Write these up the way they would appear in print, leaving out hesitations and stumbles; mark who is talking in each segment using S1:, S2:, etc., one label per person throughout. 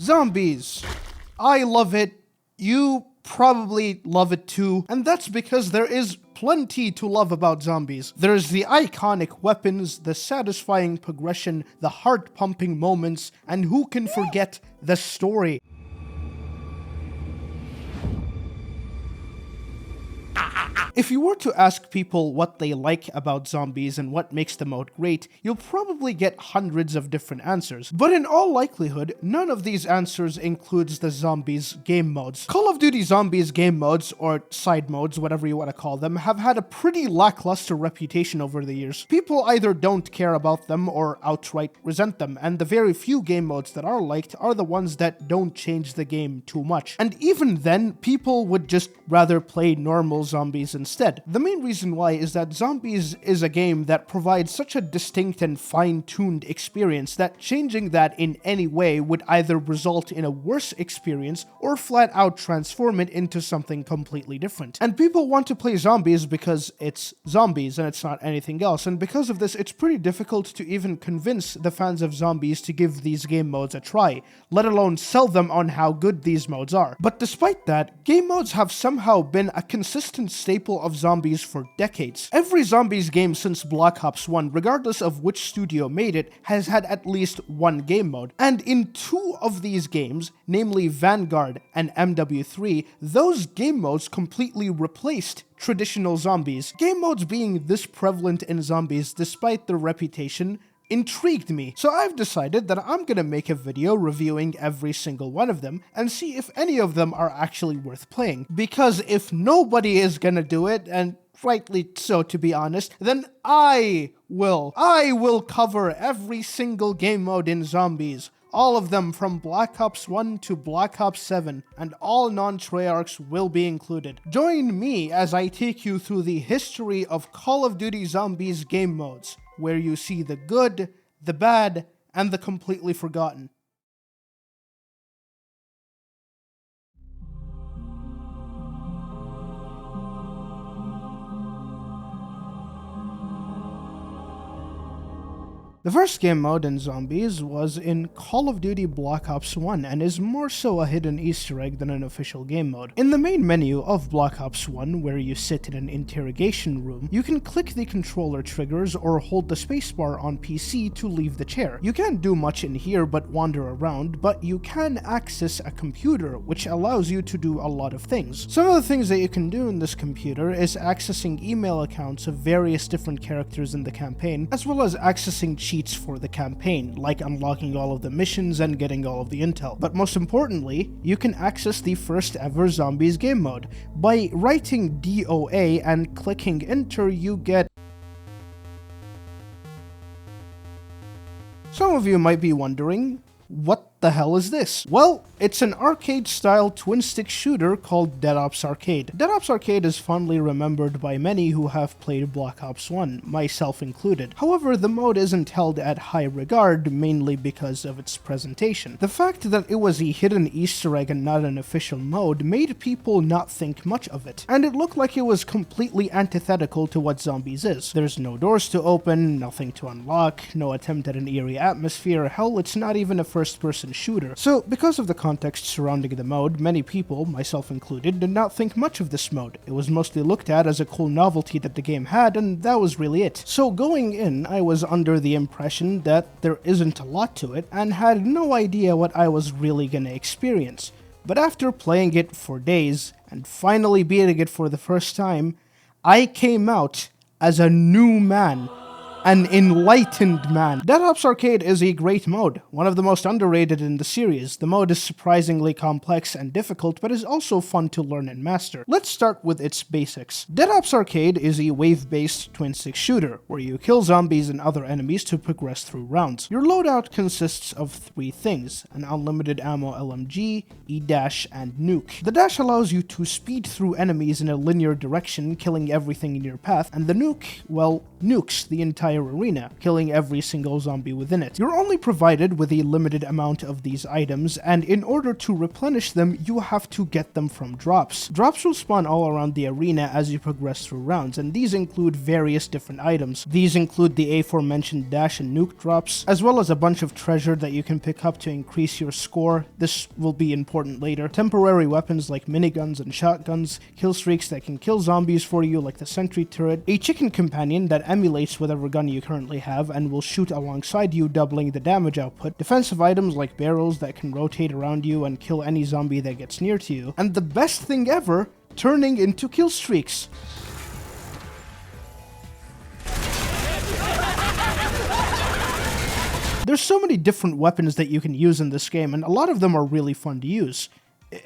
S1: Zombies. I love it. You probably love it too, and that's because there is plenty to love about zombies. There's the iconic weapons, the satisfying progression, the heart-pumping moments, and who can forget the story? If you were to ask people what they like about zombies and what makes the mode great, you'll probably get hundreds of different answers. But in all likelihood, none of these answers includes the zombies game modes. Call of Duty Zombies game modes, or side modes, whatever you want to call them, have had a pretty lackluster reputation over the years. People either don't care about them or outright resent them, and the very few game modes that are liked are the ones that don't change the game too much. And even then, people would just rather play normal zombies instead. The main reason why is that Zombies is a game that provides such a distinct and fine-tuned experience that changing that in any way would either result in a worse experience or flat out transform it into something completely different. And people want to play Zombies because it's zombies and it's not anything else, and because of this it's pretty difficult to even convince the fans of Zombies to give these game modes a try, let alone sell them on how good these modes are. But despite that, game modes have somehow been a consistent staple of Zombies for decades. Every Zombies game since Black Ops 1, regardless of which studio made it, has had at least one game mode. And in two of these games, namely Vanguard and MW3, those game modes completely replaced traditional zombies. Game modes being this prevalent in Zombies despite their reputation intrigued me, so I've decided that I'm gonna make a video reviewing every single one of them and see if any of them are actually worth playing. Because if nobody is gonna do it, and rightly so to be honest, then I will. I will cover every single game mode in Zombies. All of them from Black Ops 1 to Black Ops 7, and all non-Treyarchs will be included. Join me as I take you through the history of Call of Duty Zombies game modes, where you see the good, the bad, and the completely forgotten. The first game mode in Zombies was in Call of Duty Black Ops 1 and is more so a hidden Easter egg than an official game mode. In the main menu of Black Ops 1, where you sit in an interrogation room, you can click the controller triggers or hold the spacebar on PC to leave the chair. You can't do much in here but wander around, but you can access a computer, which allows you to do a lot of things. Some of the things that you can do in this computer is accessing email accounts of various different characters in the campaign, as well as accessing cheats for the campaign, like unlocking all of the missions and getting all of the intel. But most importantly, you can access the first ever Zombies game mode. By writing DOA and clicking enter, you get... Some of you might be wondering, what the hell is this? Well, it's an arcade-style twin-stick shooter called Dead Ops Arcade. Dead Ops Arcade is fondly remembered by many who have played Black Ops 1, myself included. However, the mode isn't held at high regard, mainly because of its presentation. The fact that it was a hidden Easter egg and not an official mode made people not think much of it, and it looked like it was completely antithetical to what Zombies is. There's no doors to open, nothing to unlock, no attempt at an eerie atmosphere, hell, it's not even a first-person shooter. So, because of the context surrounding the mode, many people, myself included, did not think much of this mode. It was mostly looked at as a cool novelty that the game had, and that was really it. So going in, I was under the impression that there isn't a lot to it, and had no idea what I was really gonna experience. But after playing it for days, and finally beating it for the first time, I came out as a new man. An enlightened man. Dead Ops Arcade is a great mode, one of the most underrated in the series. The mode is surprisingly complex and difficult, but is also fun to learn and master. Let's start with its basics. Dead Ops Arcade is a wave-based twin-stick shooter, where you kill zombies and other enemies to progress through rounds. Your loadout consists of three things: an unlimited ammo LMG, a dash, and nuke. The dash allows you to speed through enemies in a linear direction, killing everything in your path, and the nuke, well, nukes the entire entire arena, killing every single zombie within it. You're only provided with a limited amount of these items, and in order to replenish them, you have to get them from drops. Drops will spawn all around the arena as you progress through rounds, and these include various different items. These include the aforementioned dash and nuke drops, as well as a bunch of treasure that you can pick up to increase your score. This will be important later. Temporary weapons like miniguns and shotguns, kill streaks that can kill zombies for you like the sentry turret, a chicken companion that emulates whatever gun you currently have and will shoot alongside you, doubling the damage output, defensive items like barrels that can rotate around you and kill any zombie that gets near to you, and the best thing ever, turning into kill streaks. There's so many different weapons that you can use in this game, and a lot of them are really fun to use.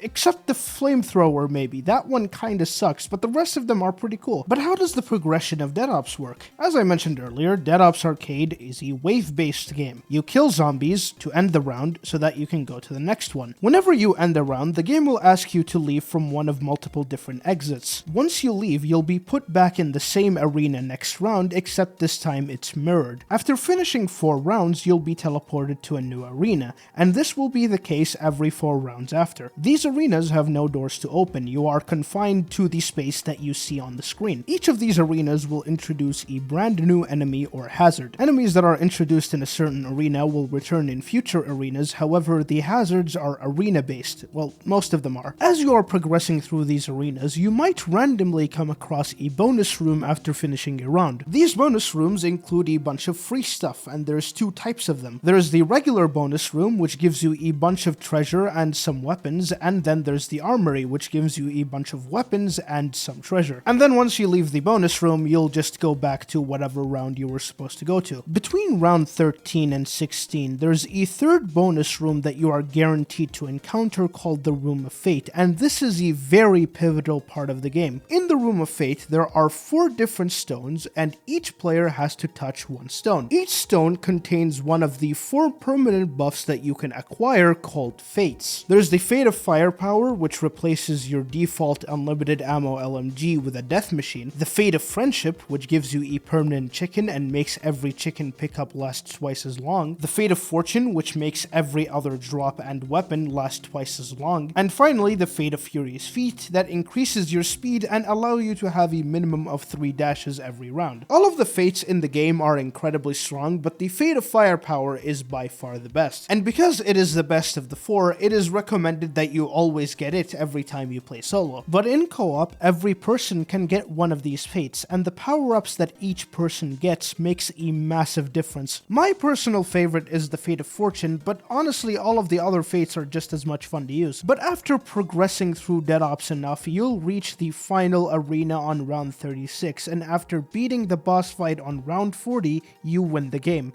S1: Except the flamethrower, maybe. That one kinda sucks, but the rest of them are pretty cool. But how does the progression of Dead Ops work? As I mentioned earlier, Dead Ops Arcade is a wave-based game. You kill zombies to end the round so that you can go to the next one. Whenever you end the round, the game will ask you to leave from one of multiple different exits. Once you leave, you'll be put back in the same arena next round, except this time it's mirrored. After finishing 4 rounds, you'll be teleported to a new arena, and this will be the case every 4 rounds after. These arenas have no doors to open. You are confined to the space that you see on the screen. Each of these arenas will introduce a brand new enemy or hazard. Enemies that are introduced in a certain arena will return in future arenas, however, the hazards are arena-based. Well, most of them are. As you are progressing through these arenas, you might randomly come across a bonus room after finishing a round. These bonus rooms include a bunch of free stuff, and there's 2 types of them. There's the regular bonus room, which gives you a bunch of treasure and some weapons, and then there's the armory, which gives you a bunch of weapons and some treasure. And then once you leave the bonus room, you'll just go back to whatever round you were supposed to go to. Between round 13 and 16, there's a 3rd bonus room that you are guaranteed to encounter called the Room of Fate, and this is a very pivotal part of the game. In the Room of Fate, there are 4 different stones, and each player has to touch 1 stone. Each stone contains one of the 4 permanent buffs that you can acquire called Fates. There's the Fate of Firepower, which replaces your default unlimited ammo LMG with a death machine. The Fate of Friendship, which gives you a permanent chicken and makes every chicken pickup last twice as long. The Fate of Fortune, which makes every other drop and weapon last twice as long. And finally, the Fate of Furious Feet, that increases your speed and allow you to have a minimum of 3 dashes every round. All of the fates in the game are incredibly strong, but the Fate of Firepower is by far the best. And because it is the best of the 4, it is recommended that you always get it every time you play solo. But in co-op, every person can get one of these fates, and the power-ups that each person gets makes a massive difference. My personal favorite is the Fate of Fortune, but honestly all of the other fates are just as much fun to use. But after progressing through Dead Ops enough, you'll reach the final arena on round 36, and after beating the boss fight on round 40, you win the game.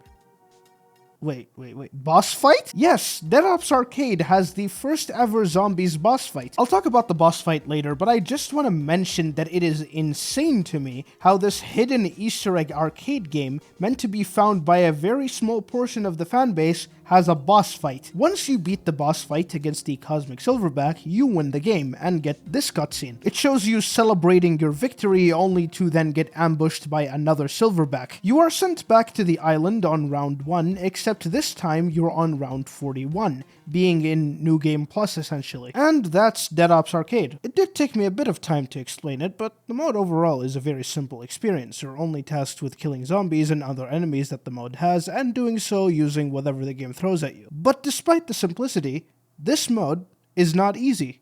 S1: Wait. Boss fight? Yes, Dead Ops Arcade has the first ever zombies boss fight. I'll talk about the boss fight later, but I just want to mention that it is insane to me how this hidden Easter egg arcade game, meant to be found by a very small portion of the fanbase, has a boss fight. Once you beat the boss fight against the Cosmic Silverback, you win the game and get this cutscene. It shows you celebrating your victory only to then get ambushed by another Silverback. You are sent back to the island on round 1, except this time you're on round 41, being in New Game Plus essentially. And that's Dead Ops Arcade. It did take me a bit of time to explain it, but the mode overall is a very simple experience. You're only tasked with killing zombies and other enemies that the mode has, and doing so using whatever the game throws at you. But despite the simplicity, this mode is not easy.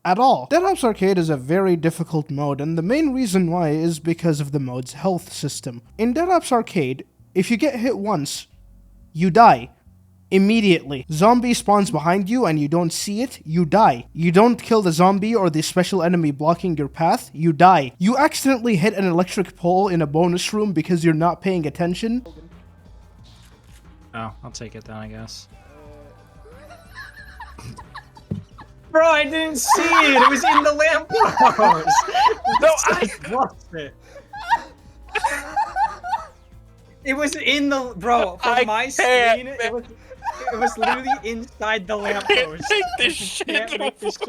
S1: At all. Dead Ops Arcade is a very difficult mode, and the main reason why is because of the mode's health system. In Dead Ops Arcade, if you get hit once, you die. Immediately. Zombie spawns behind you and you don't see it, you die. You don't kill the zombie or the special enemy blocking your path, you die. You accidentally hit an electric pole in a bonus room because you're not paying attention.
S2: Oh, I'll take it then, I guess. Bro, I didn't see it! It was in the lamppost! No, I lost it! It was in the... Bro, from my screen, It was literally inside the lamppost.
S3: Take this shit.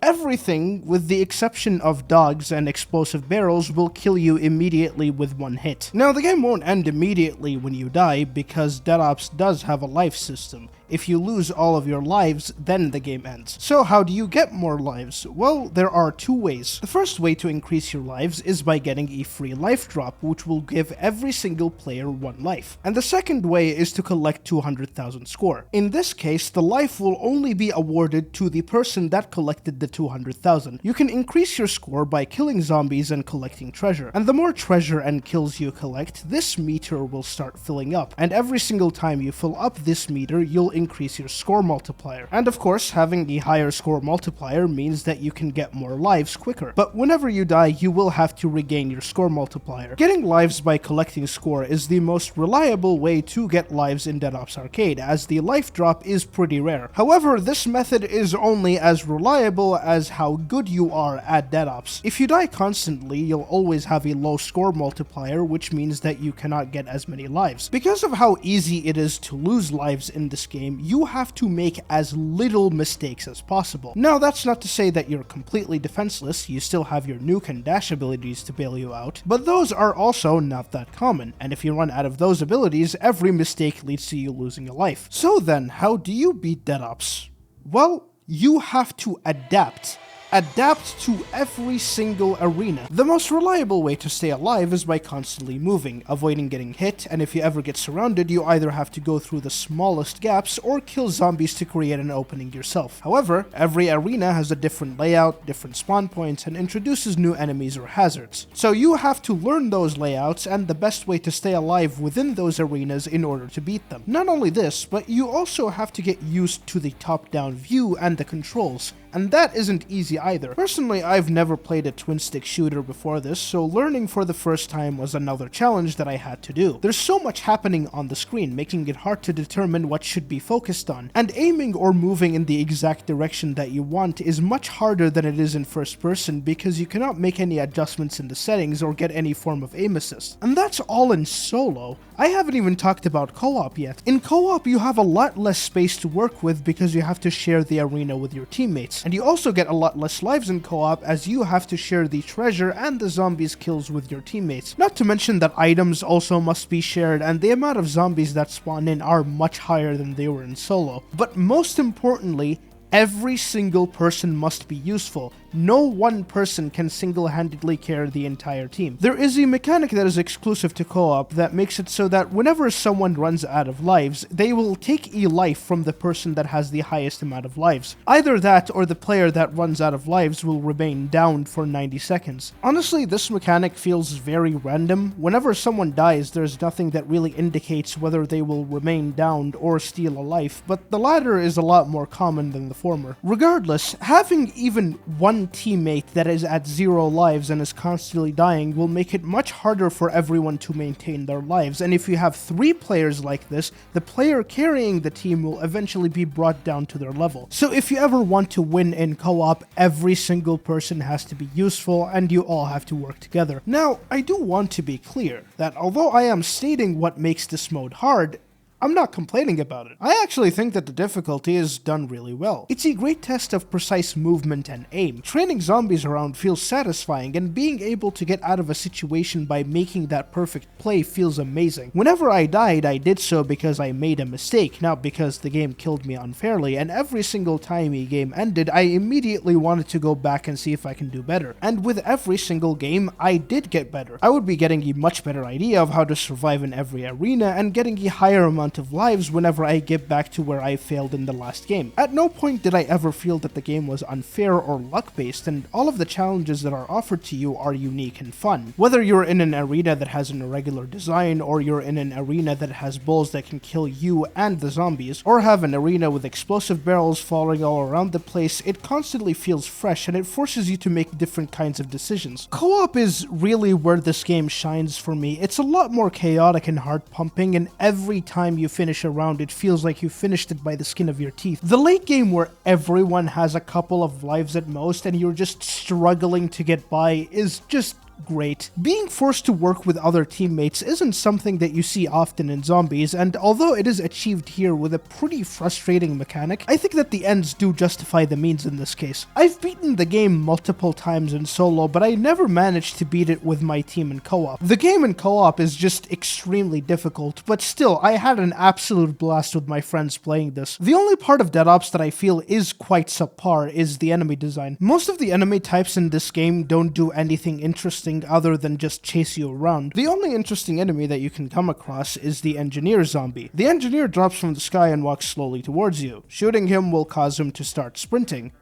S1: Everything, with the exception of dogs and explosive barrels, will kill you immediately with one hit. Now, the game won't end immediately when you die, because Dead Ops does have a life system. If you lose all of your lives, then the game ends. So how do you get more lives? Well, there are two ways. The first way to increase your lives is by getting a free life drop, which will give every single player one life. And the second way is to collect 200,000 score. In this case, the life will only be awarded to the person that collected the 200,000. You can increase your score by killing zombies and collecting treasure. And the more treasure and kills you collect, this meter will start filling up. And every single time you fill up this meter, you'll increase your score multiplier. And of course, having a higher score multiplier means that you can get more lives quicker. But whenever you die, you will have to regain your score multiplier. Getting lives by collecting score is the most reliable way to get lives in Dead Ops Arcade, as the life drop is pretty rare. However, this method is only as reliable as how good you are at Dead Ops. If you die constantly, you'll always have a low score multiplier, which means that you cannot get as many lives. Because of how easy it is to lose lives in this game, you have to make as little mistakes as possible. Now, that's not to say that you're completely defenseless. You still have your nuke and dash abilities to bail you out, but those are also not that common, and if you run out of those abilities, every mistake leads to you losing a life. So then, how do you beat Dead Ops? Well, you have to adapt. Adapt to every single arena. The most reliable way to stay alive is by constantly moving, avoiding getting hit, and if you ever get surrounded, you either have to go through the smallest gaps or kill zombies to create an opening yourself. However, every arena has a different layout, different spawn points, and introduces new enemies or hazards. So you have to learn those layouts and the best way to stay alive within those arenas in order to beat them. Not only this, but you also have to get used to the top-down view and the controls. And that isn't easy either. Personally, I've never played a twin-stick shooter before this, so learning for the first time was another challenge that I had to do. There's so much happening on the screen, making it hard to determine what should be focused on, and aiming or moving in the exact direction that you want is much harder than it is in first person because you cannot make any adjustments in the settings or get any form of aim assist. And that's all in solo. I haven't even talked about co-op yet. In co-op, you have a lot less space to work with because you have to share the arena with your teammates. And you also get a lot less lives in co-op as you have to share the treasure and the zombies kills with your teammates. Not to mention that items also must be shared, and the amount of zombies that spawn in are much higher than they were in solo. But most importantly, every single person must be useful. No one person can single-handedly carry the entire team. There is a mechanic that is exclusive to co-op that makes it so that whenever someone runs out of lives, they will take a life from the person that has the highest amount of lives. Either that or the player that runs out of lives will remain downed for 90 seconds. Honestly, this mechanic feels very random. Whenever someone dies, there's nothing that really indicates whether they will remain downed or steal a life, but the latter is a lot more common than the former. Regardless, having even one teammate that is at 0 lives and is constantly dying will make it much harder for everyone to maintain their lives, and if you have 3 players like this, the player carrying the team will eventually be brought down to their level. So if you ever want to win in co-op, every single person has to be useful and you all have to work together. Now, I do want to be clear that although I am stating what makes this mode hard, I'm not complaining about it. I actually think that the difficulty is done really well. It's a great test of precise movement and aim. Training zombies around feels satisfying, and being able to get out of a situation by making that perfect play feels amazing. Whenever I died, I did so because I made a mistake, not because the game killed me unfairly, and every single time a game ended, I immediately wanted to go back and see if I can do better. And with every single game, I did get better. I would be getting a much better idea of how to survive in every arena, and getting a higher amount of lives whenever I get back to where I failed in the last game. At no point did I ever feel that the game was unfair or luck-based, and all of the challenges that are offered to you are unique and fun. Whether you're in an arena that has an irregular design, or you're in an arena that has bulls that can kill you and the zombies, or have an arena with explosive barrels falling all around the place, it constantly feels fresh and it forces you to make different kinds of decisions. Co-op is really where this game shines for me. It's a lot more chaotic and heart-pumping, and every time you finish a round, it feels like you finished it by the skin of your teeth. The late game where everyone has a couple of lives at most and you're just struggling to get by is just great. Being forced to work with other teammates isn't something that you see often in Zombies, and although it is achieved here with a pretty frustrating mechanic, I think that the ends do justify the means in this case. I've beaten the game multiple times in solo, but I never managed to beat it with my team in co-op. The game in co-op is just extremely difficult, but still, I had an absolute blast with my friends playing this. The only part of Dead Ops that I feel is quite subpar is the enemy design. Most of the enemy types in this game don't do anything interesting other than just chase you around. The only interesting enemy that you can come across is the engineer zombie. The engineer drops from the sky and walks slowly towards you. Shooting him will cause him to start sprinting.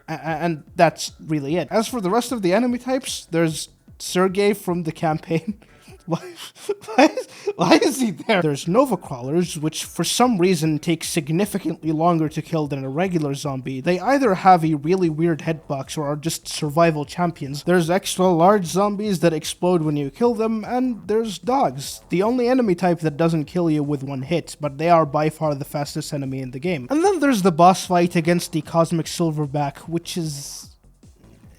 S1: And that's really it. As for the rest of the enemy types, there's Sergey from the campaign. Why is he there? There's Nova Crawlers, which for some reason take significantly longer to kill than a regular zombie. They either have a really weird hitbox or are just survival champions. There's extra large zombies that explode when you kill them, and there's dogs. The only enemy type that doesn't kill you with one hit, but they are by far the fastest enemy in the game. And then there's the boss fight against the Cosmic Silverback, which is...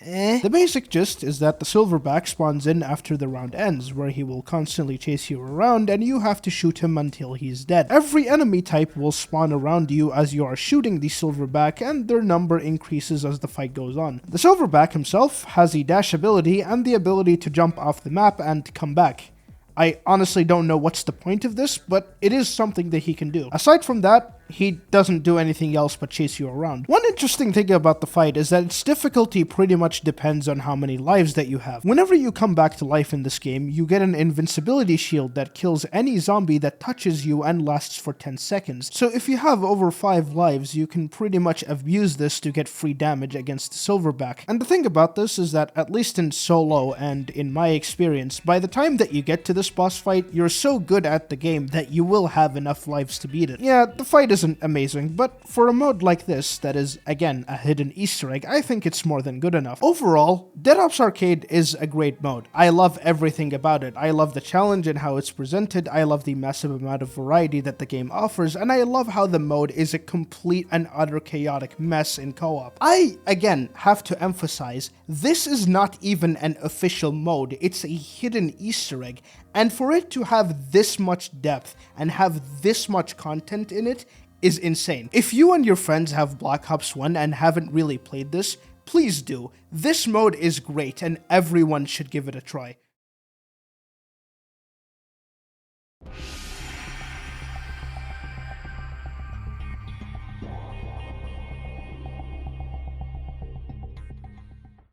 S1: The basic gist is that the Silverback spawns in after the round ends, where he will constantly chase you around and you have to shoot him until he's dead. Every enemy type will spawn around you as you are shooting the Silverback, and their number increases as the fight goes on. The Silverback himself has a dash ability and the ability to jump off the map and come back. I honestly don't know what's the point of this, but it is something that he can do. Aside from that, he doesn't do anything else but chase you around. One interesting thing about the fight is that its difficulty pretty much depends on how many lives that you have. Whenever you come back to life in this game, you get an invincibility shield that kills any zombie that touches you and lasts for 10 seconds. So if you have over 5 lives, you can pretty much abuse this to get free damage against the Silverback. And the thing about this is that, at least in solo and in my experience, by the time that you get to this boss fight, you're so good at the game that you will have enough lives to beat it. Yeah, the fight isn't amazing, but for a mode like this, that is, again, a hidden Easter egg, I think it's more than good enough. Overall, Dead Ops Arcade is a great mode. I love everything about it. I love the challenge and how it's presented, I love the massive amount of variety that the game offers, and I love how the mode is a complete and utter chaotic mess in co-op. I, again, have to emphasize, this is not even an official mode, it's a hidden Easter egg, and for it to have this much depth and have this much content in it is insane. If you and your friends have Black Ops 1 and haven't really played this, please do. This mode is great and everyone should give it a try.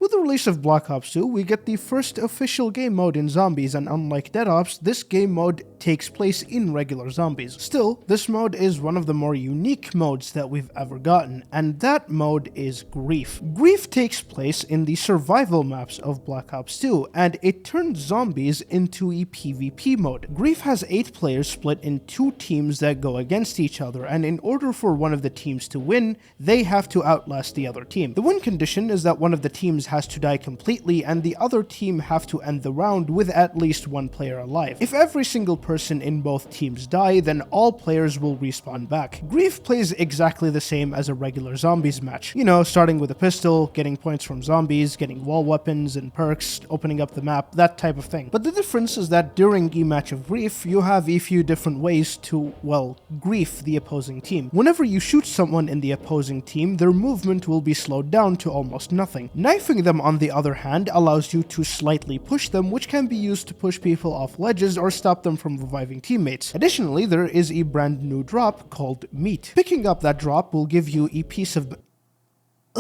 S1: With the release of Black Ops 2, we get the first official game mode in Zombies, and unlike Dead Ops, this game mode takes place in regular zombies. Still, this mode is one of the more unique modes that we've ever gotten, and that mode is Grief. Grief takes place in the survival maps of Black Ops 2, and it turns zombies into a PvP mode. Grief has 8 players split in 2 teams that go against each other, and in order for one of the teams to win, they have to outlast the other team. The win condition is that one of the teams has to die completely and the other team have to end the round with at least 1 player alive. If every single person in both teams die, then all players will respawn back. Grief plays exactly the same as a regular zombies match. You know, starting with a pistol, getting points from zombies, getting wall weapons and perks, opening up the map, that type of thing. But the difference is that during a match of Grief, you have a few different ways to, well, grief the opposing team. Whenever you shoot someone in the opposing team, their movement will be slowed down to almost nothing. Knifing them, on the other hand, allows you to slightly push them, which can be used to push people off ledges or stop them from reviving teammates. Additionally, there is a brand new drop called Meat. Picking up that drop will give you a piece of...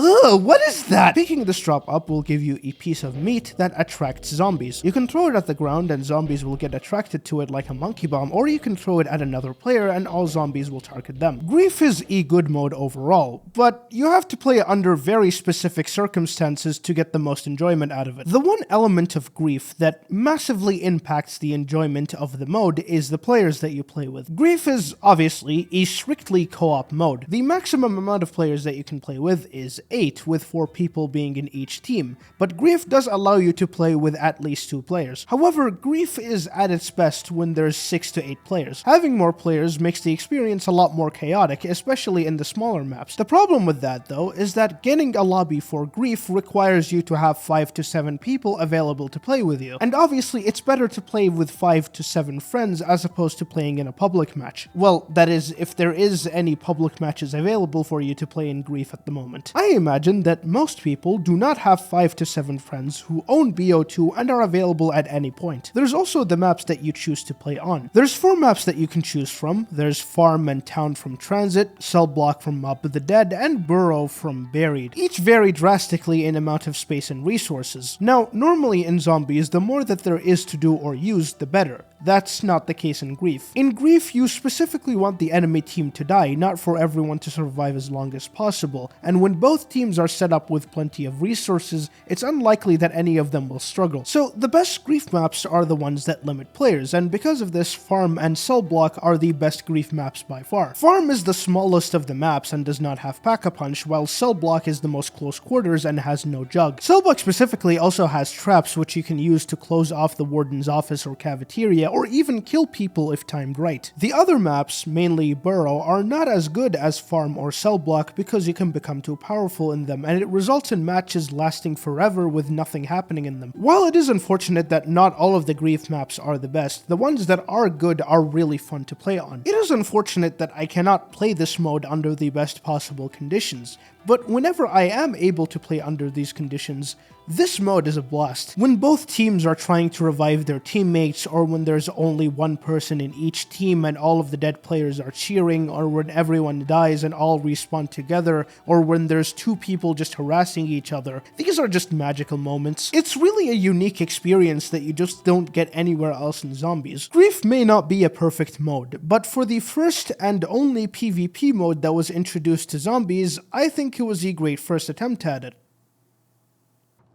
S1: Ugh, what is that? Picking this drop up will give you a piece of meat that attracts zombies. You can throw it at the ground and zombies will get attracted to it like a monkey bomb, or you can throw it at another player and all zombies will target them. Grief is a good mode overall, but you have to play it under very specific circumstances to get the most enjoyment out of it. The one element of Grief that massively impacts the enjoyment of the mode is the players that you play with. Grief is obviously a strictly co-op mode. The maximum amount of players that you can play with is 8, with 4 people being in each team, but Grief does allow you to play with at least 2 players. However, Grief is at its best when there's 6 to 8 players. Having more players makes the experience a lot more chaotic, especially in the smaller maps. The problem with that, though, is that getting a lobby for Grief requires you to have 5 to 7 people available to play with you, and obviously it's better to play with 5 to 7 friends as opposed to playing in a public match. Well, that is, if there is any public matches available for you to play in Grief at the moment. I imagine that most people do not have 5 to 7 friends who own BO2 and are available at any point. There's also the maps that you choose to play on. There's 4 maps that you can choose from. There's Farm and Town from Transit, Cell Block from Mob of the Dead, and Burrow from Buried. Each vary drastically in amount of space and resources. Now, normally in Zombies, the more that there is to do or use, the better. That's not the case in Grief. In Grief, you specifically want the enemy team to die, not for everyone to survive as long as possible, and when both teams are set up with plenty of resources, it's unlikely that any of them will struggle. So the best Grief maps are the ones that limit players, and because of this, Farm and Cell Block are the best Grief maps by far. Farm is the smallest of the maps and does not have Pack-a-Punch, while Cell Block is the most close quarters and has no jug. Cell Block specifically also has traps which you can use to close off the warden's office or cafeteria, or even kill people if timed right. The other maps, mainly Burrow, are not as good as Farm or Cell Block because you can become too powerful in them, and it results in matches lasting forever with nothing happening in them. While it is unfortunate that not all of the Grief maps are the best, the ones that are good are really fun to play on. It is unfortunate that I cannot play this mode under the best possible conditions, but whenever I am able to play under these conditions, this mode is a blast. When both teams are trying to revive their teammates, or when there's only one person in each team and all of the dead players are cheering, or when everyone dies and all respawn together, or when there's 2 people just harassing each other, these are just magical moments. It's really a unique experience that you just don't get anywhere else in Zombies. Grief may not be a perfect mode, but for the first and only PvP mode that was introduced to Zombies, I think it was a great first attempt at it.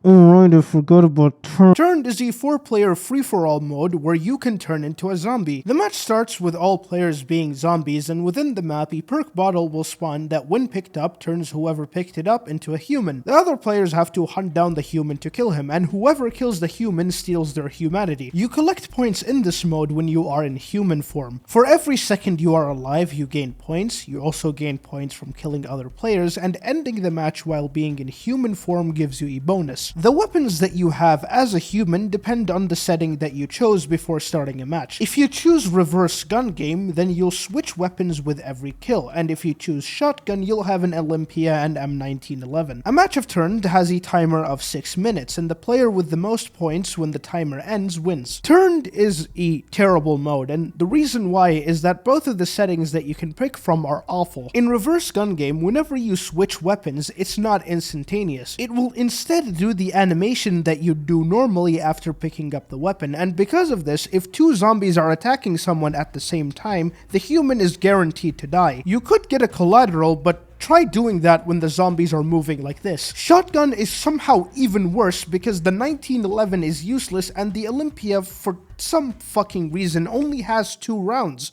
S3: Alright, I forgot about turn.
S1: Turned is a 4-player free-for-all mode where you can turn into a zombie. The match starts with all players being zombies, and within the map, a perk bottle will spawn that when picked up turns whoever picked it up into a human. The other players have to hunt down the human to kill him, and whoever kills the human steals their humanity. You collect points in this mode when you are in human form. For every second you are alive, you gain points. You also gain points from killing other players, and ending the match while being in human form gives you a bonus. The weapons that you have as a human depend on the setting that you chose before starting a match. If you choose reverse gun game, then you'll switch weapons with every kill, and if you choose shotgun, you'll have an Olympia and M1911. A match of Turned has a timer of 6 minutes, and the player with the most points when the timer ends wins. Turned is a terrible mode, and the reason why is that both of the settings that you can pick from are awful. In reverse gun game, whenever you switch weapons, it's not instantaneous. It will instead do the animation that you do normally after picking up the weapon, and because of this, if 2 zombies are attacking someone at the same time, the human is guaranteed to die. You could get a collateral, but try doing that when the zombies are moving like this. Shotgun is somehow even worse because the 1911 is useless and the Olympia, for some fucking reason, only has 2 rounds.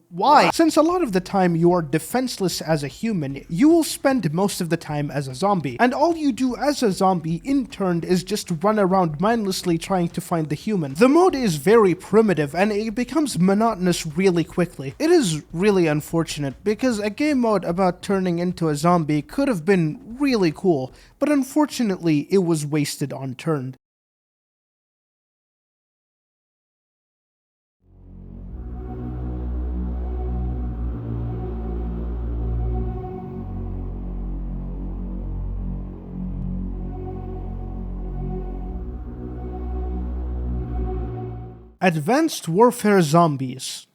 S1: Why? Since a lot of the time you are defenseless as a human, you will spend most of the time as a zombie, and all you do as a zombie in Turned is just run around mindlessly trying to find the human. The mode is very primitive and it becomes monotonous really quickly. It is really unfortunate because a game mode about turning into a zombie could have been really cool, but unfortunately it was wasted on Turned. Advanced Warfare Zombies.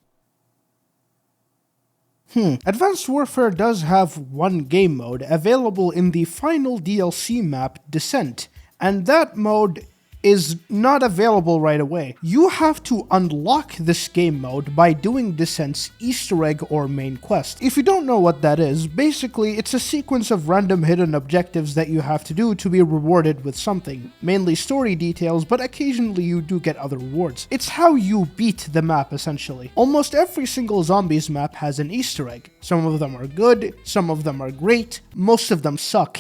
S1: Advanced Warfare does have one game mode available in the final DLC map, Descent, and that mode is not available right away. You have to unlock this game mode by doing Descent's Easter egg or main quest. If you don't know what that is, basically it's a sequence of random hidden objectives that you have to do to be rewarded with something, mainly story details, but occasionally you do get other rewards. It's how you beat the map essentially. Almost every single Zombies map has an Easter egg. Some of them are good, some of them are great, most of them suck.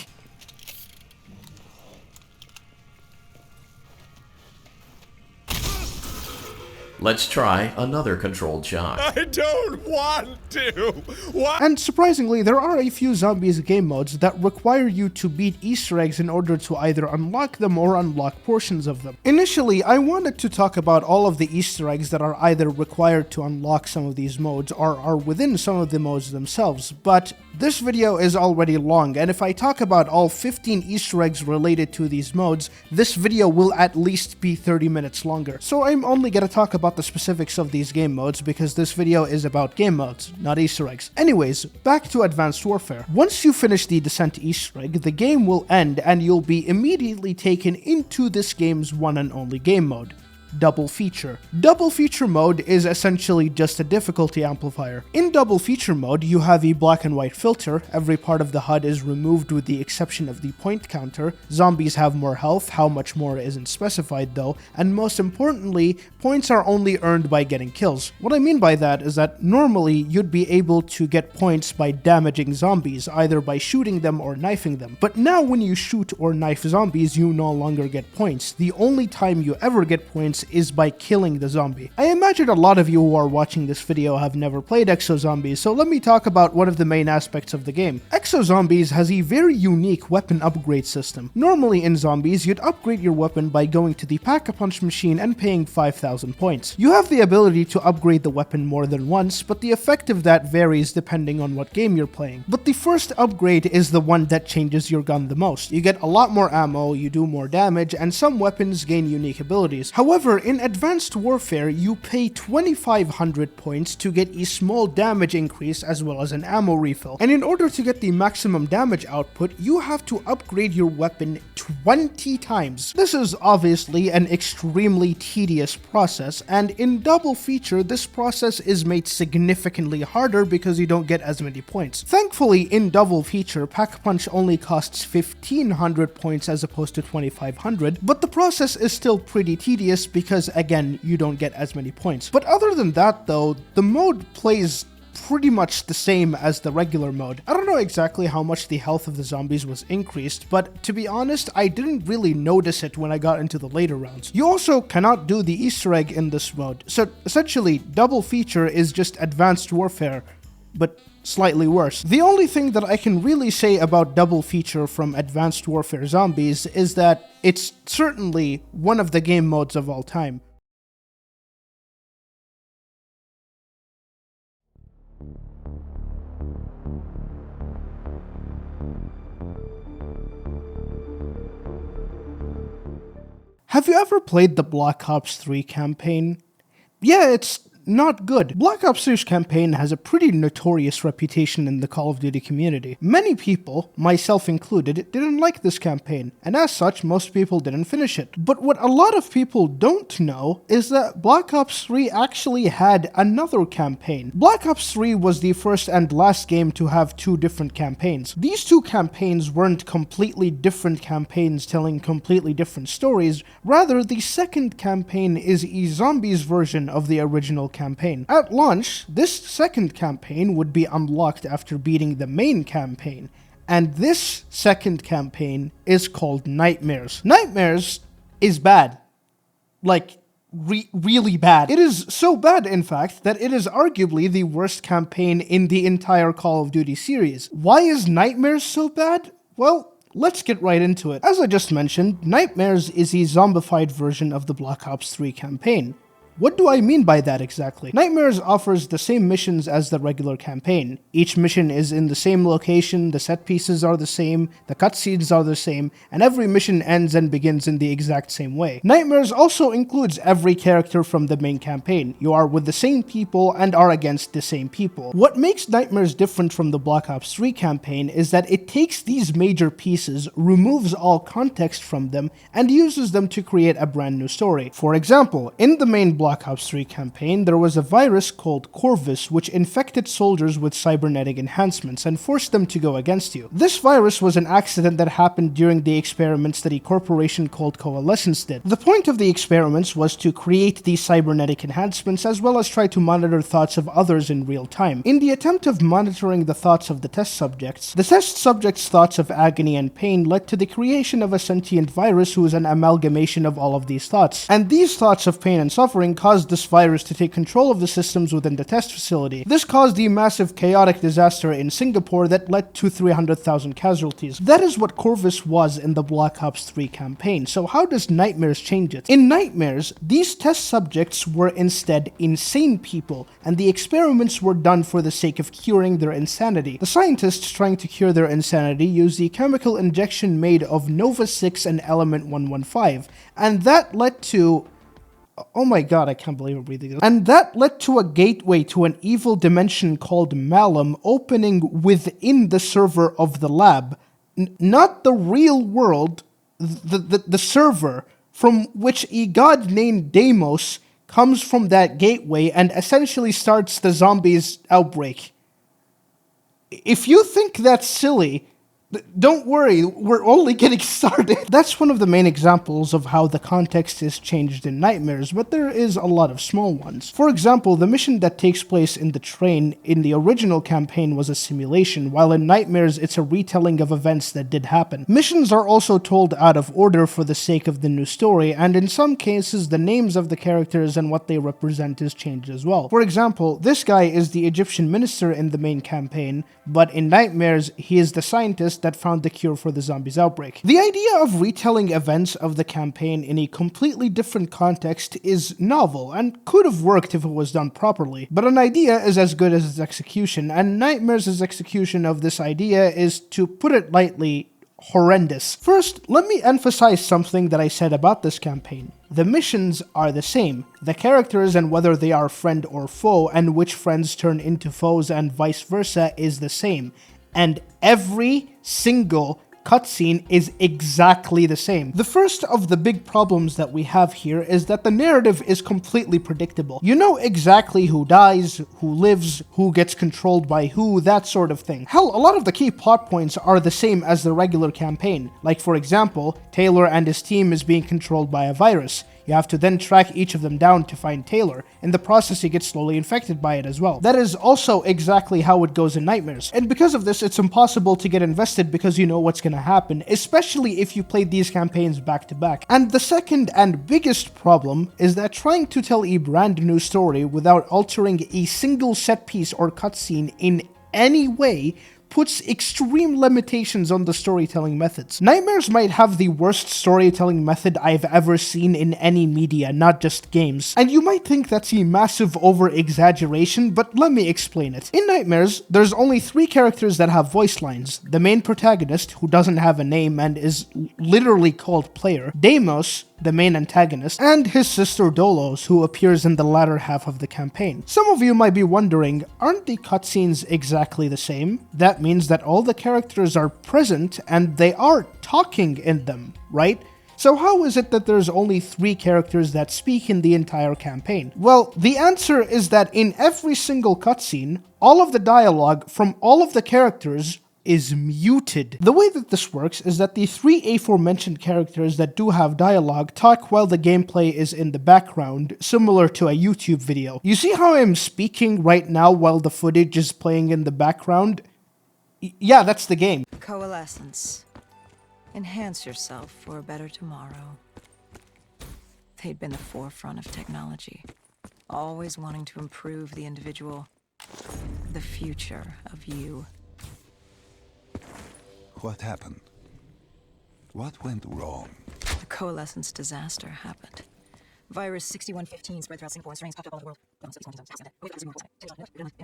S3: Let's try another controlled shot.
S4: I don't want to. What?
S1: And surprisingly, there are a few zombies game modes that require you to beat Easter eggs in order to either unlock them or unlock portions of them. Initially, I wanted to talk about all of the Easter eggs that are either required to unlock some of these modes or are within some of the modes themselves, but this video is already long, and if I talk about all 15 Easter eggs related to these modes, this video will at least be 30 minutes longer. So I'm only gonna talk about the specifics of these game modes because this video is about game modes, not Easter eggs. Anyways, back to Advanced Warfare. Once you finish the Descent Easter egg, the game will end and you'll be immediately taken into this game's one and only game mode. Double Feature. Double Feature mode is essentially just a difficulty amplifier. In Double Feature mode, you have a black and white filter, every part of the HUD is removed with the exception of the point counter, zombies have more health, how much more isn't specified though, and most importantly, points are only earned by getting kills. What I mean by that is that normally you'd be able to get points by damaging zombies, either by shooting them or knifing them, but now when you shoot or knife zombies, you no longer get points. The only time you ever get points is by killing the zombie. I imagine a lot of you who are watching this video have never played Exo Zombies, so let me talk about one of the main aspects of the game. Exo Zombies has a very unique weapon upgrade system. Normally in Zombies, you'd upgrade your weapon by going to the Pack-a-Punch machine and paying 5,000 points. You have the ability to upgrade the weapon more than once, but the effect of that varies depending on what game you're playing. But the first upgrade is the one that changes your gun the most. You get a lot more ammo, you do more damage, and some weapons gain unique abilities. However, in Advanced Warfare, you pay 2,500 points to get a small damage increase as well as an ammo refill. And in order to get the maximum damage output, you have to upgrade your weapon 20 times. This is obviously an extremely tedious process, and in Double Feature, this process is made significantly harder because you don't get as many points. Thankfully, in Double Feature, Pack-a-Punch only costs 1,500 points as opposed to 2,500, but the process is still pretty tedious because, again, you don't get as many points. But other than that though, the mode plays pretty much the same as the regular mode. I don't know exactly how much the health of the zombies was increased, but to be honest, I didn't really notice it when I got into the later rounds. You also cannot do the Easter egg in this mode, so essentially, Double Feature is just Advanced Warfare, but slightly worse. The only thing that I can really say about Double Feature from Advanced Warfare Zombies is that it's certainly one of the game modes of all time. Have you ever played the Black Ops 3 campaign? Yeah, it's not good. Black Ops 3's campaign has a pretty notorious reputation in the Call of Duty community. Many people, myself included, didn't like this campaign, and as such, most people didn't finish it. But what a lot of people don't know is that Black Ops 3 actually had another campaign. Black Ops 3 was the first and last game to have two different campaigns. These two campaigns weren't completely different campaigns telling completely different stories, rather the second campaign is a zombies version of the original campaign. At launch, this second campaign would be unlocked after beating the main campaign, and this second campaign is called Nightmares. Nightmares is bad. Like, really bad. It is so bad, in fact, that it is arguably the worst campaign in the entire Call of Duty series. Why is Nightmares so bad? Well, let's get right into it. As I just mentioned, Nightmares is a zombified version of the Black Ops 3 campaign. What do I mean by that exactly? Nightmares offers the same missions as the regular campaign. Each mission is in the same location, the set pieces are the same, the cutscenes are the same, and every mission ends and begins in the exact same way. Nightmares also includes every character from the main campaign. You are with the same people and are against the same people. What makes Nightmares different from the Black Ops 3 campaign is that it takes these major pieces, removes all context from them, and uses them to create a brand new story. For example, in the main Black Ops 3 campaign, there was a virus called Corvus which infected soldiers with cybernetic enhancements and forced them to go against you. This virus was an accident that happened during the experiments that a corporation called Coalescence did. The point of the experiments was to create these cybernetic enhancements as well as try to monitor thoughts of others in real time. In the attempt of monitoring the thoughts of the test subjects thoughts of agony and pain led to the creation of a sentient virus who is an amalgamation of all of these thoughts. And these thoughts of pain and suffering caused this virus to take control of the systems within the test facility. This caused a massive chaotic disaster in Singapore that led to 300,000 casualties. That is what Corvus was in the Black Ops 3 campaign. So how does Nightmares change it? In Nightmares, these test subjects were instead insane people, and the experiments were done for the sake of curing their insanity. The scientists trying to cure their insanity used the chemical injection made of Nova 6 and Element 115, and that led to... oh my god, I can't believe I'm reading this. And that led to a gateway to an evil dimension called Malum opening within the server of the lab. Not the real world, the server, from which a god named Deimos comes from that gateway and essentially starts the zombies outbreak. If you think that's silly, don't worry, we're only getting started. That's one of the main examples of how the context is changed in Nightmares, but there is a lot of small ones. For example, the mission that takes place in the train in the original campaign was a simulation, while in Nightmares it's a retelling of events that did happen. Missions are also told out of order for the sake of the new story, and in some cases the names of the characters and what they represent is changed as well. For example, this guy is the Egyptian minister in the main campaign, but in Nightmares he is the scientist that found the cure for the zombies outbreak. The idea of retelling events of the campaign in a completely different context is novel and could have worked if it was done properly, but an idea is as good as its execution, and Nightmares' execution of this idea is, to put it lightly, horrendous. First, let me emphasize something that I said about this campaign. The missions are the same. The characters and whether they are friend or foe, and which friends turn into foes and vice versa, is the same. And every single cutscene is exactly the same. The first of the big problems that we have here is that the narrative is completely predictable. You know exactly who dies, who lives, who gets controlled by who, that sort of thing. Hell, a lot of the key plot points are the same as the regular campaign. Like, for example, Taylor and his team is being controlled by a virus. You have to then track each of them down to find Taylor. In the process, he gets slowly infected by it as well. That is also exactly how it goes in Nightmares. And because of this, it's impossible to get invested because you know what's gonna happen, especially if you played these campaigns back to back. And the second and biggest problem is that trying to tell a brand new story without altering a single set piece or cutscene in any way puts extreme limitations on the storytelling methods. Nightmares might have the worst storytelling method I've ever seen in any media, not just games. And you might think that's a massive over-exaggeration, but let me explain it. In Nightmares, there's only 3 characters that have voice lines. The main protagonist, who doesn't have a name and is literally called Player, Deimos, the main antagonist, and his sister Dolos, who appears in the latter half of the campaign. Some of you might be wondering, aren't the cutscenes exactly the same? That means that all the characters are present and they are talking in them, right? So how is it that there's only 3 characters that speak in the entire campaign? Well, the answer is that in every single cutscene, all of the dialogue from all of the characters is muted. The way that this works is that the 3 aforementioned characters that do have dialogue talk while the gameplay is in the background, similar to a YouTube video. You see how I'm speaking right now while the footage is playing in the background? Yeah, that's the game.
S5: Coalescence. Enhance yourself for a better tomorrow. They'd been the forefront of technology, always wanting to improve the individual, the future of you.
S6: What happened? What went wrong?
S5: The Coalescence disaster happened. Virus 6115 spread throughout Singapore and strains popped up all over the world.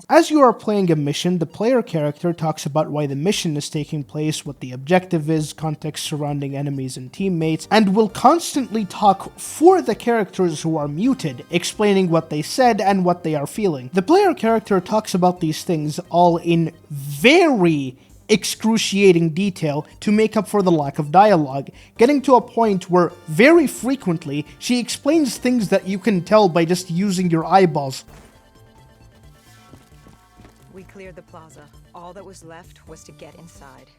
S1: As you are playing a mission, the player character talks about why the mission is taking place, what the objective is, context surrounding enemies and teammates, and will constantly talk for the characters who are muted, explaining what they said and what they are feeling. The player character talks about these things all in very excruciating detail to make up for the lack of dialogue, getting to a point where very frequently she explains things that you can tell by just using your eyeballs.
S5: We cleared the plaza. All that was left was to get inside.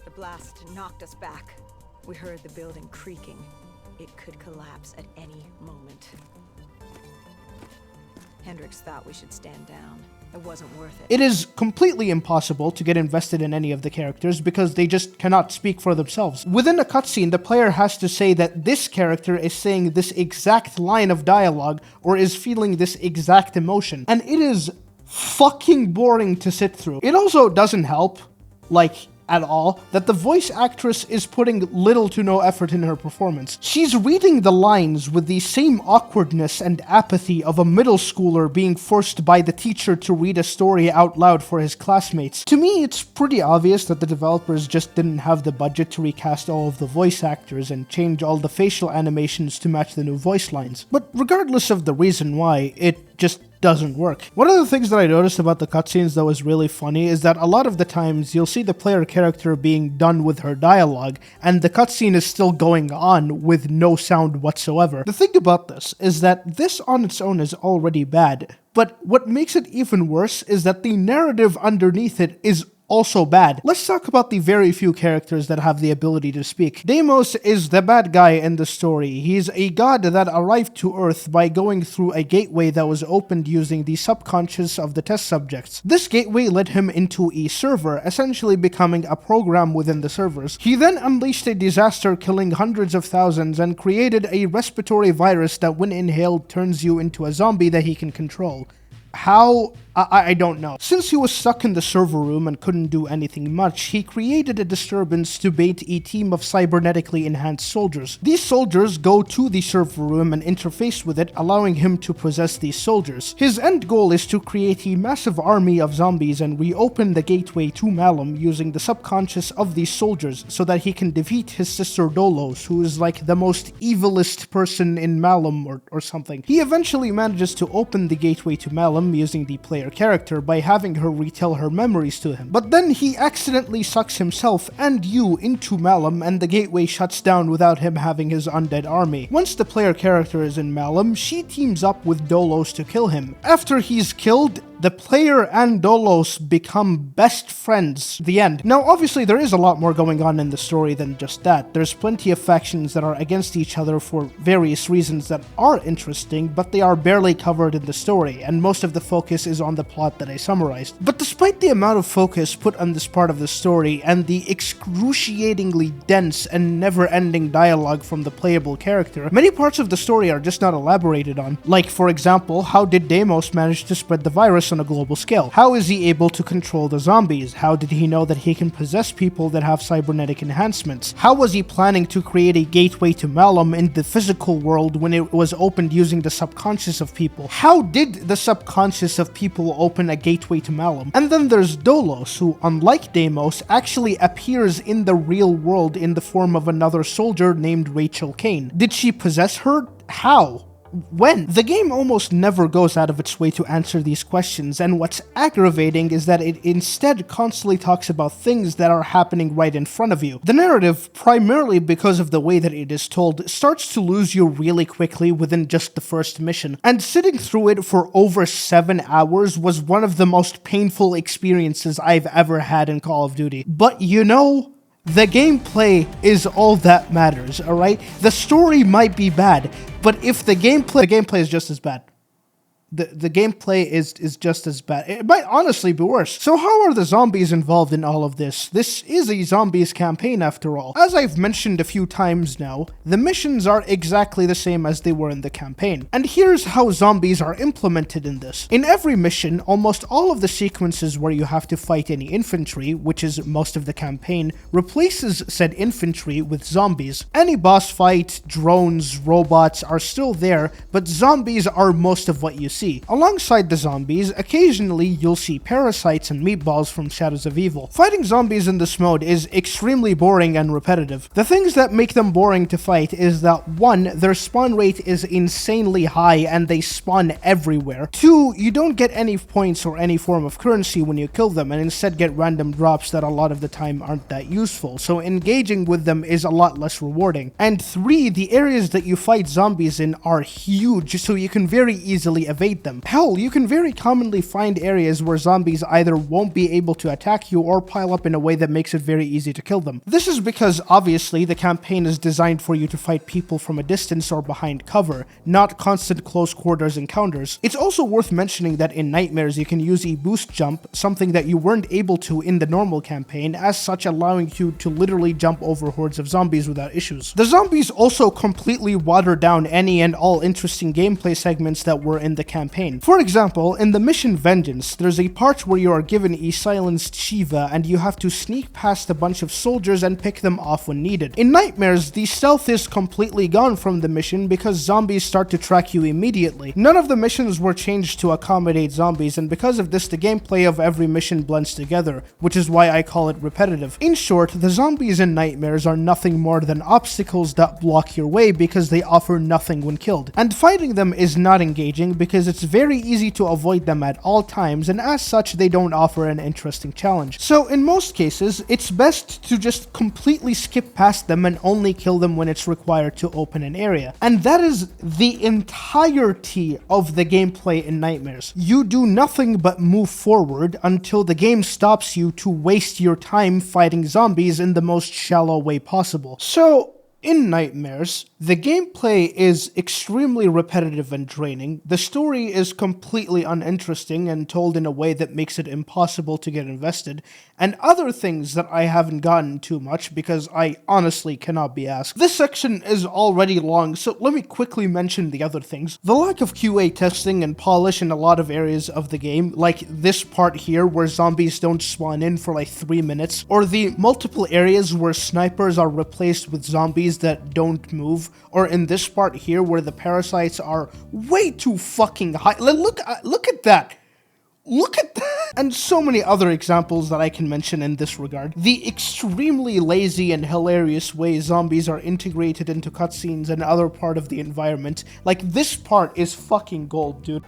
S5: The blast knocked us back. We heard the building creaking. It could collapse at any moment. Hendricks thought we should stand down. It wasn't worth it.
S1: It is completely impossible to get invested in any of the characters because they just cannot speak for themselves. Within a cutscene, the player has to say that this character is saying this exact line of dialogue or is feeling this exact emotion. And it is fucking boring to sit through. It also doesn't help, like, at all, that the voice actress is putting little to no effort in her performance. She's reading the lines with the same awkwardness and apathy of a middle schooler being forced by the teacher to read a story out loud for his classmates. To me, it's pretty obvious that the developers just didn't have the budget to recast all of the voice actors and change all the facial animations to match the new voice lines. But regardless of the reason why, it just doesn't work. One of the things that I noticed about the cutscenes that was really funny is that a lot of the times you'll see the player character being done with her dialogue and the cutscene is still going on with no sound whatsoever. The thing about this is that this on its own is already bad, but what makes it even worse is that the narrative underneath it is also bad. Let's talk about the very few characters that have the ability to speak. Deimos is the bad guy in the story. He's a god that arrived to Earth by going through a gateway that was opened using the subconscious of the test subjects. This gateway led him into a server, essentially becoming a program within the servers. He then unleashed a disaster, killing hundreds of thousands, and created a respiratory virus that when inhaled turns you into a zombie that he can control. How? I don't know. Since he was stuck in the server room and couldn't do anything much, he created a disturbance to bait a team of cybernetically enhanced soldiers. These soldiers go to the server room and interface with it, allowing him to possess these soldiers. His end goal is to create a massive army of zombies and reopen the gateway to Malum using the subconscious of these soldiers so that he can defeat his sister Dolos, who is like the most evilest person in Malum or something. He eventually manages to open the gateway to Malum using the player character by having her retell her memories to him. But then he accidentally sucks himself and you into Malum and the gateway shuts down without him having his undead army. Once the player character is in Malum, she teams up with Dolos to kill him. After he's killed, the player and Dolos become best friends. The end. Now, obviously, there is a lot more going on in the story than just that. There's plenty of factions that are against each other for various reasons that are interesting, but they are barely covered in the story, and most of the focus is on the plot that I summarized. But despite the amount of focus put on this part of the story and the excruciatingly dense and never-ending dialogue from the playable character, many parts of the story are just not elaborated on. Like, for example, how did Deimos manage to spread the virus on a global scale? How is he able to control the zombies? How did he know that he can possess people that have cybernetic enhancements? How was he planning to create a gateway to Malum in the physical world when it was opened using the subconscious of people? How did the subconscious of people open a gateway to Malum? And then there's Dolos, who, unlike Deimos, actually appears in the real world in the form of another soldier named Rachel Kane. Did she possess her? How? When? The game almost never goes out of its way to answer these questions, and what's aggravating is that it instead constantly talks about things that are happening right in front of you. The narrative, primarily because of the way that it is told, starts to lose you really quickly within just the first mission, and sitting through it for over 7 hours was one of the most painful experiences I've ever had in Call of Duty. But you know, the gameplay is all that matters, alright? The story might be bad, but if the gameplay is just as bad. The gameplay is just as bad. It might honestly be worse. So how are the zombies involved in all of this? This is a zombies campaign after all. As I've mentioned a few times now, the missions are exactly the same as they were in the campaign. And here's how zombies are implemented in this. In every mission, almost all of the sequences where you have to fight any infantry, which is most of the campaign, replaces said infantry with zombies. Any boss fight, drones, robots are still there, but zombies are most of what you see. Alongside the zombies, occasionally you'll see parasites and meatballs from Shadows of Evil. Fighting zombies in this mode is extremely boring and repetitive. The things that make them boring to fight is that 1, their spawn rate is insanely high and they spawn everywhere. 2, you don't get any points or any form of currency when you kill them and instead get random drops that a lot of the time aren't that useful, so engaging with them is a lot less rewarding. And 3, the areas that you fight zombies in are huge, so you can very easily evade evade them. Hell, you can very commonly find areas where zombies either won't be able to attack you or pile up in a way that makes it very easy to kill them. This is because, obviously, the campaign is designed for you to fight people from a distance or behind cover, not constant close quarters encounters. It's also worth mentioning that in Nightmares you can use a boost jump, something that you weren't able to in the normal campaign, as such allowing you to literally jump over hordes of zombies without issues. The zombies also completely water down any and all interesting gameplay segments that were in the campaign. For example, in the mission Vengeance, there's a part where you are given a silenced Shiva and you have to sneak past a bunch of soldiers and pick them off when needed. In Nightmares, the stealth is completely gone from the mission because zombies start to track you immediately. None of the missions were changed to accommodate zombies, and because of this, the gameplay of every mission blends together, which is why I call it repetitive. In short, the zombies in Nightmares are nothing more than obstacles that block your way because they offer nothing when killed. And fighting them is not engaging because it's very easy to avoid them at all times, and as such they don't offer an interesting challenge. So in most cases, it's best to just completely skip past them and only kill them when it's required to open an area. And that is the entirety of the gameplay in Nightmares. You do nothing but move forward until the game stops you to waste your time fighting zombies in the most shallow way possible. So, in Nightmares, the gameplay is extremely repetitive and draining. The story is completely uninteresting and told in a way that makes it impossible to get invested, and other things that I haven't gotten too much because I honestly cannot be asked. This section is already long, so let me quickly mention the other things. The lack of QA testing and polish in a lot of areas of the game, like this part here where zombies don't spawn in for like 3 minutes, or the multiple areas where snipers are replaced with zombies that don't move, or in this part here where the parasites are way too fucking high. Look at that. Look at that! And so many other examples that I can mention in this regard. The extremely lazy and hilarious way zombies are integrated into cutscenes and other part of the environment. Like, this part is fucking gold, dude.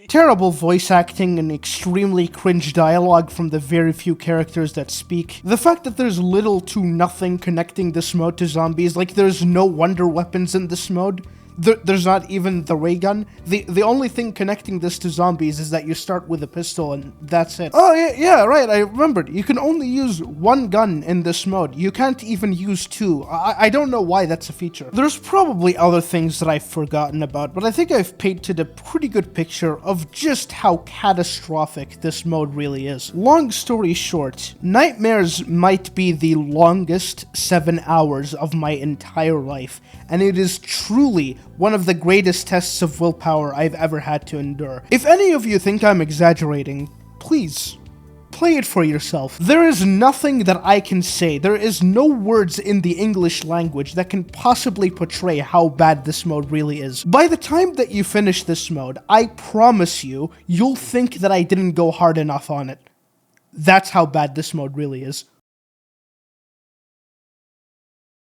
S1: Terrible voice acting and extremely cringe dialogue from the very few characters that speak. The fact that there's little to nothing connecting this mode to zombies, like there's no wonder weapons in this mode. There's not even the ray gun. The only thing connecting this to zombies is that you start with a pistol and that's it. Oh yeah, right, I remembered. You can only use one gun in this mode. You can't even use two. I don't know why that's a feature. There's probably other things that I've forgotten about, but I think I've painted a pretty good picture of just how catastrophic this mode really is. Long story short, Nightmares might be the longest 7 hours of my entire life, and it is truly one of the greatest tests of willpower I've ever had to endure. If any of you think I'm exaggerating, please, play it for yourself. There is nothing that I can say, there is no words in the English language that can possibly portray how bad this mode really is. By the time that you finish this mode, I promise you, you'll think that I didn't go hard enough on it. That's how bad this mode really is.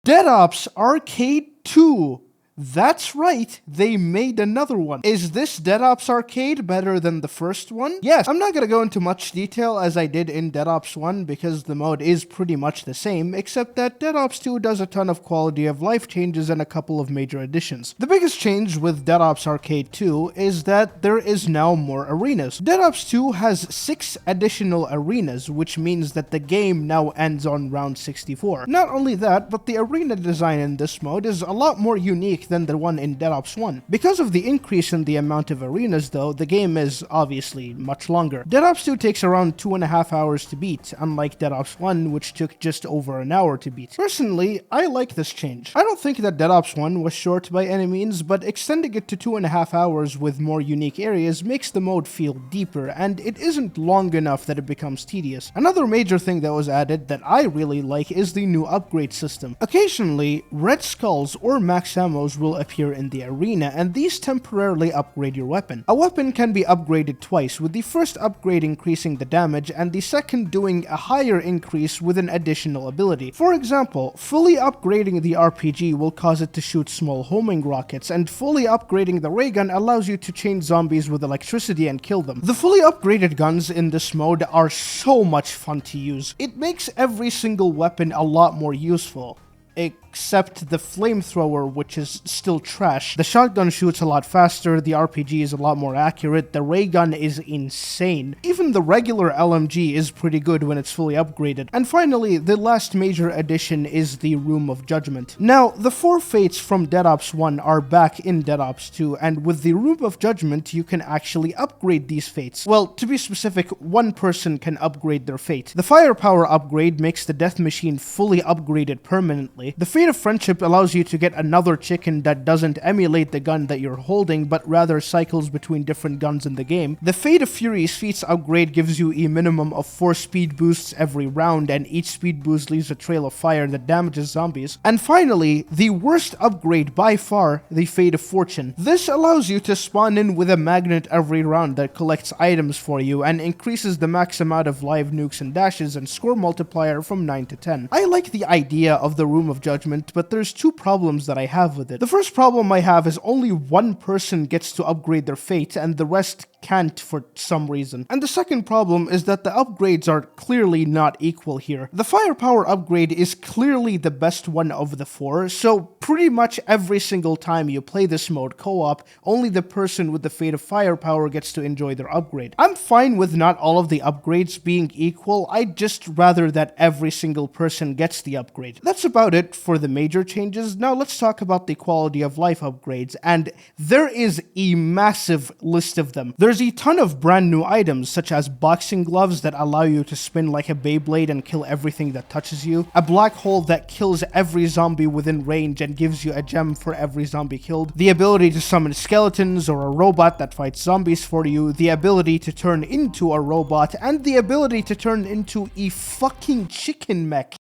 S1: Dead Ops Arcade 2. That's right, they made another one. Is this Dead Ops Arcade better than the first one? Yes, I'm not gonna go into much detail as I did in Dead Ops 1 because the mode is pretty much the same, except that Dead Ops 2 does a ton of quality of life changes and a couple of major additions. The biggest change with Dead Ops Arcade 2 is that there is now more arenas. Dead Ops 2 has 6 additional arenas, which means that the game now ends on round 64. Not only that, but the arena design in this mode is a lot more unique realistic than the one in Dead Ops 1. Because of the increase in the amount of arenas though, the game is obviously much longer. Dead Ops 2 takes around 2.5 hours to beat, unlike Dead Ops 1 which took just over an hour to beat. Personally, I like this change. I don't think that Dead Ops 1 was short by any means, but extending it to 2.5 hours with more unique areas makes the mode feel deeper, and it isn't long enough that it becomes tedious. Another major thing that was added that I really like is the new upgrade system. Occasionally, red skulls or max ammos will appear in the arena, and these temporarily upgrade your weapon. A weapon can be upgraded twice, with the first upgrade increasing the damage and the second doing a higher increase with an additional ability. For example, fully upgrading the RPG will cause it to shoot small homing rockets, and fully upgrading the ray gun allows you to chain zombies with electricity and kill them. The fully upgraded guns in this mode are so much fun to use. It makes every single weapon a lot more useful. Except the flamethrower, which is still trash. The shotgun shoots a lot faster, the RPG is a lot more accurate, the ray gun is insane. Even the regular LMG is pretty good when it's fully upgraded. And finally, the last major addition is the Room of Judgment. Now, the 4 fates from Dead Ops 1 are back in Dead Ops 2, and with the Room of Judgment, you can actually upgrade these fates. Well, to be specific, one person can upgrade their fate. The firepower upgrade makes the death machine fully upgraded permanently. The Fate of Friendship allows you to get another chicken that doesn't emulate the gun that you're holding, but rather cycles between different guns in the game. The Fate of Fury's feats upgrade gives you a minimum of 4 speed boosts every round, and each speed boost leaves a trail of fire that damages zombies. And finally, the worst upgrade by far, the Fate of Fortune. This allows you to spawn in with a magnet every round that collects items for you and increases the max amount of live nukes and dashes and score multiplier from 9 to 10. I like the idea of the Room of Judgment, but there's 2 problems that I have with it. The first problem I have is only one person gets to upgrade their fate, and the rest can't for some reason. And the second problem is that the upgrades are clearly not equal here. The firepower upgrade is clearly the best one of the 4, so pretty much every single time you play this mode co-op, only the person with the Fate of Firepower gets to enjoy their upgrade. I'm fine with not all of the upgrades being equal, I'd just rather that every single person gets the upgrade. That's about it for the major changes. Now let's talk about the quality of life upgrades, and there is a massive list of them. There's a ton of brand new items, such as boxing gloves that allow you to spin like a Beyblade and kill everything that touches you, a black hole that kills every zombie within range and gives you a gem for every zombie killed, the ability to summon skeletons or a robot that fights zombies for you, the ability to turn into a robot, and the ability to turn into a fucking chicken mech.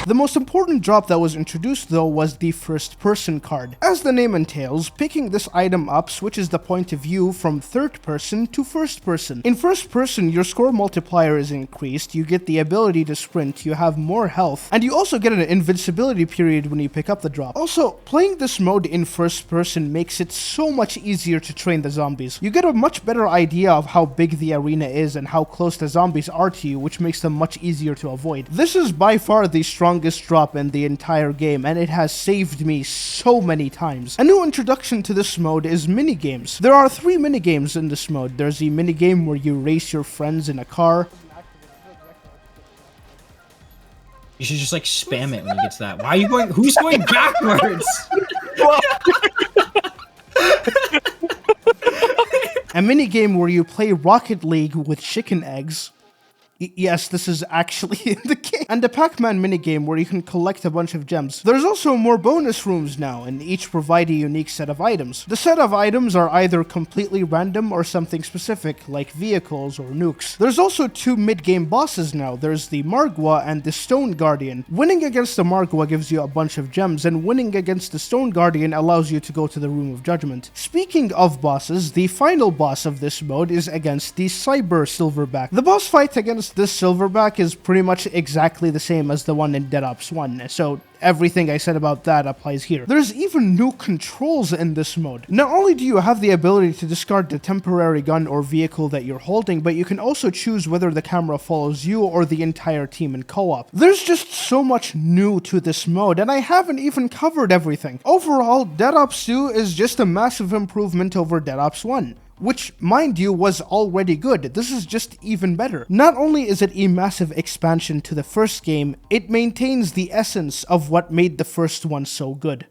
S1: The most important drop that was introduced though was the first person card. As the name entails, picking this item up switches the point of view from third person to first person. In first person, your score multiplier is increased, you get the ability to sprint, you have more health, and you also get an invincibility period when you pick up the drop. Also, playing this mode in first person makes it so much easier to train the zombies. You get a much better idea of how big the arena is and how close the zombies are to you, which makes them much easier to avoid. This is by far the strongest drop in the entire game, and it has saved me so many times. A new introduction to this mode is minigames. There are 3 minigames in this mode. There's a minigame where you race your friends in a car.
S2: You should just like spam it when you get to that. Why are you going? Who's going backwards?
S1: A minigame where you play Rocket League with chicken eggs. Yes, this is actually in the game. And a Pac-Man minigame where you can collect a bunch of gems. There's also more bonus rooms now, and each provide a unique set of items. The set of items are either completely random or something specific, like vehicles or nukes. There's also 2 mid-game bosses now. There's the Margwa and the Stone Guardian. Winning against the Margwa gives you a bunch of gems, and winning against the Stone Guardian allows you to go to the Room of Judgment. Speaking of bosses, the final boss of this mode is against the Cyber Silverback. The boss fight against this Silverback is pretty much exactly the same as the one in Dead Ops 1, so everything I said about that applies here. There's even new controls in this mode. Not only do you have the ability to discard the temporary gun or vehicle that you're holding, but you can also choose whether the camera follows you or the entire team in co-op. There's just so much new to this mode, and I haven't even covered everything. Overall, Dead Ops 2 is just a massive improvement over Dead Ops 1. which, mind you, was already good. This is just even better. Not only is it a massive expansion to the first game, it maintains the essence of what made the first one so good.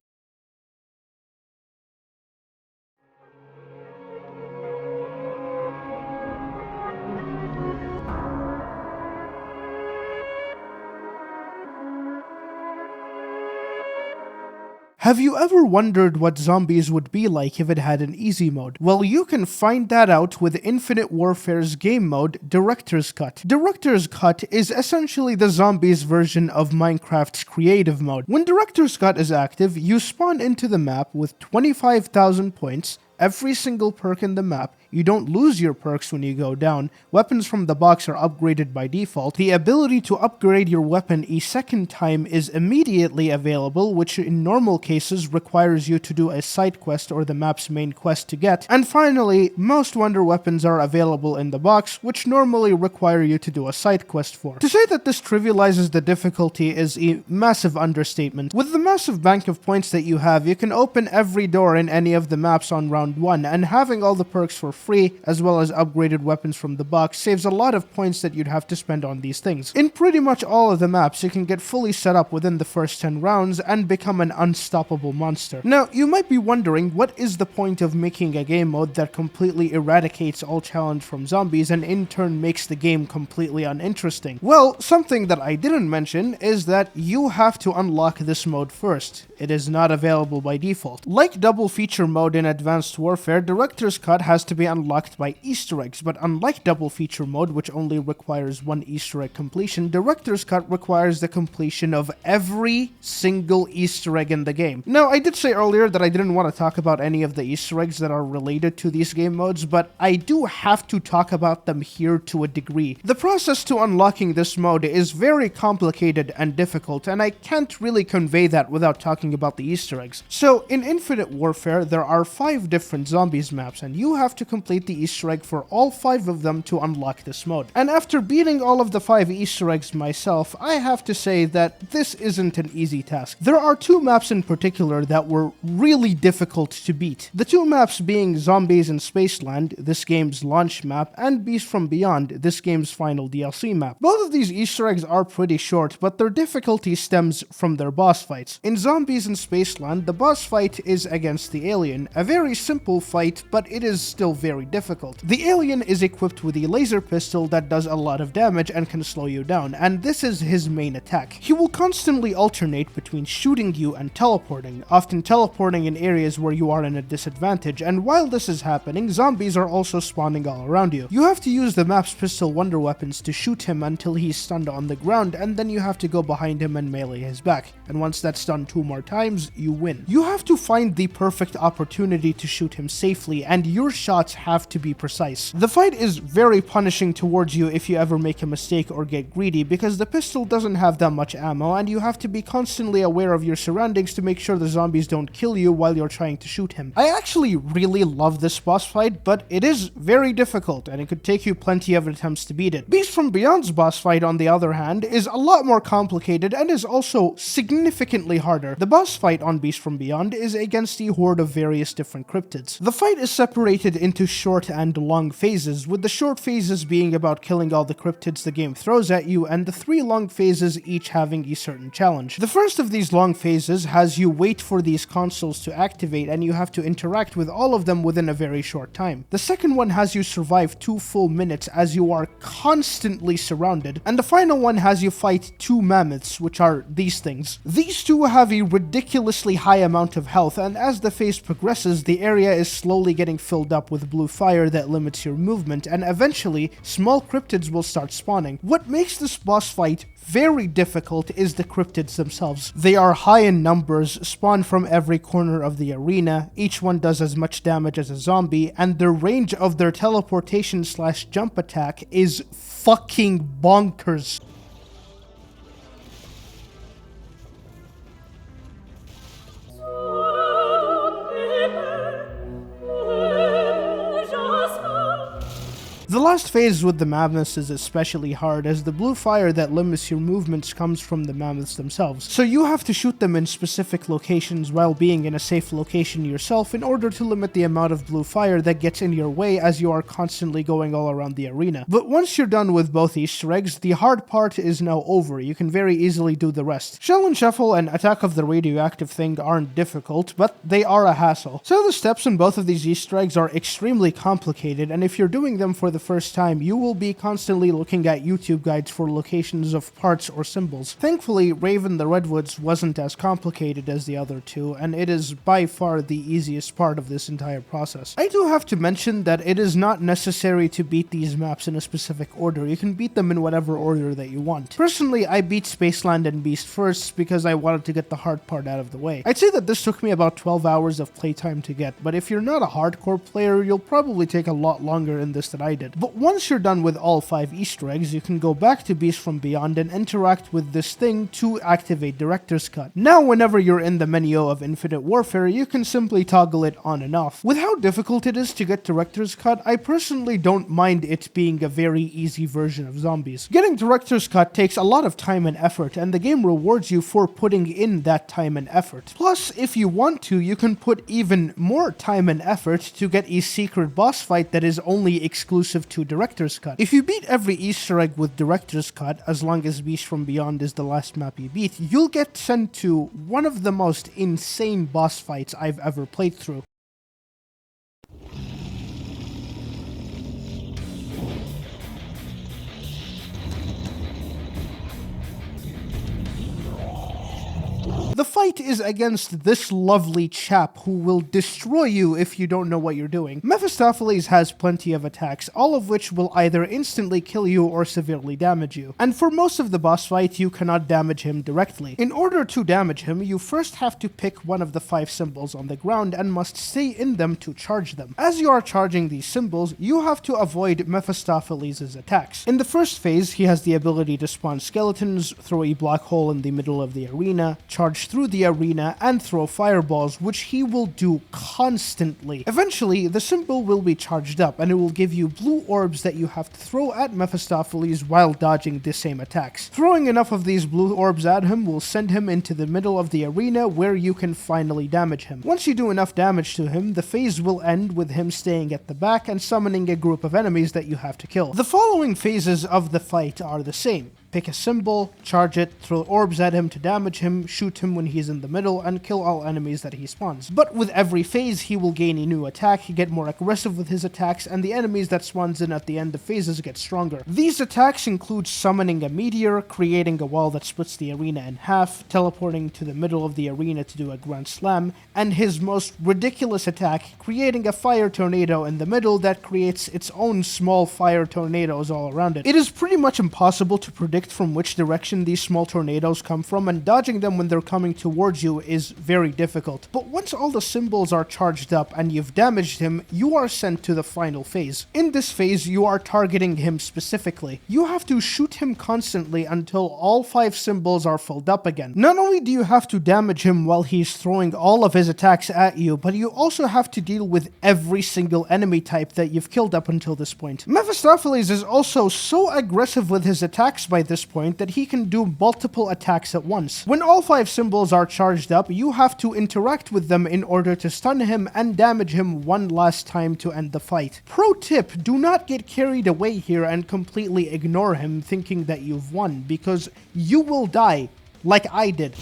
S1: Have you ever wondered what zombies would be like if it had an easy mode? Well, you can find that out with Infinite Warfare's game mode, Director's Cut. Director's Cut is essentially the zombies version of Minecraft's creative mode. When Director's Cut is active, you spawn into the map with 25,000 points, every single perk in the map. You don't lose your perks when you go down. Weapons from the box are upgraded by default. The ability to upgrade your weapon a second time is immediately available, which in normal cases requires you to do a side quest or the map's main quest to get. And finally, most wonder weapons are available in the box, which normally require you to do a side quest for. To say that this trivializes the difficulty is a massive understatement. With the massive bank of points that you have, you can open every door in any of the maps on round 1, and having all the perks for free, as well as upgraded weapons from the box, saves a lot of points that you'd have to spend on these things. In pretty much all of the maps, you can get fully set up within the first 10 rounds and become an unstoppable monster. Now, you might be wondering, what is the point of making a game mode that completely eradicates all challenge from zombies and in turn makes the game completely uninteresting? Well, something that I didn't mention is that you have to unlock this mode first. It is not available by default. Like double feature mode in Advanced Warfare, Director's Cut has to be unlocked by Easter eggs, but unlike double feature mode, which only requires one Easter egg completion, Director's Cut requires the completion of every single Easter egg in the game. Now, I did say earlier that I didn't want to talk about any of the Easter eggs that are related to these game modes, but I do have to talk about them here to a degree. The process to unlocking this mode is very complicated and difficult, and I can't really convey that without talking about the Easter eggs. So, in Infinite Warfare, there are 5 different zombies maps, and you have to complete the Easter egg for all 5 of them to unlock this mode. And after beating all of the 5 Easter eggs myself, I have to say that this isn't an easy task. There are 2 maps in particular that were really difficult to beat. The 2 maps being Zombies in Spaceland, this game's launch map, and Beast from Beyond, this game's final DLC map. Both of these Easter eggs are pretty short, but their difficulty stems from their boss fights. In Zombies in Spaceland, the boss fight is against the alien, a very simple fight, but it is still very difficult. The alien is equipped with a laser pistol that does a lot of damage and can slow you down, and this is his main attack. He will constantly alternate between shooting you and teleporting, often teleporting in areas where you are in a disadvantage, and while this is happening, zombies are also spawning all around you. You have to use the map's pistol wonder weapons to shoot him until he's stunned on the ground, and then you have to go behind him and melee his back, and once that's done 2 more times, you win. You have to find the perfect opportunity to shoot him safely, and your shots have to be precise. The fight is very punishing towards you if you ever make a mistake or get greedy, because the pistol doesn't have that much ammo, and you have to be constantly aware of your surroundings to make sure the zombies don't kill you while you're trying to shoot him. I actually really love this boss fight, but it is very difficult, and it could take you plenty of attempts to beat it. Beast from Beyond's boss fight, on the other hand, is a lot more complicated and is also significantly harder. The boss fight on Beast from Beyond is against a horde of various different cryptids. The fight is separated into short and long phases, with the short phases being about killing all the cryptids the game throws at you, and the 3 long phases each having a certain challenge. The first of these long phases has you wait for these consoles to activate, and you have to interact with all of them within a very short time. The second one has you survive 2 full minutes as you are constantly surrounded, and the final one has you fight 2 mammoths, which are these things. These 2 have a ridiculously high amount of health, and as the phase progresses, the area is slowly getting filled up with blue fire that limits your movement, and eventually, small cryptids will start spawning. What makes this boss fight very difficult is the cryptids themselves. They are high in numbers, spawn from every corner of the arena, each one does as much damage as a zombie, and the range of their teleportation/jump attack is fucking bonkers. The last phase with the mammoths is especially hard, as the blue fire that limits your movements comes from the mammoths themselves, so you have to shoot them in specific locations while being in a safe location yourself in order to limit the amount of blue fire that gets in your way as you are constantly going all around the arena. But once you're done with both Easter eggs, the hard part is now over. You can very easily do the rest. Shell and Shuffle and Attack of the Radioactive Thing aren't difficult, but they are a hassle. So the steps in both of these Easter eggs are extremely complicated, and if you're doing them for the first time, you will be constantly looking at YouTube guides for locations of parts or symbols. Thankfully, Raven the Redwoods wasn't as complicated as the other two, and it is by far the easiest part of this entire process. I do have to mention that it is not necessary to beat these maps in a specific order. You can beat them in whatever order that you want. Personally, I beat Spaceland and Beast first because I wanted to get the hard part out of the way. I'd say that this took me about 12 hours of playtime to get, but if you're not a hardcore player, you'll probably take a lot longer in this than I did. But once you're done with all 5 Easter eggs, you can go back to Beast from Beyond and interact with this thing to activate Director's Cut. Now, whenever you're in the menu of Infinite Warfare, you can simply toggle it on and off. With how difficult it is to get Director's Cut, I personally don't mind it being a very easy version of zombies. Getting Director's Cut takes a lot of time and effort, and the game rewards you for putting in that time and effort. Plus, if you want to, you can put even more time and effort to get a secret boss fight that is only exclusive to Director's Cut. If you beat every Easter egg with Director's Cut, as long as Beast from Beyond is the last map you beat, you'll get sent to one of the most insane boss fights I've ever played through. The fight is against this lovely chap who will destroy you if you don't know what you're doing. Mephistopheles has plenty of attacks, all of which will either instantly kill you or severely damage you. And for most of the boss fight, you cannot damage him directly. In order to damage him, you first have to pick one of the 5 symbols on the ground and must stay in them to charge them. As you are charging these symbols, you have to avoid Mephistopheles' attacks. In the first phase, he has the ability to spawn skeletons, throw a black hole in the middle of the arena, charge through the arena, and throw fireballs, which he will do constantly. Eventually, the symbol will be charged up, and it will give you blue orbs that you have to throw at Mephistopheles while dodging the same attacks. Throwing enough of these blue orbs at him will send him into the middle of the arena where you can finally damage him. Once you do enough damage to him, the phase will end with him staying at the back and summoning a group of enemies that you have to kill. The following phases of the fight are the same. Pick a symbol, charge it, throw orbs at him to damage him, shoot him when he's in the middle, and kill all enemies that he spawns. But with every phase, he will gain a new attack, get more aggressive with his attacks, and the enemies that spawns in at the end of phases get stronger. These attacks include summoning a meteor, creating a wall that splits the arena in half, teleporting to the middle of the arena to do a grand slam, and his most ridiculous attack, creating a fire tornado in the middle that creates its own small fire tornadoes all around it. It is pretty much impossible to predict from which direction these small tornadoes come from, and dodging them when they're coming towards you is very difficult. But once all the symbols are charged up and you've damaged him, you are sent to the final phase. In this phase, you are targeting him specifically. You have to shoot him constantly until all 5 symbols are filled up again. Not only do you have to damage him while he's throwing all of his attacks at you, but you also have to deal with every single enemy type that you've killed up until this point. Mephistopheles is also so aggressive with his attacks by this point that he can do multiple attacks at once. When all 5 symbols are charged up, you have to interact with them in order to stun him and damage him one last time to end the fight. Pro tip, do not get carried away here and completely ignore him thinking that you've won, because you will die, like I did.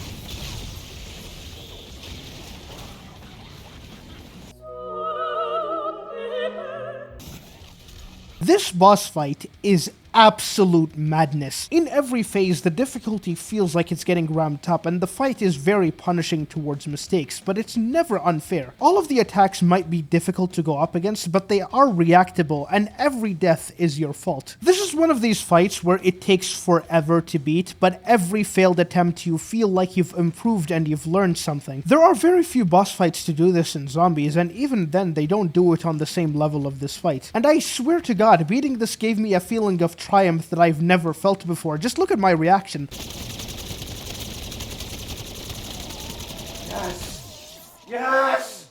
S1: This boss fight is absolute madness. In every phase, the difficulty feels like it's getting ramped up, and the fight is very punishing towards mistakes, but it's never unfair. All of the attacks might be difficult to go up against, but they are reactable, and every death is your fault. This is one of these fights where it takes forever to beat, but every failed attempt you feel like you've improved and you've learned something. There are very few boss fights to do this in zombies, and even then they don't do it on the same level of this fight. And I swear to God, beating this gave me a feeling of triumph that I've never felt before. Just look at my reaction. Yes! Yes!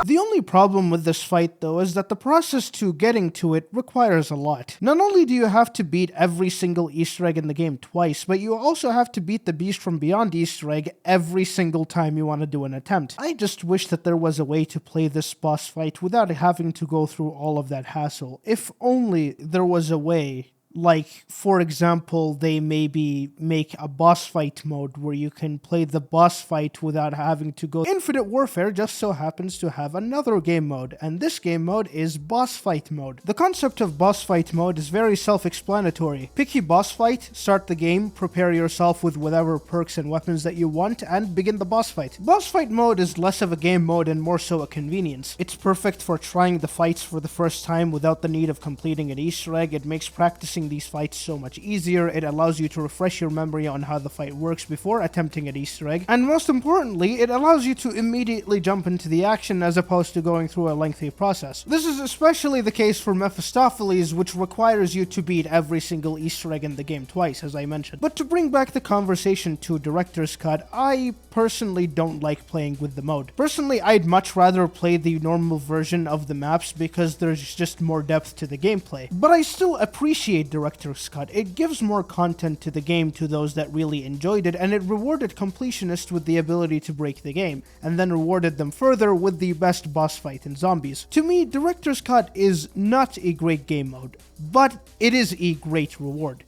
S1: The only problem with this fight, though, is that the process to getting to it requires a lot. Not only do you have to beat every single Easter egg in the game twice, but you also have to beat the Beast from Beyond Easter egg every single time you want to do an attempt. I just wish that there was a way to play this boss fight without having to go through all of that hassle. If only there was a way. Like, for example, they maybe make a boss fight mode where you can play the boss fight without having to go. Infinite Warfare just so happens to have another game mode, and this game mode is boss fight mode. The concept of boss fight mode is very self-explanatory. Pick your boss fight, start the game, prepare yourself with whatever perks and weapons that you want, and begin the boss fight. Boss fight mode is less of a game mode and more so a convenience. It's perfect for trying the fights for the first time without the need of completing an Easter egg. It makes practicing these fights so much easier. It allows you to refresh your memory on how the fight works before attempting an Easter egg, and most importantly, it allows you to immediately jump into the action as opposed to going through a lengthy process. This is especially the case for Mephistopheles, which requires you to beat every single Easter egg in the game twice, as I mentioned. But to bring back the conversation to Director's Cut, I personally don't like playing with the mode. Personally, I'd much rather play the normal version of the maps because there's just more depth to the gameplay. But I still appreciate Director's Cut. It gives more content to the game to those that really enjoyed it, and it rewarded completionists with the ability to break the game, and then rewarded them further with the best boss fight in Zombies. To me, Director's Cut is not a great game mode, but it is a great reward.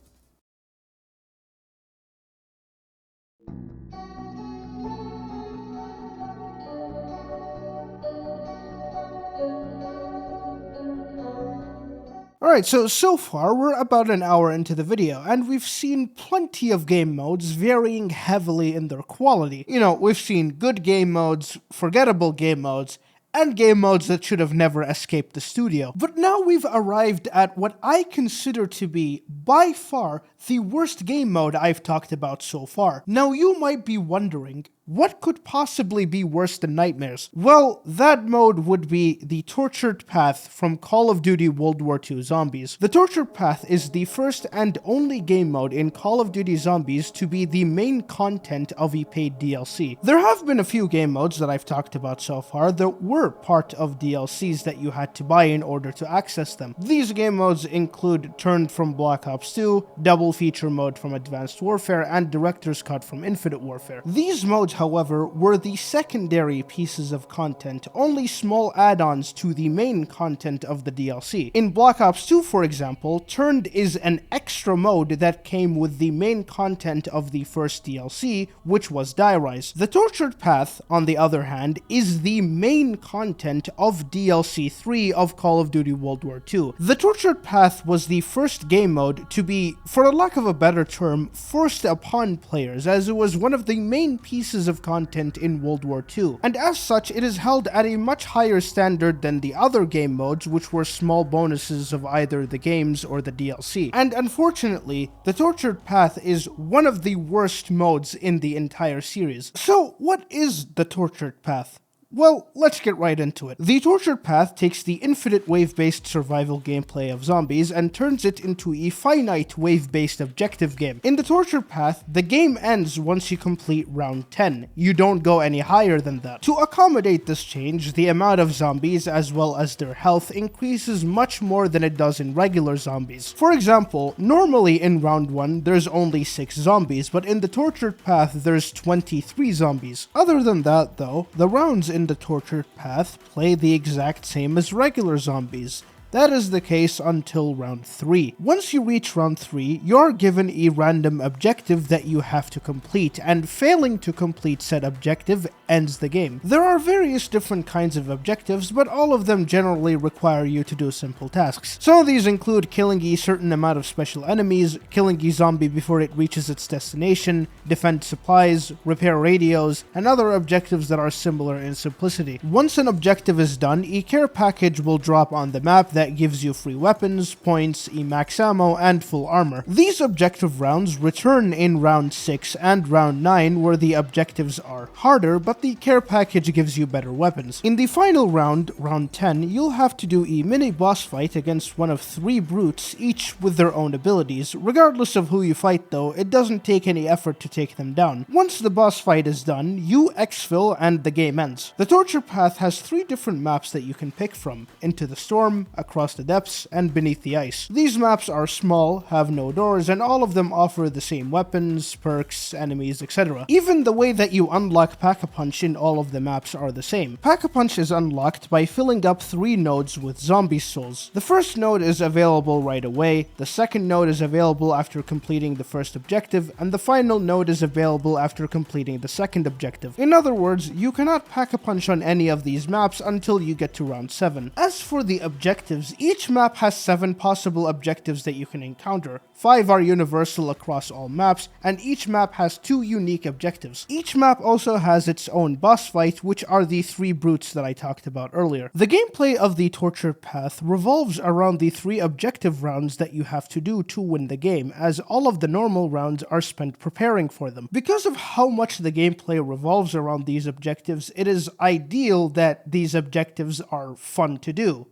S1: Alright, so far we're about an hour into the video, and we've seen plenty of game modes varying heavily in their quality. You know, we've seen good game modes, forgettable game modes, and game modes that should have never escaped the studio. But now we've arrived at what I consider to be, by far, the worst game mode I've talked about so far. Now you might be wondering, what could possibly be worse than Nightmares? Well, that mode would be the Tortured Path from Call of Duty World War II Zombies. The Tortured Path is the first and only game mode in Call of Duty Zombies to be the main content of a paid DLC. There have been a few game modes that I've talked about so far that were part of DLCs that you had to buy in order to access them. These game modes include Turned from Black Ops 2, Double Feature Mode from Advanced Warfare, and Director's Cut from Infinite Warfare. These modes, however, were the secondary pieces of content, only small add-ons to the main content of the DLC. In Black Ops 2, for example, Turned is an extra mode that came with the main content of the first DLC, which was Die Rise. The Tortured Path, on the other hand, is the main content of DLC 3 of Call of Duty World War II. The Tortured Path was the first game mode to be, for a lack of a better term, forced upon players, as it was one of the main pieces of content in World War II, and as such it is held at a much higher standard than the other game modes, which were small bonuses of either the games or the DLC. And unfortunately, the Tortured Path is one of the worst modes in the entire series. So what is the Tortured Path? Well, let's get right into it. The Tortured Path takes the infinite wave-based survival gameplay of Zombies and turns it into a finite wave-based objective game. In the Tortured Path, the game ends once you complete round 10. You don't go any higher than that. To accommodate this change, the amount of zombies as well as their health increases much more than it does in regular zombies. For example, normally in round 1 there's only 6 zombies, but in the Tortured Path there's 23 zombies. Other than that though, the rounds in the Tortured Path play the exact same as regular zombies. That is the case until round 3. Once you reach round 3, you're given a random objective that you have to complete, and failing to complete said objective ends the game. There are various different kinds of objectives, but all of them generally require you to do simple tasks. Some of these include killing a certain amount of special enemies, killing a zombie before it reaches its destination, defend supplies, repair radios, and other objectives that are similar in simplicity. Once an objective is done, a care package will drop on the map that gives you free weapons, points, e-max ammo, and full armor. These objective rounds return in round 6 and round 9, where the objectives are harder, but the care package gives you better weapons. In the final round, round 10, you'll have to do a mini boss fight against one of 3 brutes, each with their own abilities. Regardless of who you fight though, it doesn't take any effort to take them down. Once the boss fight is done, you exfil and the game ends. The torture path has 3 different maps that you can pick from: Into the Storm, Across the Depths, and Beneath the Ice. These maps are small, have no doors, and all of them offer the same weapons, perks, enemies, etc. Even the way that you unlock Pack-a-Punch in all of the maps are the same. Pack-a-Punch is unlocked by filling up 3 nodes with zombie souls. The first node is available right away, the second node is available after completing the first objective, and the final node is available after completing the second objective. In other words, you cannot Pack-a-Punch on any of these maps until you get to round 7. As for the objectives, each map has 7 possible objectives that you can encounter. 5 are universal across all maps, and each map has 2 unique objectives. Each map also has its own boss fight, which are the 3 brutes that I talked about earlier. The gameplay of the torture path revolves around the 3 objective rounds that you have to do to win the game, as all of the normal rounds are spent preparing for them. Because of how much the gameplay revolves around these objectives, it is ideal that these objectives are fun to do,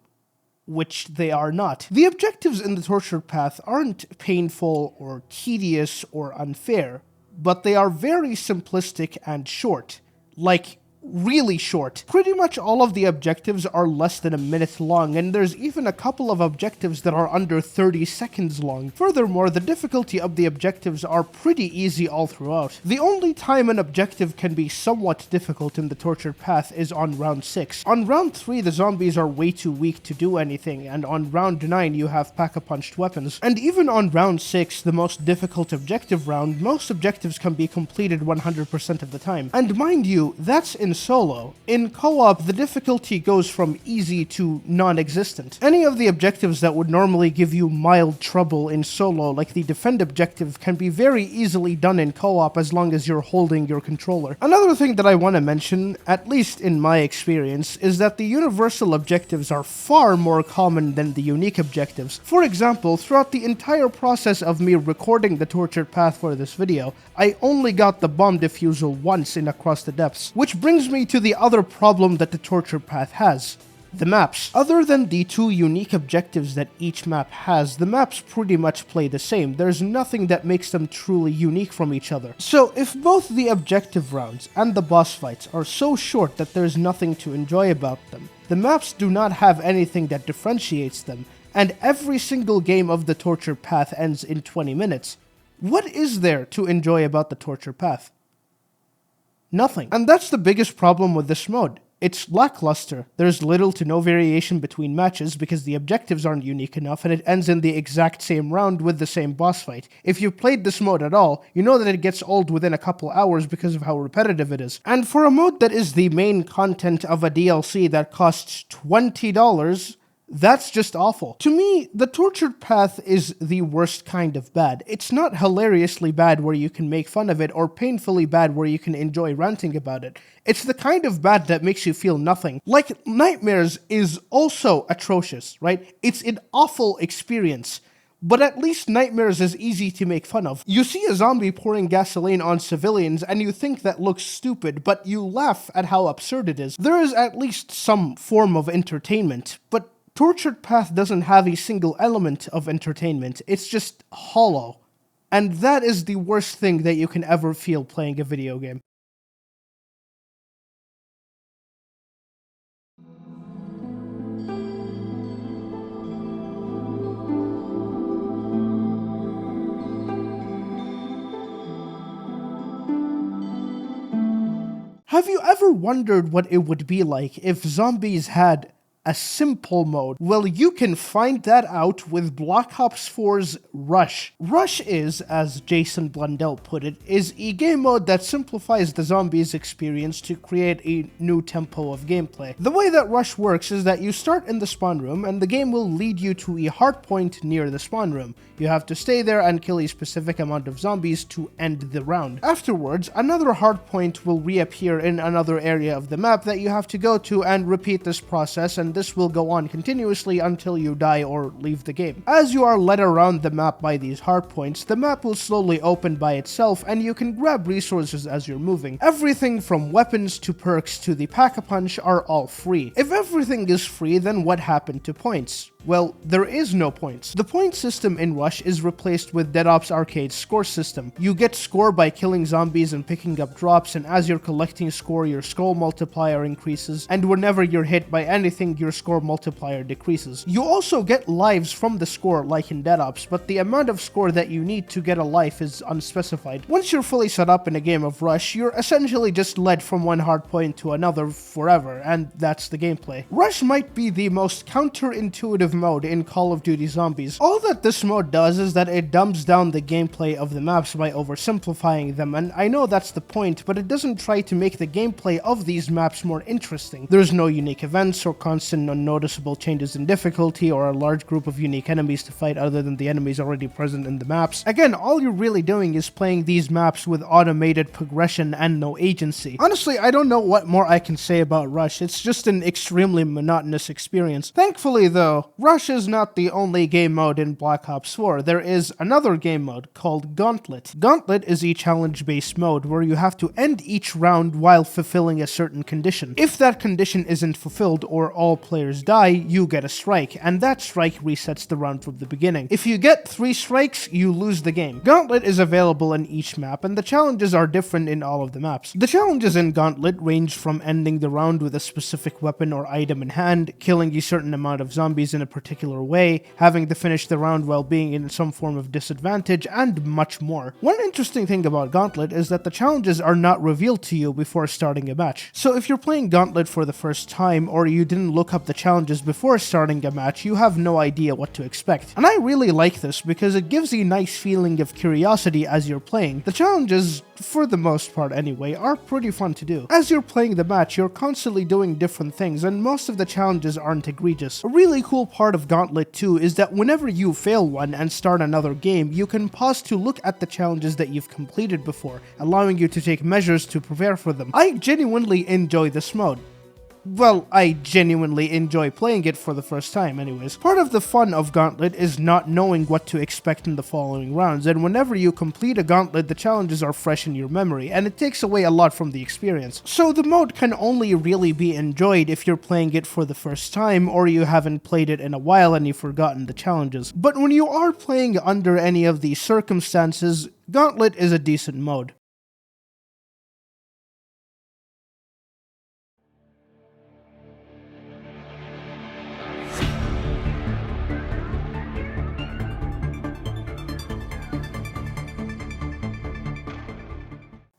S1: which they are not. The objectives in the torture path aren't painful or tedious or unfair, but they are very simplistic and short. Like, really short. Pretty much all of the objectives are less than a minute long, and there's even a couple of objectives that are under 30 seconds long. Furthermore, the difficulty of the objectives are pretty easy all throughout. The only time an objective can be somewhat difficult in the tortured path is on round 6. On round 3, the zombies are way too weak to do anything, and on round 9, you have pack-a-punched weapons. And even on round 6, the most difficult objective round, most objectives can be completed 100% of the time. And mind you, that's in solo. In co-op, the difficulty goes from easy to non-existent. Any of the objectives that would normally give you mild trouble in solo, like the defend objective, can be very easily done in co-op as long as you're holding your controller. Another thing that I want to mention, at least in my experience, is that the universal objectives are far more common than the unique objectives. For example, throughout the entire process of me recording the tortured path for this video, I only got the bomb defusal once in Across the Depths, which brings me to the other problem that the torture path has: the maps. Other than the 2 unique objectives that each map has, the maps pretty much play the same. There's nothing that makes them truly unique from each other. So if both the objective rounds and the boss fights are so short that there's nothing to enjoy about them, the maps do not have anything that differentiates them, and every single game of the torture path ends in 20 minutes, what is there to enjoy about the torture path? Nothing. And that's the biggest problem with this mode. It's lackluster. There's little to no variation between matches because the objectives aren't unique enough, and it ends in the exact same round with the same boss fight. If you've played this mode at all, you know that it gets old within a couple hours because of how repetitive it is. And for a mode that is the main content of a DLC that costs $20, that's just awful. To me, the tortured path is the worst kind of bad. It's not hilariously bad where you can make fun of it, or painfully bad where you can enjoy ranting about it. It's the kind of bad that makes you feel nothing. Like, Nightmares is also atrocious, right? It's an awful experience. But at least Nightmares is easy to make fun of. You see a zombie pouring gasoline on civilians and you think that looks stupid, but you laugh at how absurd it is. There is at least some form of entertainment, but Tortured Path doesn't have a single element of entertainment. It's just hollow. And that is the worst thing that you can ever feel playing a video game. Have you ever wondered what it would be like if zombies had a simple mode? Well, you can find that out with Black Ops 4's Rush. Rush is, as Jason Blundell put it, is a game mode that simplifies the zombies experience to create a new tempo of gameplay. The way that Rush works is that you start in the spawn room and the game will lead you to a hard point near the spawn room. You have to stay there and kill a specific amount of zombies to end the round. Afterwards, another hard point will reappear in another area of the map that you have to go to and repeat this process, and this will go on continuously until you die or leave the game. As you are led around the map by these hardpoints, the map will slowly open by itself and you can grab resources as you're moving. Everything from weapons to perks to the pack-a-punch are all free. If everything is free, then what happened to points? Well, there is no points. The point system in Rush is replaced with Dead Ops Arcade's score system. You get score by killing zombies and picking up drops, and as you're collecting score, your score multiplier increases, and whenever you're hit by anything, your score multiplier decreases. You also get lives from the score like in Dead Ops, but the amount of score that you need to get a life is unspecified. Once you're fully set up in a game of Rush, you're essentially just led from one hardpoint to another forever, and that's the gameplay. Rush might be the most counterintuitive mode in Call of Duty Zombies. All that this mode does is that it dumbs down the gameplay of the maps by oversimplifying them, and I know that's the point, but it doesn't try to make the gameplay of these maps more interesting. There's no unique events or constant unnoticeable changes in difficulty or a large group of unique enemies to fight other than the enemies already present in the maps. Again, all you're really doing is playing these maps with automated progression and no agency. Honestly, I don't know what more I can say about Rush. It's just an extremely monotonous experience. Thankfully though, Rush is not the only game mode in Black Ops 4. There is another game mode called Gauntlet. Gauntlet is a challenge-based mode where you have to end each round while fulfilling a certain condition. If that condition isn't fulfilled or all players die, you get a strike, and that strike resets the round from the beginning. If you get 3 strikes, you lose the game. Gauntlet is available in each map, and the challenges are different in all of the maps. The challenges in Gauntlet range from ending the round with a specific weapon or item in hand, killing a certain amount of zombies in a particular way, having to finish the round while being in some form of disadvantage, and much more. One interesting thing about Gauntlet is that the challenges are not revealed to you before starting a match. So if you're playing Gauntlet for the first time, or you didn't look up the challenges before starting a match, you have no idea what to expect. And I really like this because it gives a nice feeling of curiosity as you're playing. The challenges, for the most part anyway, are pretty fun to do. As you're playing the match, you're constantly doing different things, and most of the challenges aren't egregious. A really cool part of Gauntlet 2 is that whenever you fail one and start another game, you can pause to look at the challenges that you've completed before, allowing you to take measures to prepare for them. I genuinely enjoy this mode. Well, I genuinely enjoy playing it for the first time anyways. Part of the fun of Gauntlet is not knowing what to expect in the following rounds, and whenever you complete a Gauntlet, the challenges are fresh in your memory, and it takes away a lot from the experience. So the mode can only really be enjoyed if you're playing it for the first time, or you haven't played it in a while and you've forgotten the challenges. But when you are playing under any of these circumstances, Gauntlet is a decent mode.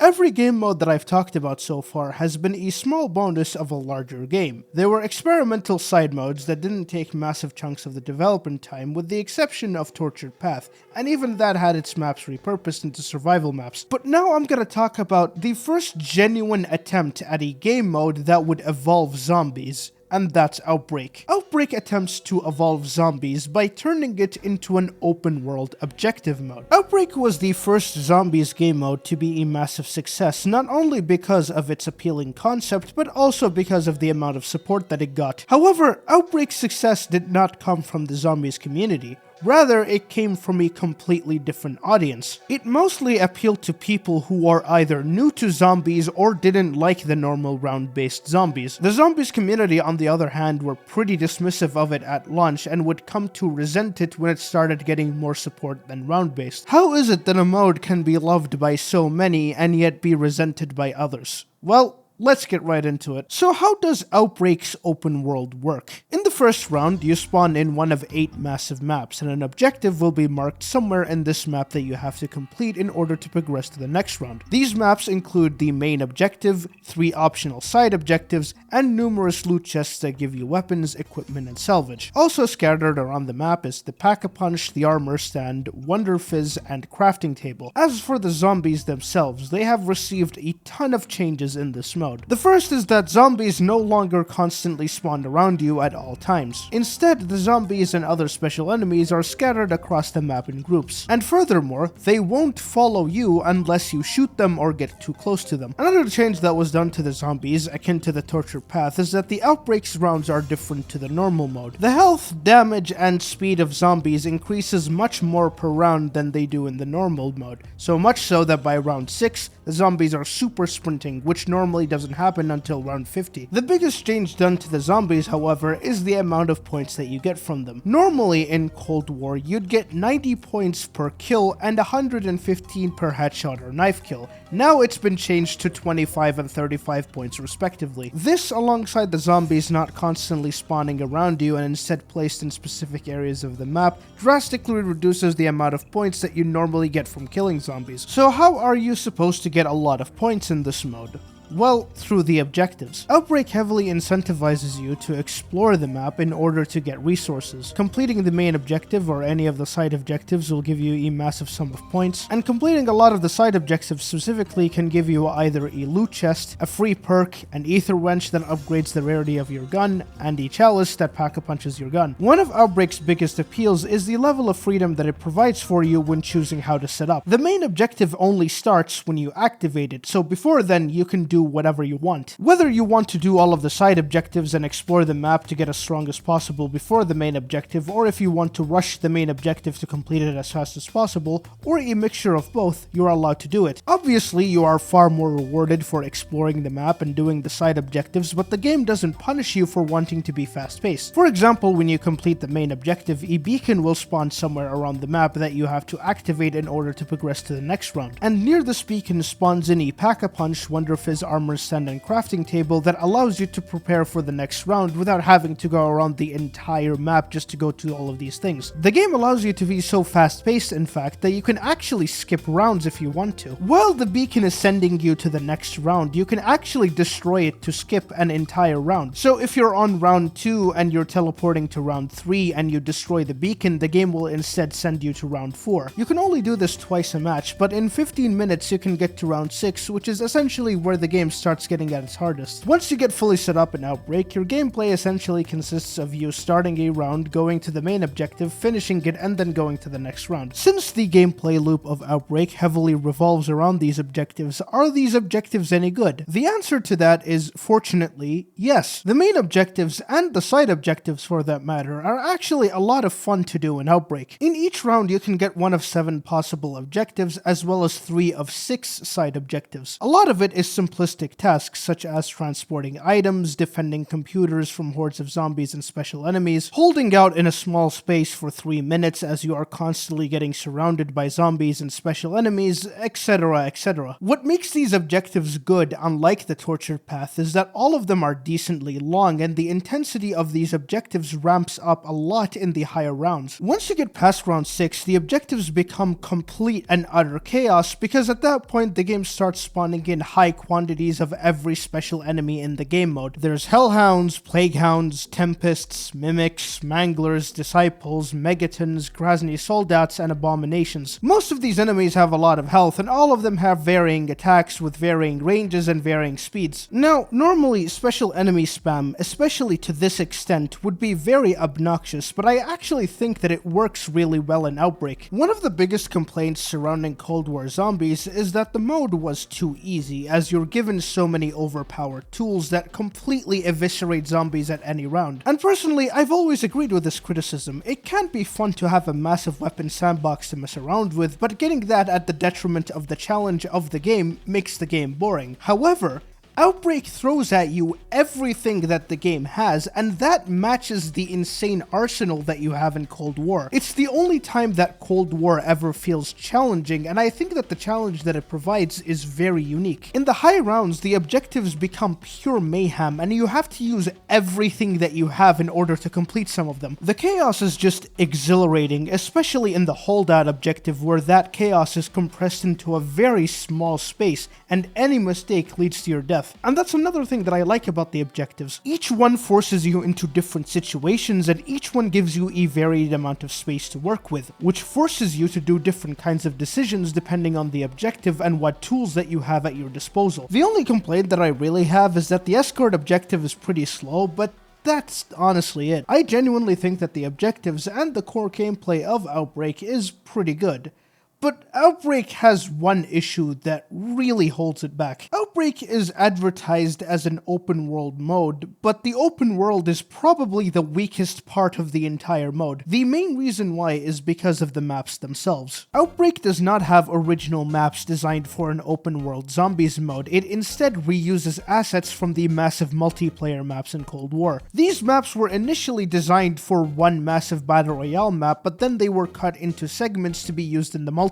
S1: Every game mode that I've talked about so far has been a small bonus of a larger game. They were experimental side modes that didn't take massive chunks of the development time, with the exception of Tortured Path, and even that had its maps repurposed into survival maps. But now I'm gonna talk about the first genuine attempt at a game mode that would evolve zombies, and that's Outbreak. Outbreak attempts to evolve zombies by turning it into an open-world objective mode. Outbreak was the first zombies game mode to be a massive success, not only because of its appealing concept, but also because of the amount of support that it got. However, Outbreak's success did not come from the zombies community. Rather, it came from a completely different audience. It mostly appealed to people who are either new to zombies or didn't like the normal round-based zombies. The zombies community, on the other hand, were pretty dismissive of it at launch and would come to resent it when it started getting more support than round-based. How is it that a mode can be loved by so many and yet be resented by others? Well, let's get right into it. So how does Outbreak's open world work? In the first round, you spawn in one of 8 massive maps, and an objective will be marked somewhere in this map that you have to complete in order to progress to the next round. These maps include the main objective, 3 optional side objectives, and numerous loot chests that give you weapons, equipment, and salvage. Also scattered around the map is the Pack-a-Punch, the armor stand, Wonder Fizz, and crafting table. As for the zombies themselves, they have received a ton of changes in this mode. mode. The first is that zombies no longer constantly spawn around you at all times. Instead, the zombies and other special enemies are scattered across the map in groups. And furthermore, they won't follow you unless you shoot them or get too close to them. Another change that was done to the zombies, akin to the torture path, is that the outbreaks rounds are different to the normal mode. The health, damage, and speed of zombies increases much more per round than they do in the normal mode. So much so that by round 6, the zombies are super sprinting, which normally doesn't happen until round 50. The biggest change done to the zombies, however, is the amount of points that you get from them. Normally in Cold War, you'd get 90 points per kill and 115 per headshot or knife kill. Now it's been changed to 25 and 35 points respectively. This, alongside the zombies not constantly spawning around you and instead placed in specific areas of the map, drastically reduces the amount of points that you normally get from killing zombies. So how are you supposed to get a lot of points in this mode? Well, through the objectives. Outbreak heavily incentivizes you to explore the map in order to get resources. Completing the main objective or any of the side objectives will give you a massive sum of points, and completing a lot of the side objectives specifically can give you either a loot chest, a free perk, an ether wrench that upgrades the rarity of your gun, and a chalice that pack-a-punches your gun. One of Outbreak's biggest appeals is the level of freedom that it provides for you when choosing how to set up. The main objective only starts when you activate it, so before then you can do whatever you want. Whether you want to do all of the side objectives and explore the map to get as strong as possible before the main objective, or if you want to rush the main objective to complete it as fast as possible, or a mixture of both, you are allowed to do it. Obviously, you are far more rewarded for exploring the map and doing the side objectives, but the game doesn't punish you for wanting to be fast-paced. For example, when you complete the main objective, a beacon will spawn somewhere around the map that you have to activate in order to progress to the next round. And near this beacon spawns in a Pack-a-Punch, Wonder Fizz, Armor Stand, and crafting table that allows you to prepare for the next round without having to go around the entire map just to go to all of these things. The game allows you to be so fast-paced, in fact, that you can actually skip rounds if you want to. While the beacon is sending you to the next round, you can actually destroy it to skip an entire round. So if you're on round 2 and you're teleporting to round 3 and you destroy the beacon, the game will instead send you to round 4. You can only do this twice a match, but in 15 minutes you can get to round 6, which is essentially where the game starts getting at its hardest. Once you get fully set up in Outbreak, your gameplay essentially consists of you starting a round, going to the main objective, finishing it, and then going to the next round. Since the gameplay loop of Outbreak heavily revolves around these objectives, are these objectives any good? The answer to that is, fortunately, yes. The main objectives, and the side objectives for that matter, are actually a lot of fun to do in Outbreak. In each round, you can get one of 7 possible objectives, as well as 3 of 6 side objectives. A lot of it is simplistic tasks, such as transporting items, defending computers from hordes of zombies and special enemies, holding out in a small space for 3 minutes as you are constantly getting surrounded by zombies and special enemies, etc, etc. What makes these objectives good, unlike the torture path, is that all of them are decently long, and the intensity of these objectives ramps up a lot in the higher rounds. Once you get past round 6, the objectives become complete and utter chaos, because at that point the game starts spawning in high quantities of every special enemy in the game mode. There's Hellhounds, Plaguehounds, Tempests, Mimics, Manglers, Disciples, Megatons, Krasny Soldats, and Abominations. Most of these enemies have a lot of health, and all of them have varying attacks with varying ranges and varying speeds. Now, normally special enemy spam, especially to this extent, would be very obnoxious, but I actually think that it works really well in Outbreak. One of the biggest complaints surrounding Cold War Zombies is that the mode was too easy, as you're given so many overpowered tools that completely eviscerate zombies at any round. And personally, I've always agreed with this criticism. It can be fun to have a massive weapon sandbox to mess around with, but getting that at the detriment of the challenge of the game makes the game boring. However, Outbreak throws at you everything that the game has, and that matches the insane arsenal that you have in Cold War. It's the only time that Cold War ever feels challenging, and I think that the challenge that it provides is very unique. In the high rounds, the objectives become pure mayhem, and you have to use everything that you have in order to complete some of them. The chaos is just exhilarating, especially in the holdout objective, where that chaos is compressed into a very small space, and any mistake leads to your death. death. And that's another thing that I like about the objectives. Each one forces you into different situations, and each one gives you a varied amount of space to work with, which forces you to do different kinds of decisions depending on the objective and what tools that you have at your disposal. The only complaint that I really have is that the escort objective is pretty slow, but that's honestly it. I genuinely think that the objectives and the core gameplay of Outbreak is pretty good. But Outbreak has one issue that really holds it back. Outbreak is advertised as an open world mode, but the open world is probably the weakest part of the entire mode. The main reason why is because of the maps themselves. Outbreak does not have original maps designed for an open world zombies mode. It instead reuses assets from the massive multiplayer maps in Cold War. These maps were initially designed for one massive battle royale map, but then they were cut into segments to be used in the multiplayer,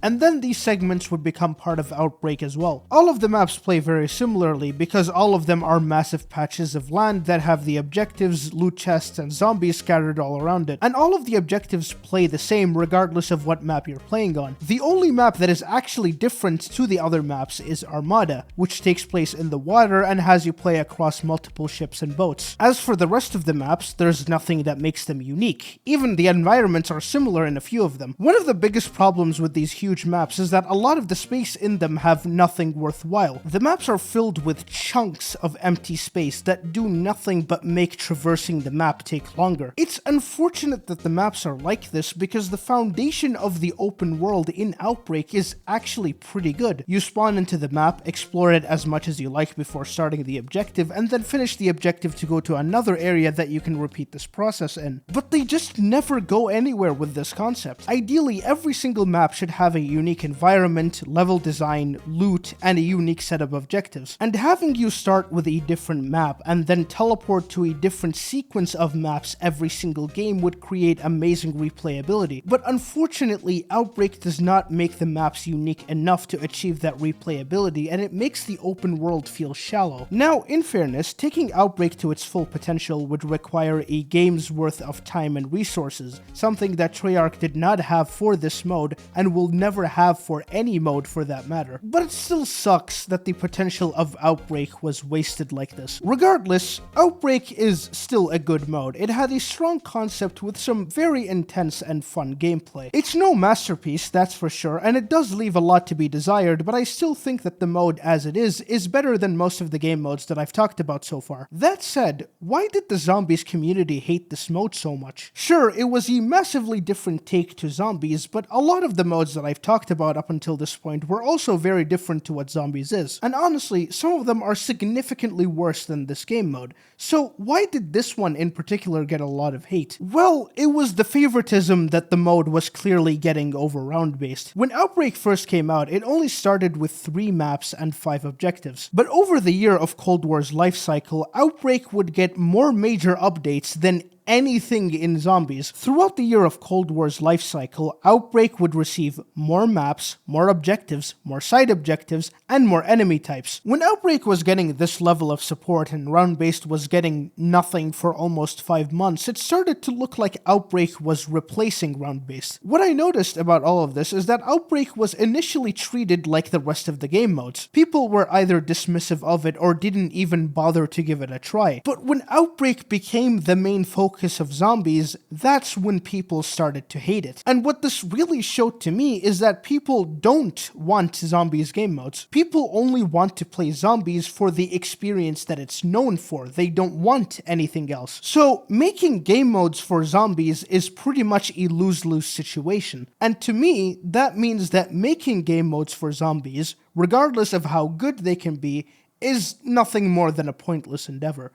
S1: and then these segments would become part of Outbreak as well. All of the maps play very similarly because all of them are massive patches of land that have the objectives, loot chests, and zombies scattered all around it, and all of the objectives play the same regardless of what map you're playing on. The only map that is actually different to the other maps is Armada, which takes place in the water and has you play across multiple ships and boats. As for the rest of the maps, there's nothing that makes them unique. Even the environments are similar in a few of them. One of the biggest problems with these huge maps is that a lot of the space in them have nothing worthwhile. The maps are filled with chunks of empty space that do nothing but make traversing the map take longer. It's unfortunate that the maps are like this because the foundation of the open world in Outbreak is actually pretty good. You spawn into the map, explore it as much as you like before starting the objective, and then finish the objective to go to another area that you can repeat this process in. But they just never go anywhere with this concept. Ideally, every single map should have a unique environment, level design, loot, and a unique set of objectives. And having you start with a different map and then teleport to a different sequence of maps every single game would create amazing replayability. But unfortunately, Outbreak does not make the maps unique enough to achieve that replayability, and it makes the open world feel shallow. Now, in fairness, taking Outbreak to its full potential would require a game's worth of time and resources, something that Treyarch did not have for this mode and will never have for any mode for that matter. But it still sucks that the potential of Outbreak was wasted like this. Regardless, Outbreak is still a good mode. It had a strong concept with some very intense and fun gameplay. It's no masterpiece, that's for sure, and it does leave a lot to be desired, but I still think that the mode as it is better than most of the game modes that I've talked about so far. That said, why did the zombies community hate this mode so much? Sure, it was a massively different take to zombies, but a lot of the modes that I've talked about up until this point were also very different to what zombies is. And honestly, some of them are significantly worse than this game mode. So why did this one in particular get a lot of hate? Well, it was the favoritism that the mode was clearly getting over round-based. When Outbreak first came out, it only started with 3 maps and 5 objectives. But over the year of Cold War's life cycle, Outbreak would get more major updates than anything in zombies. Throughout the year of Cold War's life cycle, Outbreak would receive more maps, more objectives, more side objectives, and more enemy types. When Outbreak was getting this level of support and round-based was getting nothing for almost 5 months, it started to look like Outbreak was replacing round-based. What I noticed about all of this is that Outbreak was initially treated like the rest of the game modes. People were either dismissive of it or didn't even bother to give it a try. But when Outbreak became the main focus of zombies, that's when people started to hate it. And what this really showed to me is that people don't want zombies game modes. People only want to play zombies for the experience that it's known for. They don't want anything else. So making game modes for zombies is pretty much a lose-lose situation. And to me, that means that making game modes for zombies, regardless of how good they can be, is nothing more than a pointless endeavor.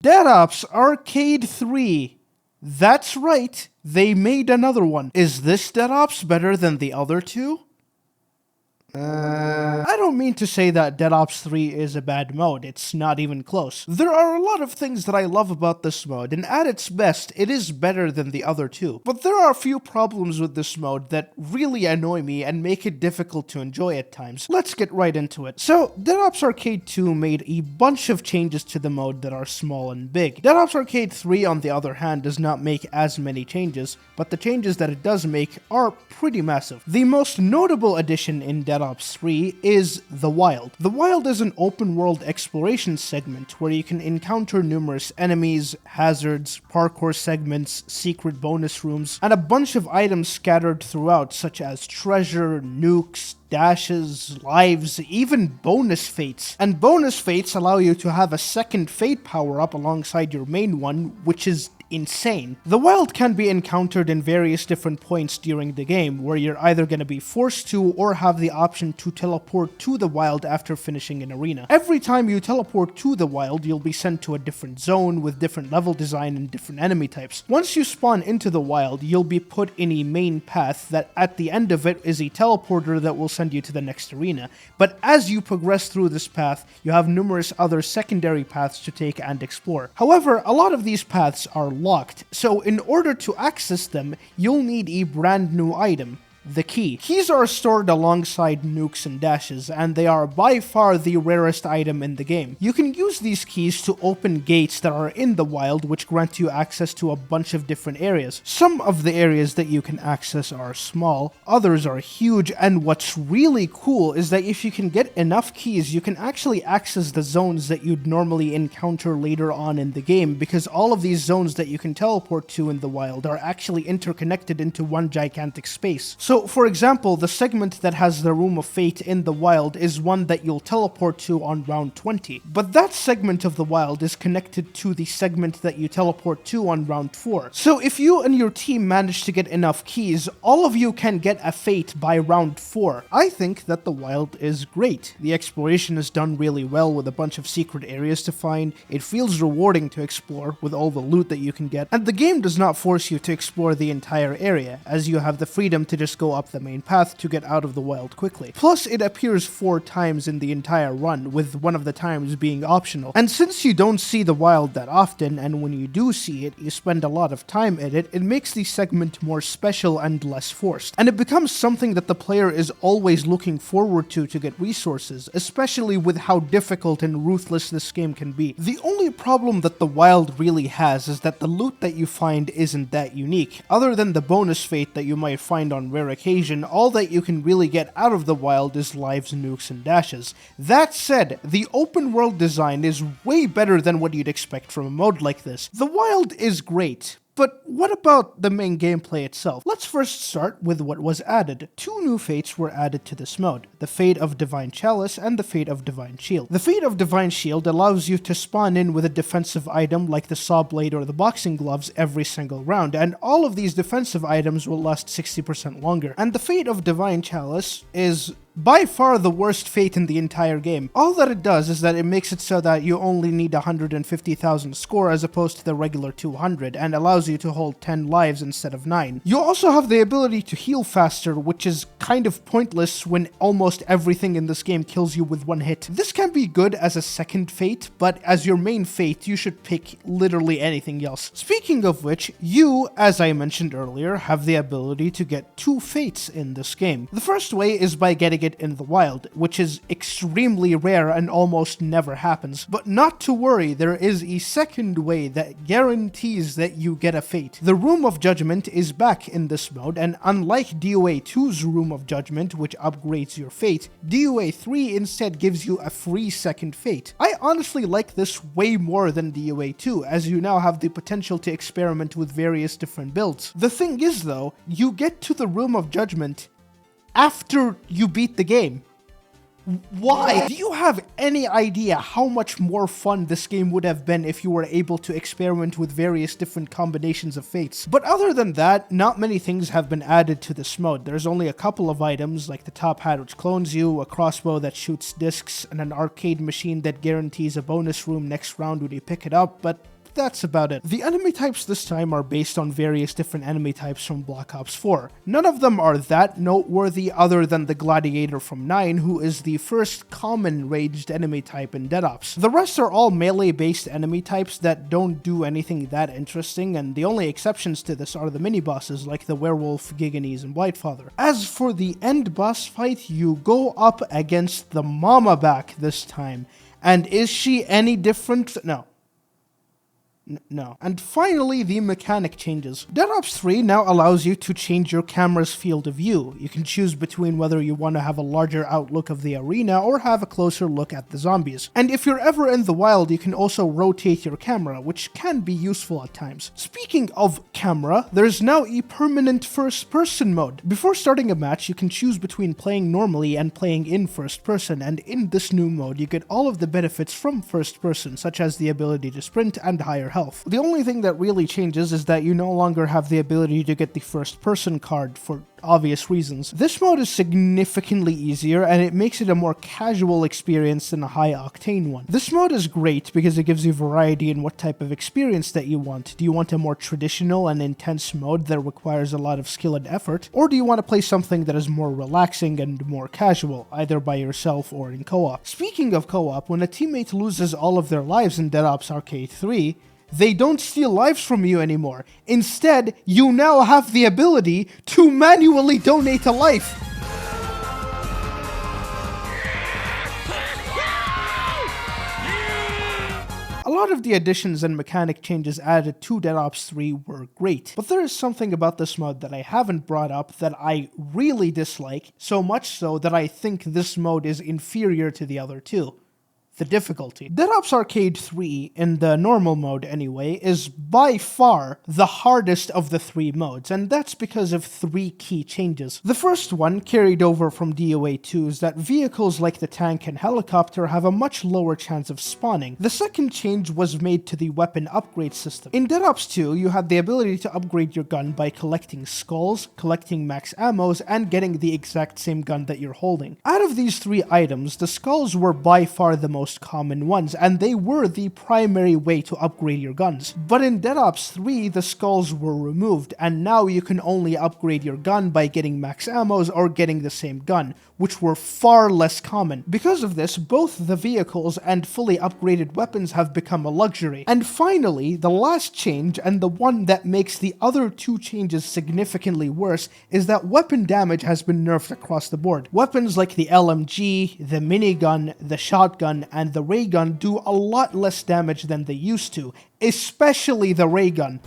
S1: Dead Ops Arcade 3. That's right, they made another one. Is this Dead Ops better than the other two? I don't mean to say that Dead Ops 3 is a bad mode, it's not even close. There are a lot of things that I love about this mode, and at its best, it is better than the other two. But there are a few problems with this mode that really annoy me and make it difficult to enjoy at times. Let's get right into it. So, Dead Ops Arcade 2 made a bunch of changes to the mode that are small and big. Dead Ops Arcade 3, on the other hand, does not make as many changes, but the changes that it does make are pretty massive. The most notable addition in Dead Dead Ops 3 is The Wild. The Wild is an open-world exploration segment where you can encounter numerous enemies, hazards, parkour segments, secret bonus rooms, and a bunch of items scattered throughout, such as treasure, nukes, dashes, lives, even bonus fates. And bonus fates allow you to have a second fate power-up alongside your main one, which is insane. The Wild can be encountered in various different points during the game, where you're either going to be forced to or have the option to teleport to the Wild after finishing an arena. Every time you teleport to the Wild, you'll be sent to a different zone with different level design and different enemy types. Once you spawn into the Wild, you'll be put in a main path that at the end of it is a teleporter that will send you to the next arena. But as you progress through this path, you have numerous other secondary paths to take and explore. However, a lot of these paths are locked, so in order to access them, you'll need a brand new item. The key. Keys are stored alongside nukes and dashes, and they are by far the rarest item in the game. You can use these keys to open gates that are in the Wild, which grant you access to a bunch of different areas. Some of the areas that you can access are small, others are huge, and what's really cool is that if you can get enough keys, you can actually access the zones that you'd normally encounter later on in the game, because all of these zones that you can teleport to in the Wild are actually interconnected into one gigantic space. So, for example, the segment that has the Room of Fate in the Wild is one that you'll teleport to on round 20. But that segment of the Wild is connected to the segment that you teleport to on round 4. So if you and your team manage to get enough keys, all of you can get a Fate by round 4. I think that the Wild is great. The exploration is done really well with a bunch of secret areas to find. It feels rewarding to explore with all the loot that you can get. And the game does not force you to explore the entire area, as you have the freedom to just go up the main path to get out of the Wild quickly. Plus, it appears 4 times in the entire run, with one of the times being optional. And since you don't see the Wild that often, and when you do see it, you spend a lot of time in it, it makes the segment more special and less forced. And it becomes something that the player is always looking forward to get resources, especially with how difficult and ruthless this game can be. The only problem that the Wild really has is that the loot that you find isn't that unique. Other than the bonus fate that you might find on rare occasion, all that you can really get out of the Wild is lives, nukes, and dashes. That said, the open world design is way better than what you'd expect from a mode like this. The Wild is great. But what about the main gameplay itself? Let's first start with what was added. 2 new fates were added to this mode, the Fate of Divine Chalice and the Fate of Divine Shield. The Fate of Divine Shield allows you to spawn in with a defensive item like the saw blade or the boxing gloves every single round, and all of these defensive items will last 60% longer. And the Fate of Divine Chalice is by far the worst fate in the entire game. All that it does is that it makes it so that you only need 150,000 score as opposed to the regular 200, and allows you to hold 10 lives instead of 9. You also have the ability to heal faster, which is kind of pointless when almost everything in this game kills you with one hit. This can be good as a second fate, but as your main fate, you should pick literally anything else. Speaking of which, you, as I mentioned earlier, have the ability to get 2 fates in this game. The first way is by getting it in the Wild, which is extremely rare and almost never happens. But not to worry, there is a second way that guarantees that you get a fate. The Room of Judgment is back in this mode, and unlike DOA 2's Room of Judgment, which upgrades your fate, DOA 3 instead gives you a free second fate. I honestly like this way more than DOA 2, as you now have the potential to experiment with various different builds. The thing is though, you get to the Room of Judgment after you beat the game. Why? Do you have any idea how much more fun this game would have been if you were able to experiment with various different combinations of fates? But other than that, not many things have been added to this mode. There's only a couple of items, like the top hat which clones you, a crossbow that shoots discs, and an arcade machine that guarantees a bonus room next round when you pick it up, but that's about it. The enemy types this time are based on various different enemy types from Black Ops 4. None of them are that noteworthy other than the Gladiator from 9, who is the first common ranged enemy type in Dead Ops. The rest are all melee-based enemy types that don't do anything that interesting, and the only exceptions to this are the mini-bosses like the Werewolf, Giganese, and Whitefather. As for the end boss fight, you go up against the Mama Back this time. And is she any different? No. No. And finally, the mechanic changes. Dead Ops 3 now allows you to change your camera's field of view. You can choose between whether you want to have a larger outlook of the arena or have a closer look at the zombies. And if you're ever in the wild, you can also rotate your camera, which can be useful at times. Speaking of camera, there's now a permanent first-person mode. Before starting a match, you can choose between playing normally and playing in first person, and in this new mode, you get all of the benefits from first person, such as the ability to sprint and higher health. The only thing that really changes is that you no longer have the ability to get the first person card for obvious reasons. This mode is significantly easier and it makes it a more casual experience than a high octane one. This mode is great because it gives you variety in what type of experience that you want. Do you want a more traditional and intense mode that requires a lot of skill and effort, or do you want to play something that is more relaxing and more casual, either by yourself or in co-op? Speaking of co-op, when a teammate loses all of their lives in Dead Ops Arcade 3, they don't steal lives from you anymore. Instead, you now have the ability to manually donate a life. A lot of the additions and mechanic changes added to Dead Ops 3 were great, but there is something about this mode that I haven't brought up that I really dislike, so much so that I think this mode is inferior to the other two. The difficulty. Dead Ops Arcade 3, in the normal mode anyway, is by far the hardest of the three modes, and that's because of three key changes. The first one, carried over from DOA 2, is that vehicles like the tank and helicopter have a much lower chance of spawning. The second change was made to the weapon upgrade system. In Dead Ops 2, you had the ability to upgrade your gun by collecting skulls, collecting max ammos, and getting the exact same gun that you're holding. Out of these three items, the skulls were by far the most common ones, and they were the primary way to upgrade your guns. But in Dead Ops 3, the skulls were removed, and now you can only upgrade your gun by getting max ammos or getting the same gun, which were far less common. Because of this, both the vehicles and fully upgraded weapons have become a luxury. And finally, the last change, and the one that makes the other two changes significantly worse, is that weapon damage has been nerfed across the board. Weapons like the LMG, the minigun, the shotgun, and the ray gun do a lot less damage than they used to, especially the ray gun.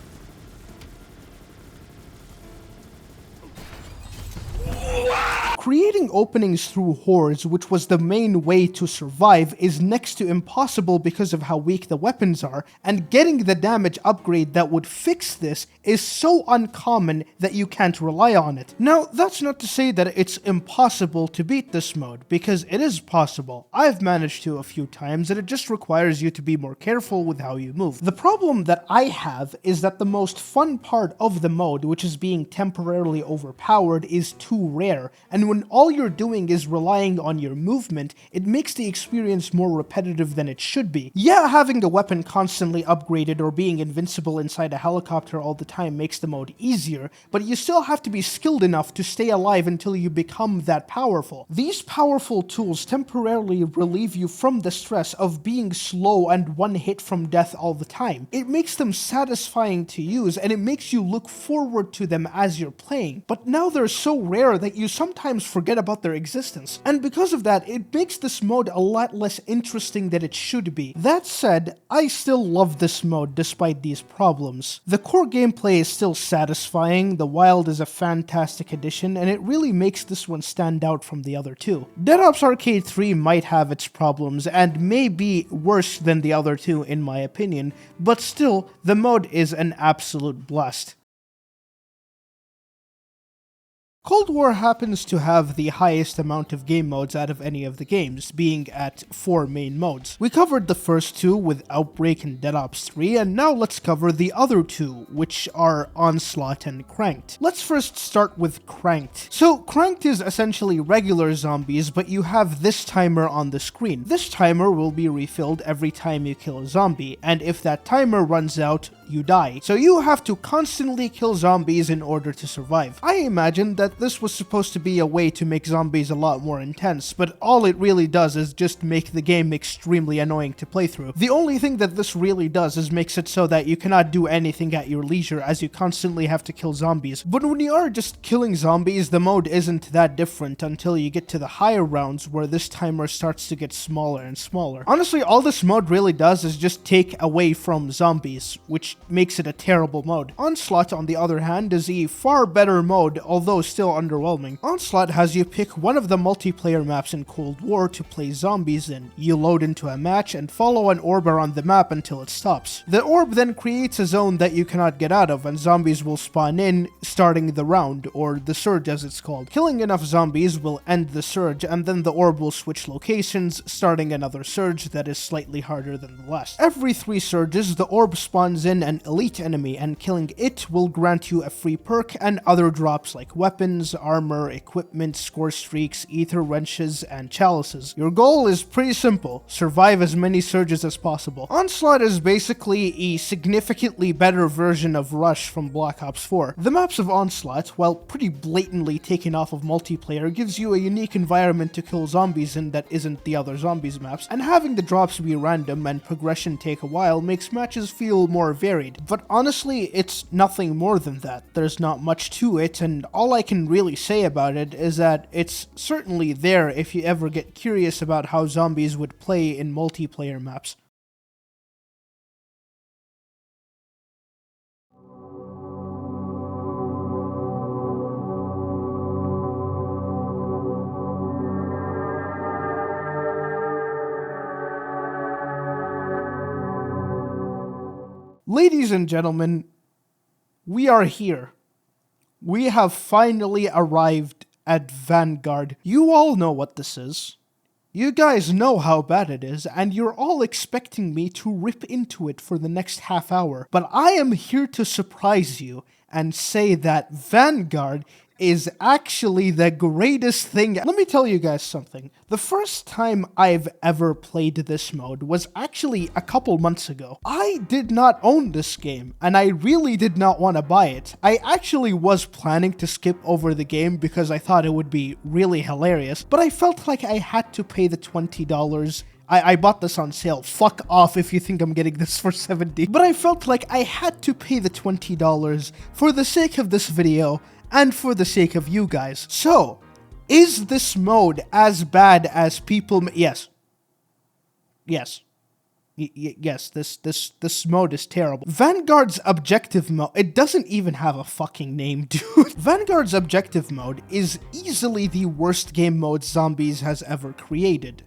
S1: Creating openings through hordes, which was the main way to survive, is next to impossible because of how weak the weapons are, and getting the damage upgrade that would fix this is so uncommon that you can't rely on it. Now, that's not to say that it's impossible to beat this mode, because it is possible. I've managed to a few times, and it just requires you to be more careful with how you move. The problem that I have is that the most fun part of the mode, which is being temporarily overpowered, is too rare, and when all you're doing is relying on your movement, it makes the experience more repetitive than it should be. Yeah, having the weapon constantly upgraded or being invincible inside a helicopter all the time makes the mode easier, but you still have to be skilled enough to stay alive until you become that powerful. These powerful tools temporarily relieve you from the stress of being slow and one hit from death all the time. It makes them satisfying to use, and it makes you look forward to them as you're playing, but now they're so rare that you sometimes forget about their existence, and because of that, it makes this mode a lot less interesting than it should be. That said, I still love this mode despite these problems. The core gameplay is still satisfying, the wild is a fantastic addition, and it really makes this one stand out from the other two. Dead Ops Arcade 3 might have its problems, and may be worse than the other two in my opinion, but still, the mode is an absolute blast. Cold War happens to have the highest amount of game modes out of any of the games, being at 4 main modes. We covered the first two with Outbreak and Dead Ops 3, and now let's cover the other two, which are Onslaught and Cranked. Let's first start with Cranked. So, Cranked is essentially regular zombies, but you have this timer on the screen. This timer will be refilled every time you kill a zombie, and if that timer runs out, you die. So you have to constantly kill zombies in order to survive. I imagine that this was supposed to be a way to make zombies a lot more intense, but all it really does is just make the game extremely annoying to play through. The only thing that this really does is makes it so that you cannot do anything at your leisure as you constantly have to kill zombies. But when you are just killing zombies, the mode isn't that different until you get to the higher rounds where this timer starts to get smaller and smaller. Honestly, all this mode really does is just take away from zombies, which makes it a terrible mode. Onslaught, on the other hand, is a far better mode, although still underwhelming. Onslaught has you pick one of the multiplayer maps in Cold War to play zombies in. You load into a match and follow an orb around the map until it stops. The orb then creates a zone that you cannot get out of, and zombies will spawn in, starting the round, or the surge as it's called. Killing enough zombies will end the surge, and then the orb will switch locations, starting another surge that is slightly harder than the last. Every 3 surges, the orb spawns in an elite enemy, and killing it will grant you a free perk and other drops like weapons, armor, equipment, score streaks, ether wrenches, and chalices. Your goal is pretty simple: survive as many surges as possible. Onslaught is basically a significantly better version of Rush from Black Ops 4. The maps of Onslaught, while pretty blatantly taken off of multiplayer, gives you a unique environment to kill zombies in that isn't the other zombies maps, and having the drops be random and progression take a while makes matches feel more varied. But honestly, it's nothing more than that. There's not much to it, and all I can really say about it is that it's certainly there if you ever get curious about how zombies would play in multiplayer maps. Ladies and gentlemen, we are here. We have finally arrived at Vanguard. You all know what this is. You guys know how bad it is, and you're all expecting me to rip into it for the next half hour. But I am here to surprise you and say that Vanguard is actually the greatest thing. Let me tell you guys something. The first time I've ever played this mode was actually a couple months ago. I did not own this game, and I really did not want to buy it. I actually was planning to skip over the game because I thought it would be really hilarious, but I felt like I had to pay the $20. I bought this on sale. Fuck off if you think I'm getting this for $70. But I felt like I had to pay the $20 for the sake of this video and for the sake of you guys. So, is this mode as bad as people... Yes. Yes. Yes, this mode is terrible. Vanguard's objective mode... It doesn't even have a fucking name, dude. Vanguard's objective mode is easily the worst game mode Zombies has ever created.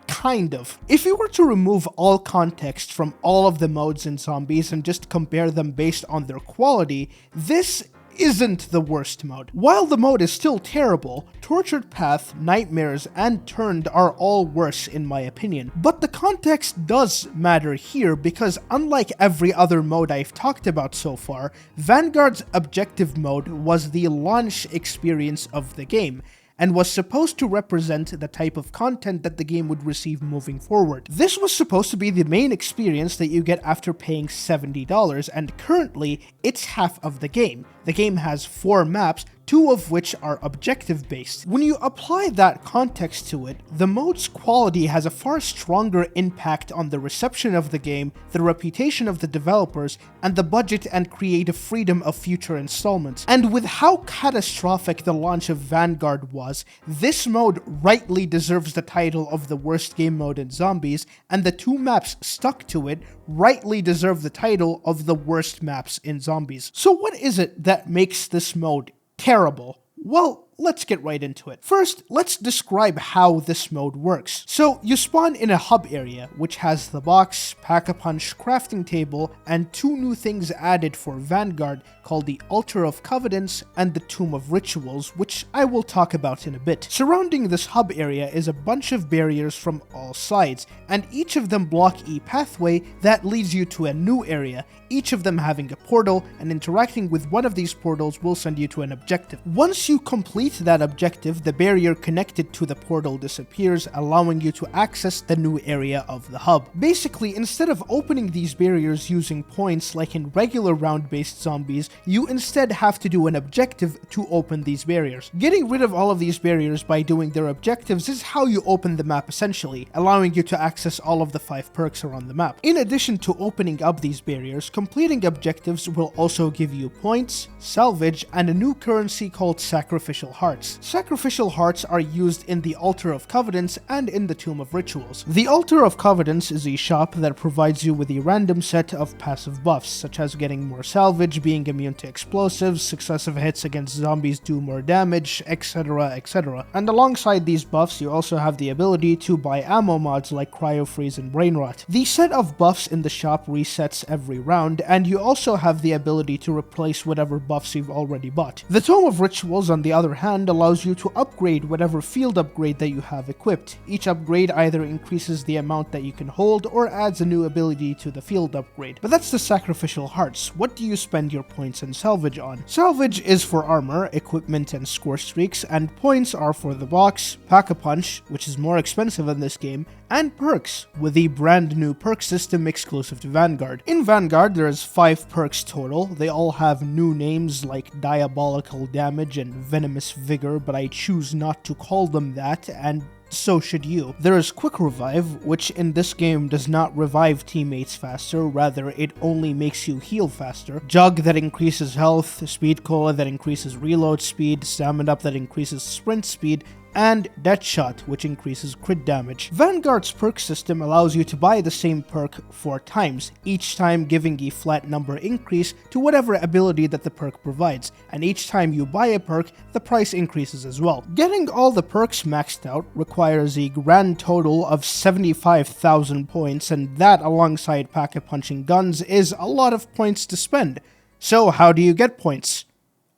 S1: Kind of. If you were to remove all context from all of the modes in Zombies and just compare them based on their quality, this isn't the worst mode. While the mode is still terrible, Tortured Path, Nightmares, and Turned are all worse in my opinion. But the context does matter here because unlike every other mode I've talked about so far, Vanguard's objective mode was the launch experience of the game, and was supposed to represent the type of content that the game would receive moving forward. This was supposed to be the main experience that you get after paying $70, and currently, it's half of the game. The game has 4 maps, 2 of which are objective-based. When you apply that context to it, the mode's quality has a far stronger impact on the reception of the game, the reputation of the developers, and the budget and creative freedom of future installments. And with how catastrophic the launch of Vanguard was, this mode rightly deserves the title of the worst game mode in Zombies, and the 2 maps stuck to it rightly deserve the title of the worst maps in Zombies. So what is it that makes this mode terrible? Well, let's get right into it. First, let's describe how this mode works. So, you spawn in a hub area, which has the box, pack-a-punch, crafting table, and 2 new things added for Vanguard called the Altar of Covenants and the Tomb of Rituals, which I will talk about in a bit. Surrounding this hub area is a bunch of barriers from all sides, and each of them block a pathway that leads you to a new area. each of them having a portal, and interacting with one of these portals will send you to an objective. Once you complete that objective, the barrier connected to the portal disappears, allowing you to access the new area of the hub. Basically, instead of opening these barriers using points like in regular round-based zombies, you instead have to do an objective to open these barriers. Getting rid of all of these barriers by doing their objectives is how you open the map essentially, allowing you to access all of the 5 perks around the map. In addition to opening up these barriers, completing objectives will also give you points, salvage, and a new currency called sacrificial hearts. Sacrificial hearts are used in the Altar of Covenants and in the Tomb of Rituals. The Altar of Covenants is a shop that provides you with a random set of passive buffs, such as getting more salvage, being immune to explosives, successive hits against zombies do more damage, etc, etc. And alongside these buffs, you also have the ability to buy ammo mods like Cryo Freeze and Brain Rot. The set of buffs in the shop resets every round, and you also have the ability to replace whatever buffs you've already bought. The Tome of Rituals, on the other hand, allows you to upgrade whatever field upgrade that you have equipped. Each upgrade either increases the amount that you can hold or adds a new ability to the field upgrade. But that's the sacrificial hearts. What do you spend your points and salvage on? Salvage is for armor, equipment, and score streaks, and points are for the box, Pack-a-Punch, which is more expensive in this game, and perks, with the brand new perk system exclusive to Vanguard. In Vanguard, there's 5 perks total. They all have new names like Diabolical Damage and Venomous Vigor, but I choose not to call them that, and so should you. There is Quick Revive, which in this game does not revive teammates faster, rather it only makes you heal faster. Jug that increases health, Speed Cola that increases reload speed, Stamina Up that increases sprint speed, and Deadshot, which increases crit damage. Vanguard's perk system allows you to buy the same perk 4 times, each time giving a flat number increase to whatever ability that the perk provides, and each time you buy a perk, the price increases as well. Getting all the perks maxed out requires a grand total of 75,000 points, and that alongside pack-a-punching guns is a lot of points to spend. So how do you get points?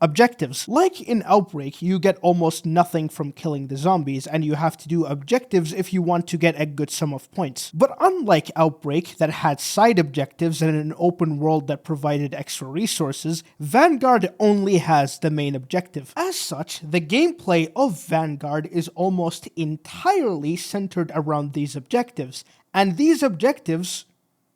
S1: Objectives. Like in Outbreak, you get almost nothing from killing the zombies, and you have to do objectives if you want to get a good sum of points. But unlike Outbreak, that had side objectives and an open world that provided extra resources, Vanguard only has the main objective. As such, the gameplay of Vanguard is almost entirely centered around these objectives, and these objectives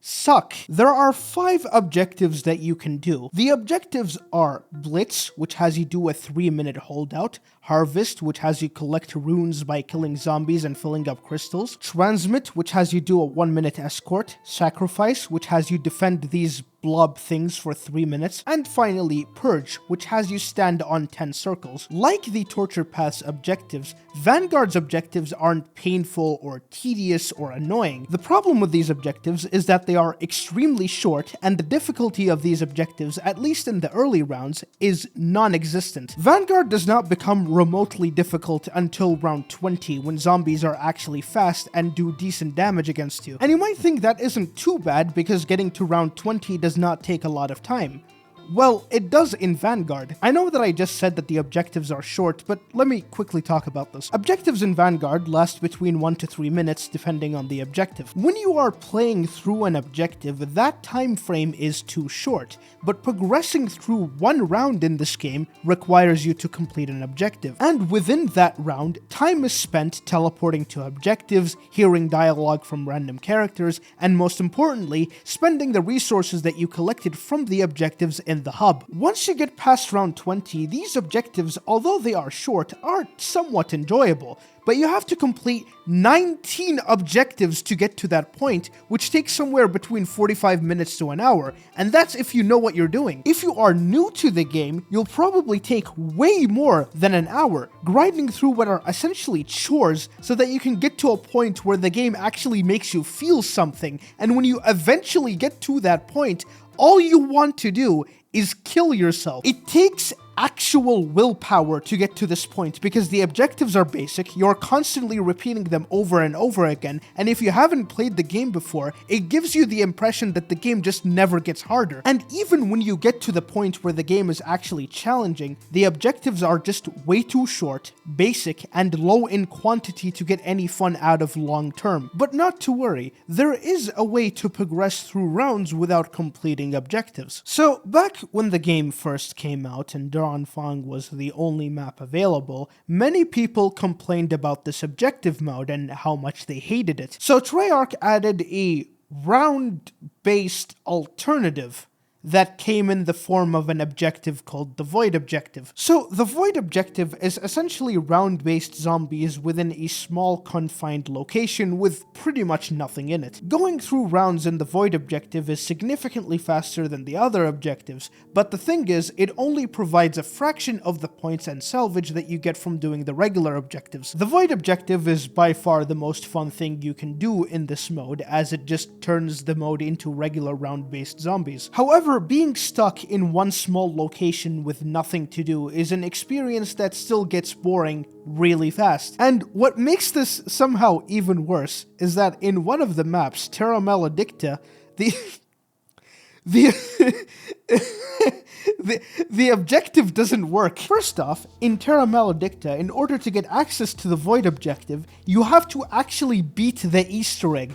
S1: suck. There are 5 objectives that you can do. The objectives are Blitz, which has you do a 3-minute holdout, Harvest, which has you collect runes by killing zombies and filling up crystals, Transmit, which has you do a 1-minute escort, Sacrifice, which has you defend these blob things for 3 minutes, and finally Purge, which has you stand on 10 circles. Like the Torture Path's objectives, Vanguard's objectives aren't painful or tedious or annoying. The problem with these objectives is that they are extremely short, and the difficulty of these objectives, at least in the early rounds, is non-existent. Vanguard does not become remotely difficult until round 20, when zombies are actually fast and do decent damage against you. And you might think that isn't too bad because getting to round 20 does not take a lot of time. Well, it does in Vanguard. I know that I just said that the objectives are short, but let me quickly talk about this. Objectives in Vanguard last between 1 to 3 minutes depending on the objective. When you are playing through an objective, that time frame is too short, but progressing through one round in this game requires you to complete an objective. And within that round, time is spent teleporting to objectives, hearing dialogue from random characters, and most importantly, spending the resources that you collected from the objectives in the hub. Once you get past round 20, these objectives, although they are short, are somewhat enjoyable, but you have to complete 19 objectives to get to that point, which takes somewhere between 45 minutes to an hour, and that's if you know what you're doing. If you are new to the game, you'll probably take way more than an hour, grinding through what are essentially chores so that you can get to a point where the game actually makes you feel something, and when you eventually get to that point, all you want to do is kill yourself. It takes actual willpower to get to this point because the objectives are basic, you're constantly repeating them over and over again, and if you haven't played the game before, it gives you the impression that the game just never gets harder. And even when you get to the point where the game is actually challenging, the objectives are just way too short, basic, and low in quantity to get any fun out of long term. But not to worry, there is a way to progress through rounds without completing objectives. So back when the game first came out and Fang was the only map available, many people complained about this objective mode and how much they hated it. So Treyarch added a round-based alternative that came in the form of an objective called the Void Objective. So the Void Objective is essentially round-based zombies within a small confined location with pretty much nothing in it. Going through rounds in the Void Objective is significantly faster than the other objectives, but the thing is, it only provides a fraction of the points and salvage that you get from doing the regular objectives. The Void Objective is by far the most fun thing you can do in this mode, as it just turns the mode into regular round-based zombies. However, being stuck in one small location with nothing to do is an experience that still gets boring really fast. And what makes this somehow even worse is that in one of the maps, Terra Maledicta, the objective doesn't work. First off, in Terra Maledicta, in order to get access to the Void Objective, you have to actually beat the Easter egg.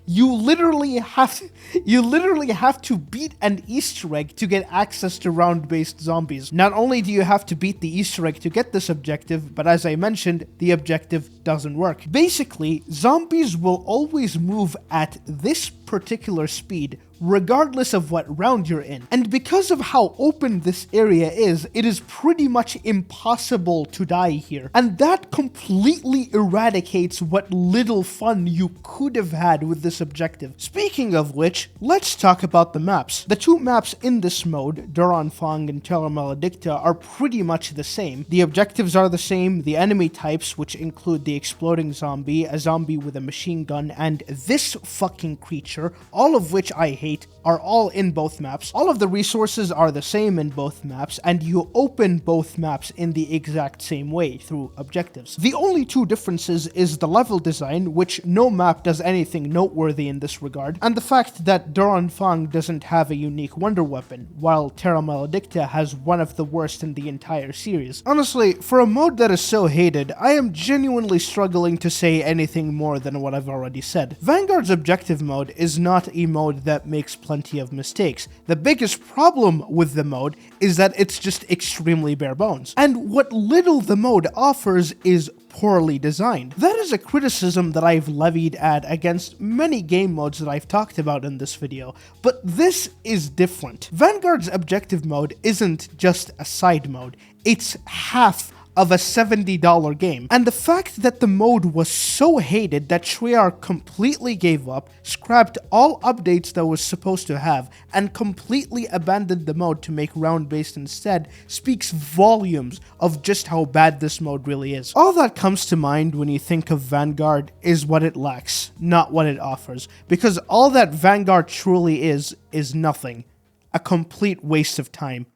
S1: You literally have to beat an Easter egg to get access to round-based zombies. Not only do you have to beat the Easter egg to get this objective, but as I mentioned, the objective doesn't work. Basically, zombies will always move at this particular speed, regardless of what round you're in. And because of how open this area is, it is pretty much impossible to die here. And that completely eradicates what little fun you could have had with this objective. Speaking of which, let's talk about the maps. The two maps in this mode, Fang and Terra Maledicta, are pretty much the same. The objectives are the same, the enemy types, which include the exploding zombie, a zombie with a machine gun, and this fucking creature, all of which I hate, are all in both maps. All of the resources are the same in both maps, and you open both maps in the exact same way through objectives. The only two differences is the level design, which no map does anything noteworthy in this regard, and the fact that Fang doesn't have a unique wonder weapon, while Terra Maledicta has one of the worst in the entire series. Honestly, for a mode that is so hated, I am genuinely struggling to say anything more than what I've already said. Vanguard's objective mode is not a mode that makes plenty of mistakes. The biggest problem with the mode is that it's just extremely bare bones. And what little the mode offers is poorly designed. That is a criticism that I've levied at against many game modes that I've talked about in this video, but this is different. Vanguard's objective mode isn't just a side mode, it's half of a $70 game. And the fact that the mode was so hated that Treyarch completely gave up, scrapped all updates that was supposed to have, and completely abandoned the mode to make round-based instead speaks volumes of just how bad this mode really is. All that comes to mind when you think of Vanguard is what it lacks, not what it offers, because all that Vanguard truly is nothing. A complete waste of time.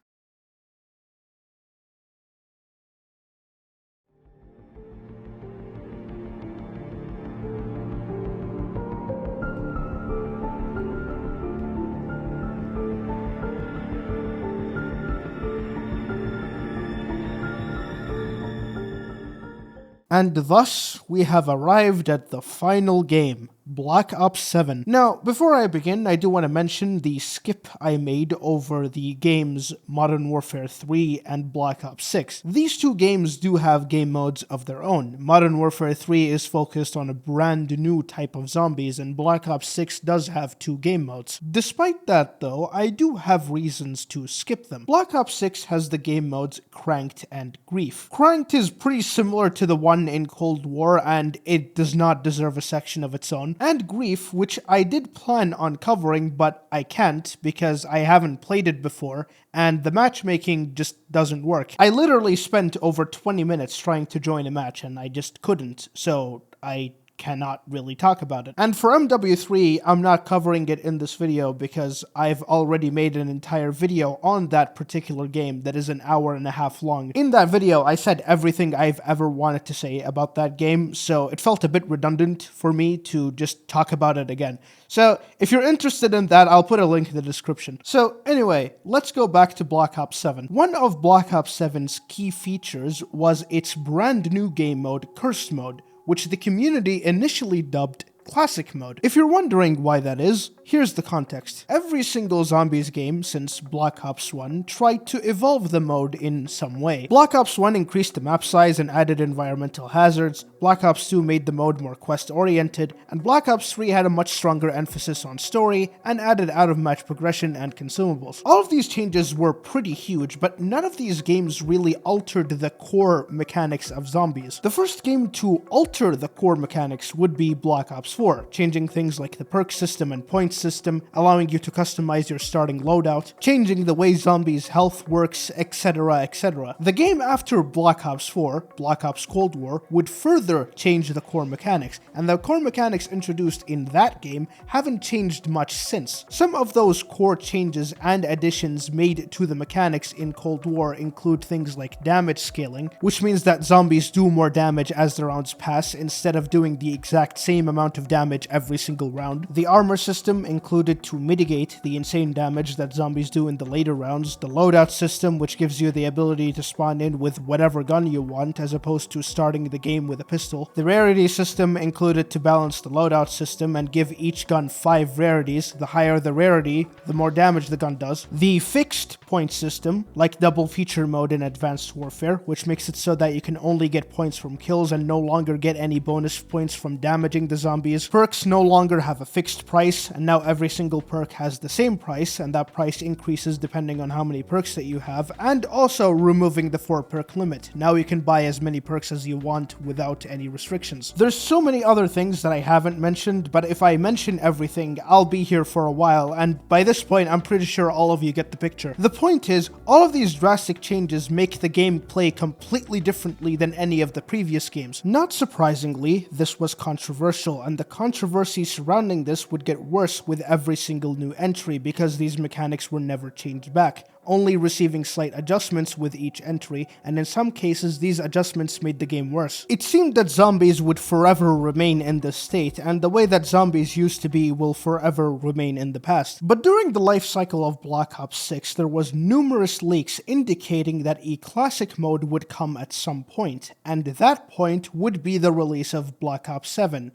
S1: And thus, we have arrived at the final game, Black Ops 7. Now, before I begin, I do want to mention the skip I made over the games Modern Warfare 3 and Black Ops 6. These two games do have game modes of their own. Modern Warfare 3 is focused on a brand new type of zombies, and Black Ops 6 does have two game modes. Despite that, though, I do have reasons to skip them. Black Ops 6 has the game modes Cranked and Grief. Cranked is pretty similar to the one in Cold War, and it does not deserve a section of its own. And Grief, which I did plan on covering, but I can't because I haven't played it before, and the matchmaking just doesn't work. I literally spent over 20 minutes trying to join a match, and I just couldn't, so I cannot really talk about it. And for MW3, I'm not covering it in this video because I've already made an entire video on that particular game that is an hour and a half long. In that video, I said everything I've ever wanted to say about that game, so it felt a bit redundant for me to just talk about it again. So if you're interested in that, I'll put a link in the description. So anyway, let's go back to Black Ops 7. One of Black Ops 7's key features was its brand new game mode, Cursed Mode, which the community initially dubbed Classic Mode. If you're wondering why that is, here's the context. Every single Zombies game since Black Ops 1 tried to evolve the mode in some way. Black Ops 1 increased the map size and added environmental hazards, Black Ops 2 made the mode more quest-oriented, and Black Ops 3 had a much stronger emphasis on story and added out-of-match progression and consumables. All of these changes were pretty huge, but none of these games really altered the core mechanics of Zombies. The first game to alter the core mechanics would be Black Ops 4, changing things like the perk system and point system, allowing you to customize your starting loadout, changing the way zombies' health works, etc, etc. The game after Black Ops 4, Black Ops Cold War, would further change the core mechanics, and the core mechanics introduced in that game haven't changed much since. Some of those core changes and additions made to the mechanics in Cold War include things like damage scaling, which means that zombies do more damage as the rounds pass instead of doing the exact same amount of damage every single round. The armor system included to mitigate the insane damage that zombies do in the later rounds. The loadout system, which gives you the ability to spawn in with whatever gun you want as opposed to starting the game with a pistol. The rarity system included to balance the loadout system and give each gun 5 rarities. The higher the rarity, the more damage the gun does. The fixed point system, like double feature mode in Advanced Warfare, which makes it so that you can only get points from kills and no longer get any bonus points from damaging the zombies. Perks no longer have a fixed price, and now every single perk has the same price, and that price increases depending on how many perks that you have, and also removing the 4 perk limit. Now you can buy as many perks as you want without any restrictions. There's so many other things that I haven't mentioned, but if I mention everything, I'll be here for a while, and by this point, I'm pretty sure all of you get the picture. The point is, all of these drastic changes make the game play completely differently than any of the previous games. Not surprisingly, this was controversial, and the controversy surrounding this would get worse with every single new entry because these mechanics were never changed back, only receiving slight adjustments with each entry, and in some cases these adjustments made the game worse. It seemed that zombies would forever remain in this state, and the way that zombies used to be will forever remain in the past. But during the life cycle of Black Ops 6, there was numerous leaks indicating that a classic mode would come at some point, and that point would be the release of Black Ops 7.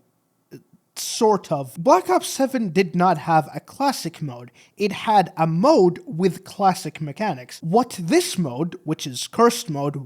S1: Sort of. Black Ops 7 did not have a classic mode. It had a mode with classic mechanics. What this mode, which is Cursed Mode,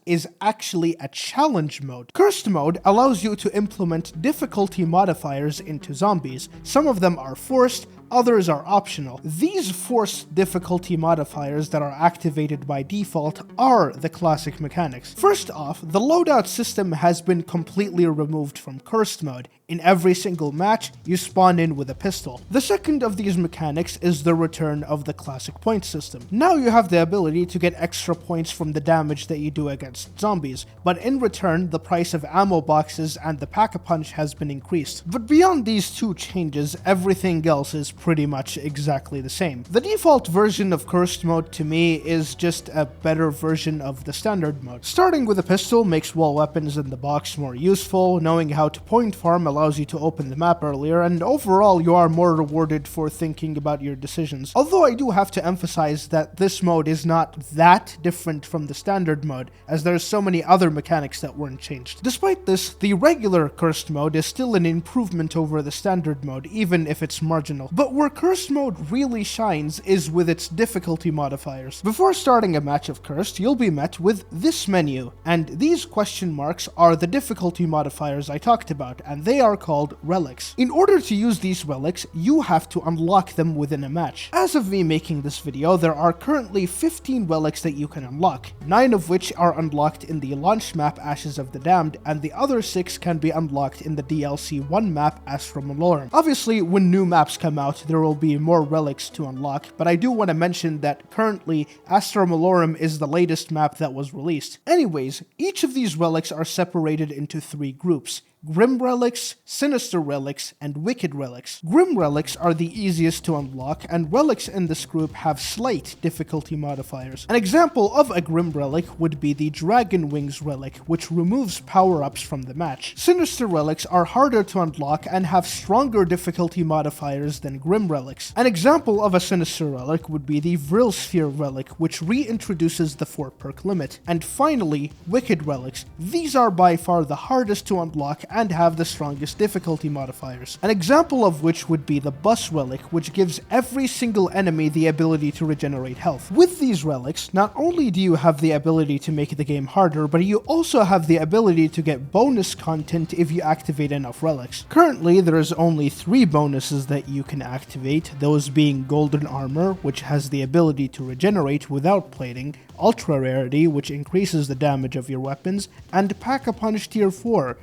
S1: is actually a challenge mode. Cursed Mode allows you to implement difficulty modifiers into zombies. Some of them are forced, others are optional. These forced difficulty modifiers that are activated by default are the classic mechanics. First off, the loadout system has been completely removed from Cursed Mode. In every single match, you spawn in with a pistol. The second of these mechanics is the return of the classic point system. Now you have the ability to get extra points from the damage that you do against zombies, but in return, the price of ammo boxes and the pack-a-punch has been increased. But beyond these two changes, everything else is pretty much exactly the same. The default version of Cursed Mode to me is just a better version of the standard mode. Starting with a pistol makes wall weapons in the box more useful, knowing how to point farm allows you to open the map earlier, and overall you are more rewarded for thinking about your decisions. Although I do have to emphasize that this mode is not that different from the standard mode, as there's so many other mechanics that weren't changed. Despite this, the regular Cursed Mode is still an improvement over the standard mode, even if it's marginal. But where Cursed Mode really shines is with its difficulty modifiers. Before starting a match of Cursed, you'll be met with this menu, and these question marks are the difficulty modifiers I talked about, and they are called relics. In order to use these relics, you have to unlock them within a match. As of me making this video, there are currently 15 relics that you can unlock, 9 of which are unlocked in the launch map Ashes of the Damned, and the other 6 can be unlocked in the DLC 1 map Astra Malorum. Obviously, when new maps come out, there will be more relics to unlock, but I do want to mention that currently Astra Malorum is the latest map that was released. Anyways, each of these relics are separated into 3 groups: Grim Relics, Sinister Relics, and Wicked Relics. Grim Relics are the easiest to unlock, and relics in this group have slight difficulty modifiers. An example of a Grim Relic would be the Dragon Wings Relic, which removes power-ups from the match. Sinister Relics are harder to unlock and have stronger difficulty modifiers than Grim Relics. An example of a Sinister Relic would be the Vril Sphere Relic, which reintroduces the 4-perk limit. And finally, Wicked Relics. These are by far the hardest to unlock and have the strongest difficulty modifiers. An example of which would be the Bus Relic, which gives every single enemy the ability to regenerate health. With these relics, not only do you have the ability to make the game harder, but you also have the ability to get bonus content if you activate enough relics. Currently, there is only 3 bonuses that you can activate, those being Golden Armor, which has the ability to regenerate without plating, Ultra Rarity, which increases the damage of your weapons, and Pack-a-Punch Tier 4,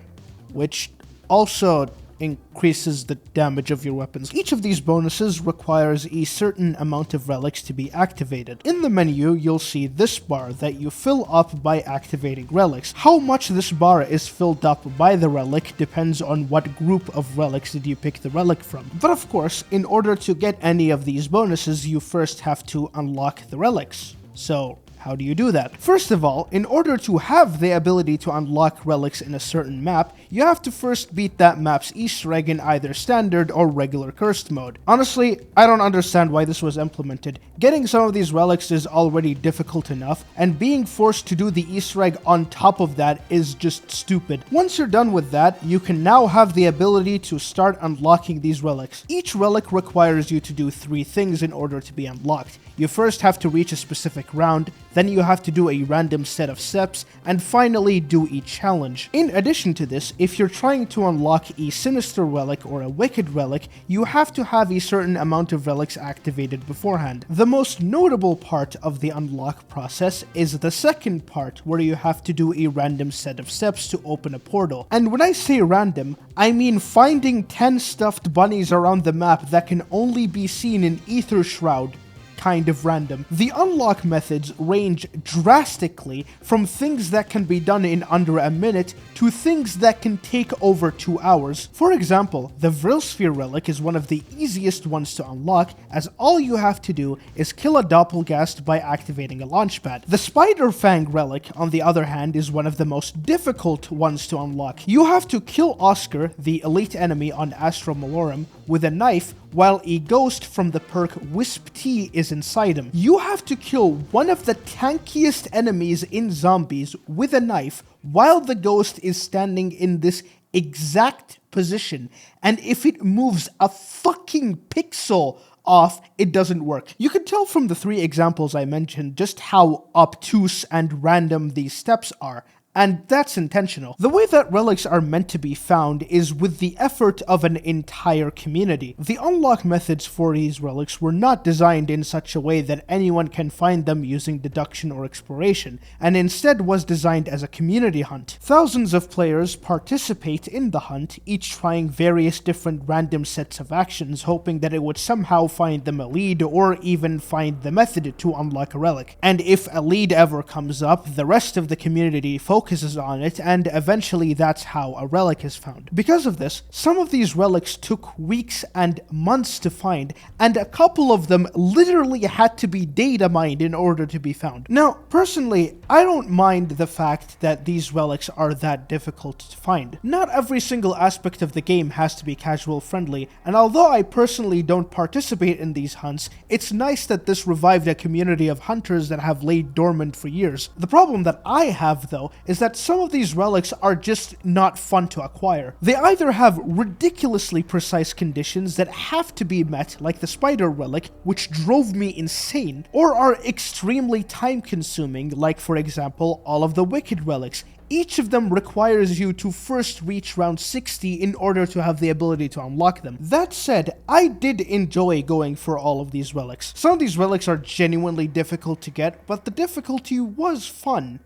S1: which also increases the damage of your weapons. Each of these bonuses requires a certain amount of relics to be activated. In the menu, you'll see this bar that you fill up by activating relics. How much this bar is filled up by the relic depends on what group of relics did you pick the relic from. But of course, in order to get any of these bonuses, you first have to unlock the relics. So, how do you do that? First of all, in order to have the ability to unlock relics in a certain map, you have to first beat that map's Easter egg in either standard or regular cursed mode. Honestly, I don't understand why this was implemented. Getting some of these relics is already difficult enough, and being forced to do the Easter egg on top of that is just stupid. Once you're done with that, you can now have the ability to start unlocking these relics. Each relic requires you to do 3 things in order to be unlocked. You first have to reach a specific round, then you have to do a random set of steps, and finally do a challenge. In addition to this, if you're trying to unlock a Sinister Relic or a Wicked Relic, you have to have a certain amount of relics activated beforehand. The most notable part of the unlock process is the second part, where you have to do a random set of steps to open a portal. And when I say random, I mean finding 10 stuffed bunnies around the map that can only be seen in Ether Shroud. Kind of random. The unlock methods range drastically from things that can be done in under a minute to things that can take over 2 hours. For example, the Vril Sphere Relic is one of the easiest ones to unlock, as all you have to do is kill a Doppelgast by activating a launchpad. The Spider Fang Relic, on the other hand, is one of the most difficult ones to unlock. You have to kill Oscar, the elite enemy on Astro Malorum, with a knife, while a ghost from the perk Wisp T is inside him. You have to kill one of the tankiest enemies in zombies with a knife while the ghost is standing in this exact position, and if it moves a fucking pixel off, it doesn't work. You can tell from the 3 examples I mentioned just how obtuse and random these steps are. And that's intentional. The way that relics are meant to be found is with the effort of an entire community. The unlock methods for these relics were not designed in such a way that anyone can find them using deduction or exploration, and instead was designed as a community hunt. Thousands of players participate in the hunt, each trying various different random sets of actions, hoping that it would somehow find them a lead or even find the method to unlock a relic. And if a lead ever comes up, the rest of the community focuses on it, and eventually that's how a relic is found. Because of this, some of these relics took weeks and months to find, and a couple of them literally had to be data mined in order to be found. Now, personally, I don't mind the fact that these relics are that difficult to find. Not every single aspect of the game has to be casual friendly, and although I personally don't participate in these hunts, it's nice that this revived a community of hunters that have laid dormant for years. The problem that I have, though, is that some of these relics are just not fun to acquire. They either have ridiculously precise conditions that have to be met, like the Spider Relic, which drove me insane, or are extremely time-consuming, like for example, all of the Wicked Relics. Each of them requires you to first reach round 60 in order to have the ability to unlock them. That said, I did enjoy going for all of these relics. Some of these relics are genuinely difficult to get, but the difficulty was fun.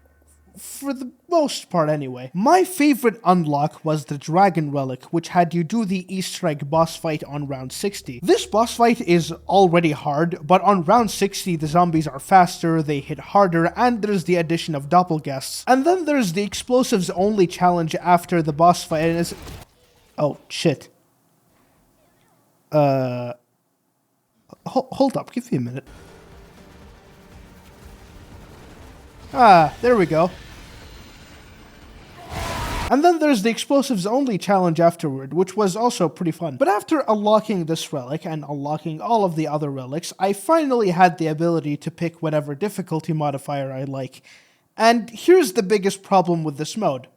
S1: for the most part anyway. My favorite unlock was the Dragon Relic, which had you do the Easter egg boss fight on round 60. This boss fight is already hard, but on round 60 the zombies are faster, they hit harder, and there's the addition of doppelguests. And then there's the explosives only challenge after the boss fight, and it's... Oh, shit. Hold up, give me a minute. There we go. And then there's the explosives only challenge afterward, which was also pretty fun. But after unlocking this relic and unlocking all of the other relics, I finally had the ability to pick whatever difficulty modifier I like. And here's the biggest problem with this mode.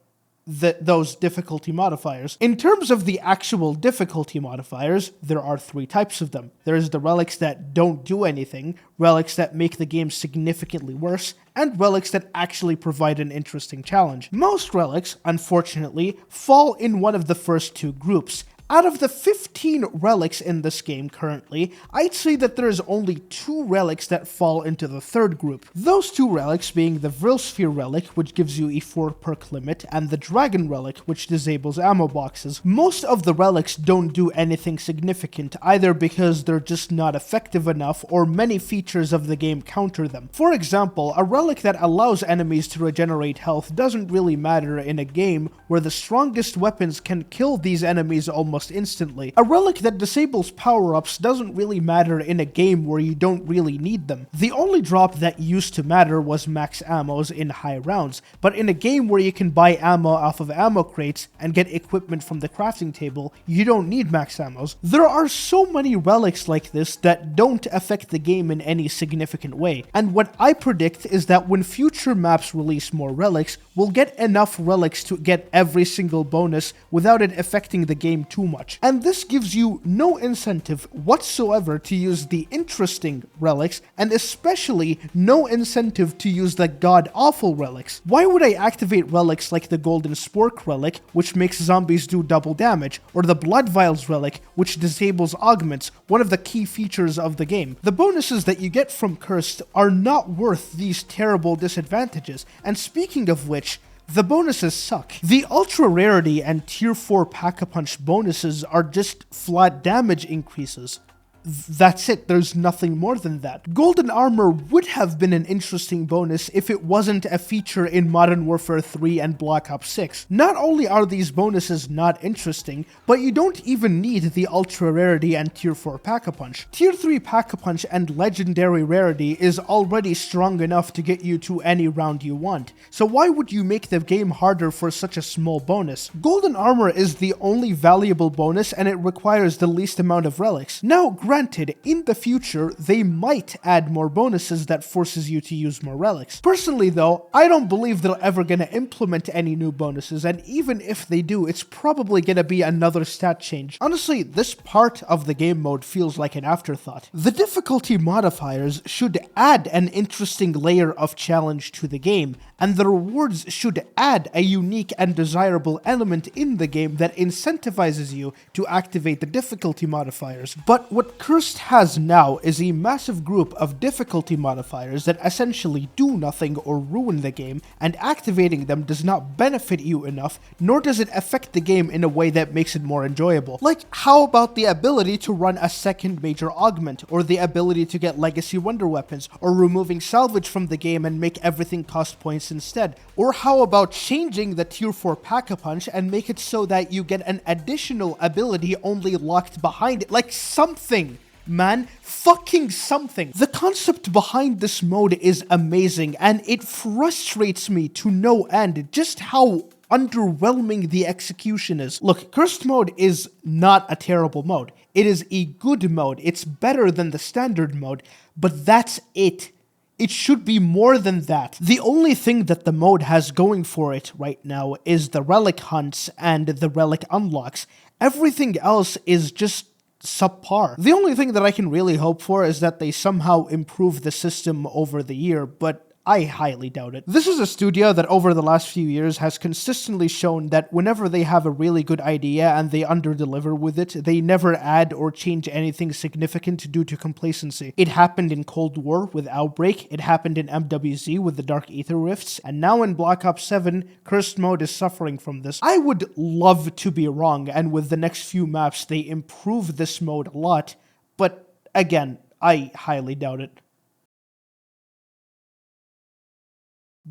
S1: Those difficulty modifiers. In terms of the actual difficulty modifiers, there are 3 types of them. There's the relics that don't do anything, relics that make the game significantly worse, and relics that actually provide an interesting challenge. Most relics, unfortunately, fall in one of the first 2 groups. Out of the 15 relics in this game currently, I'd say that there's only 2 relics that fall into the 3rd group. Those 2 relics being the Vril Sphere relic, which gives you a 4 perk limit, and the Dragon relic, which disables ammo boxes. Most of the relics don't do anything significant, either because they're just not effective enough, or many features of the game counter them. For example, a relic that allows enemies to regenerate health doesn't really matter in a game where the strongest weapons can kill these enemies almost instantly. A relic that disables power-ups doesn't really matter in a game where you don't really need them. The only drop that used to matter was max ammos in high rounds, but in a game where you can buy ammo off of ammo crates and get equipment from the crafting table, you don't need max ammos. There are so many relics like this that don't affect the game in any significant way, and what I predict is that when future maps release more relics, we'll get enough relics to get every single bonus without it affecting the game too much. And this gives you no incentive whatsoever to use the interesting relics, and especially no incentive to use the god-awful relics. Why would I activate relics like the Golden Spork relic, which makes zombies do double damage, or the Blood Vials relic, which disables augments, one of the key features of the game? The bonuses that you get from Cursed are not worth these terrible disadvantages, and speaking of which, the bonuses suck. The Ultra Rarity and Tier 4 Pack-a-Punch bonuses are just flat damage increases. That's it, there's nothing more than that. Golden Armor would have been an interesting bonus if it wasn't a feature in Modern Warfare 3 and Black Ops 6. Not only are these bonuses not interesting, but you don't even need the Ultra Rarity and Tier 4 Pack-a-Punch. Tier 3 Pack-a-Punch and Legendary Rarity is already strong enough to get you to any round you want, so why would you make the game harder for such a small bonus? Golden Armor is the only valuable bonus and it requires the least amount of relics. Now, granted, in the future, they might add more bonuses that forces you to use more relics. Personally though, I don't believe they're ever gonna implement any new bonuses, and even if they do, it's probably gonna be another stat change. Honestly, this part of the game mode feels like an afterthought. The difficulty modifiers should add an interesting layer of challenge to the game, and the rewards should add a unique and desirable element in the game that incentivizes you to activate the difficulty modifiers. But what Cursed has now is a massive group of difficulty modifiers that essentially do nothing or ruin the game, and activating them does not benefit you enough, nor does it affect the game in a way that makes it more enjoyable. Like, how about the ability to run a second major augment, or the ability to get legacy wonder weapons, or removing salvage from the game and make everything cost points instead? Or how about changing the Tier 4 Pack-a-Punch and make it so that you get an additional ability only locked behind it? Like, something, man. Fucking something. The concept behind this mode is amazing, and it frustrates me to no end just how underwhelming the execution is. Look, Cursed mode is not a terrible mode. It is a good mode. It's better than the standard mode, but that's it. It should be more than that. The only thing that the mode has going for it right now is the relic hunts and the relic unlocks. Everything else is just subpar. The only thing that I can really hope for is that they somehow improve the system over the year, but I highly doubt it. This is a studio that over the last few years has consistently shown that whenever they have a really good idea and they underdeliver with it, they never add or change anything significant due to complacency. It happened in Cold War with Outbreak, it happened in MWZ with the Dark Aether Rifts, and now in Black Ops 7, Cursed Mode is suffering from this. I would love to be wrong, and with the next few maps they improve this mode a lot, but again, I highly doubt it.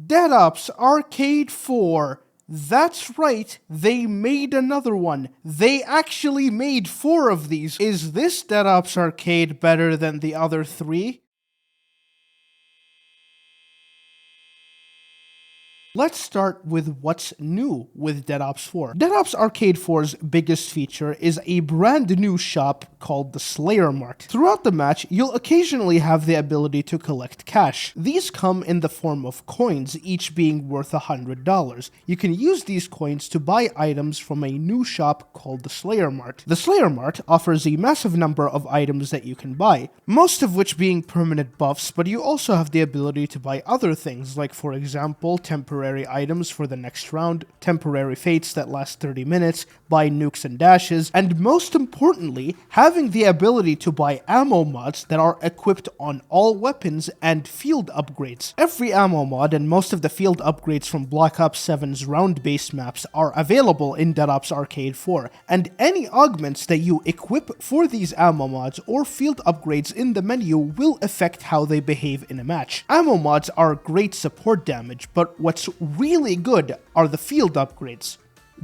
S1: Dead Ops Arcade 4. That's right, they made another one. They actually made 4 of these. Is this Dead Ops Arcade better than the other 3? Let's start with what's new with Dead Ops 4. Dead Ops Arcade 4's biggest feature is a brand new shop called the Slayer Mart. Throughout the match, you'll occasionally have the ability to collect cash. These come in the form of coins, each being worth $100. You can use these coins to buy items from a new shop called the Slayer Mart. The Slayer Mart offers a massive number of items that you can buy, most of which being permanent buffs, but you also have the ability to buy other things, like for example, temporary items for the next round, temporary fates that last 30 minutes, buy nukes and dashes, and most importantly, having the ability to buy ammo mods that are equipped on all weapons and field upgrades. Every ammo mod and most of the field upgrades from Black Ops 7's round-based maps are available in Dead Ops Arcade 4, and any augments that you equip for these ammo mods or field upgrades in the menu will affect how they behave in a match. Ammo mods are great support damage, but what's really good are the field upgrades.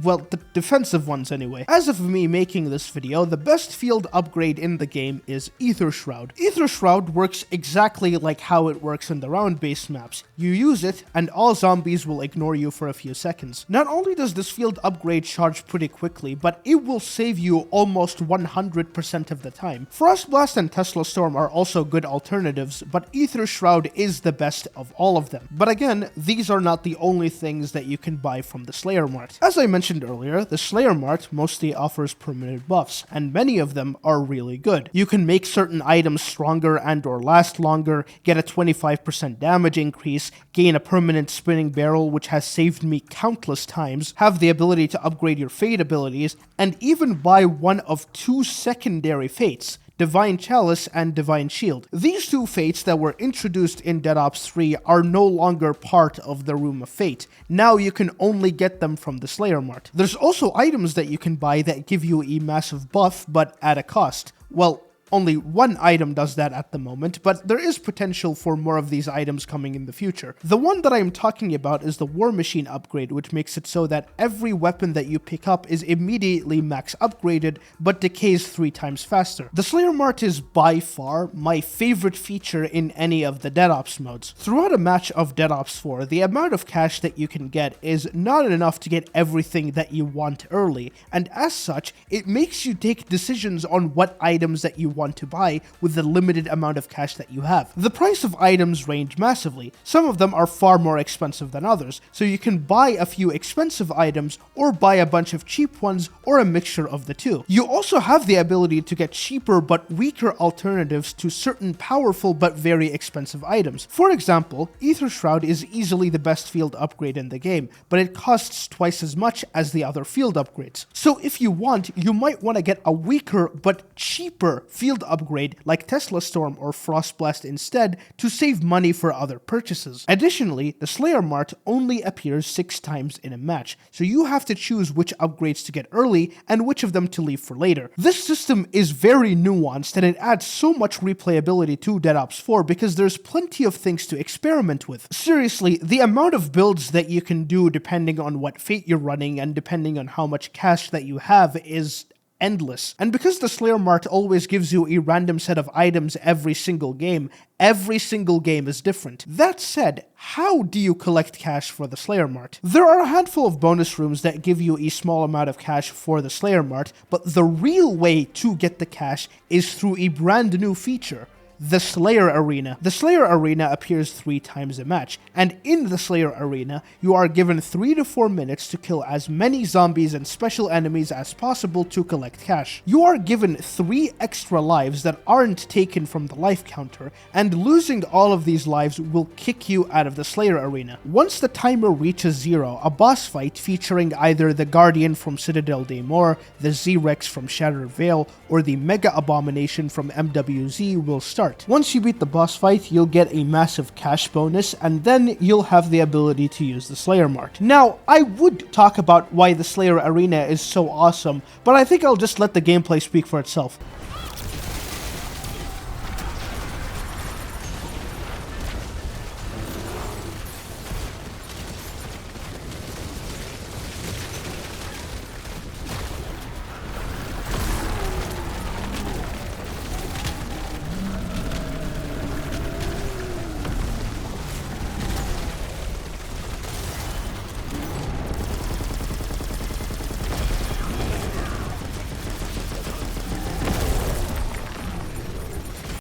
S1: Well, the defensive ones anyway. As of me making this video, the best field upgrade in the game is Aether Shroud. Aether Shroud works exactly like how it works in the round-based maps. You use it, and all zombies will ignore you for a few seconds. Not only does this field upgrade charge pretty quickly, but it will save you almost 100% of the time. Frostblast and Tesla Storm are also good alternatives, but Aether Shroud is the best of all of them. But again, these are not the only things that you can buy from the Slayer Mart. As I mentioned earlier, the Slayer Mart mostly offers permanent buffs, and many of them are really good. You can make certain items stronger and or last longer, get a 25% damage increase, gain a permanent spinning barrel which has saved me countless times, have the ability to upgrade your fate abilities, and even buy one of 2 secondary fates, Divine Chalice and Divine Shield. These 2 fates that were introduced in Dead Ops 3 are no longer part of the Room of Fate. Now you can only get them from the Slayer Mart. There's also items that you can buy that give you a massive buff, but at a cost. Well, only one item does that at the moment, but there is potential for more of these items coming in the future. The one that I am talking about is the War Machine upgrade, which makes it so that every weapon that you pick up is immediately max upgraded, but decays 3 times faster. The Slayer Mart is by far my favorite feature in any of the Dead Ops modes. Throughout a match of Dead Ops 4, the amount of cash that you can get is not enough to get everything that you want early, and as such, it makes you take decisions on what items that you want to buy with the limited amount of cash that you have. The price of items range massively. Some of them are far more expensive than others, so you can buy a few expensive items or buy a bunch of cheap ones or a mixture of the two. You also have the ability to get cheaper but weaker alternatives to certain powerful but very expensive items. For example, Aether Shroud is easily the best field upgrade in the game, but it costs twice as much as the other field upgrades. So if you want, you might want to get a weaker but cheaper field upgrade like Tesla Storm or Frostblast instead to save money for other purchases. Additionally, the Slayer Mart only appears 6 times in a match, so you have to choose which upgrades to get early and which of them to leave for later. This system is very nuanced and it adds so much replayability to Dead Ops 4 because there's plenty of things to experiment with. Seriously, the amount of builds that you can do depending on what fate you're running and depending on how much cash that you have is endless. And because the Slayer Mart always gives you a random set of items every single game is different. That said, how do you collect cash for the Slayer Mart? There are a handful of bonus rooms that give you a small amount of cash for the Slayer Mart, but the real way to get the cash is through a brand new feature, the Slayer Arena. The Slayer Arena appears 3 times a match, and in the Slayer Arena, you are given 3 to 4 minutes to kill as many zombies and special enemies as possible to collect cash. You are given 3 extra lives that aren't taken from the life counter, and losing all of these lives will kick you out of the Slayer Arena. Once the timer reaches 0, a boss fight featuring either the Guardian from Citadel de Mor, the Z-Rex from Shattered Veil, or the Mega Abomination from MWZ will start. Once you beat the boss fight, you'll get a massive cash bonus, and then you'll have the ability to use the Slayer Mart. Now, I would talk about why the Slayer Arena is so awesome, but I think I'll just let the gameplay speak for itself.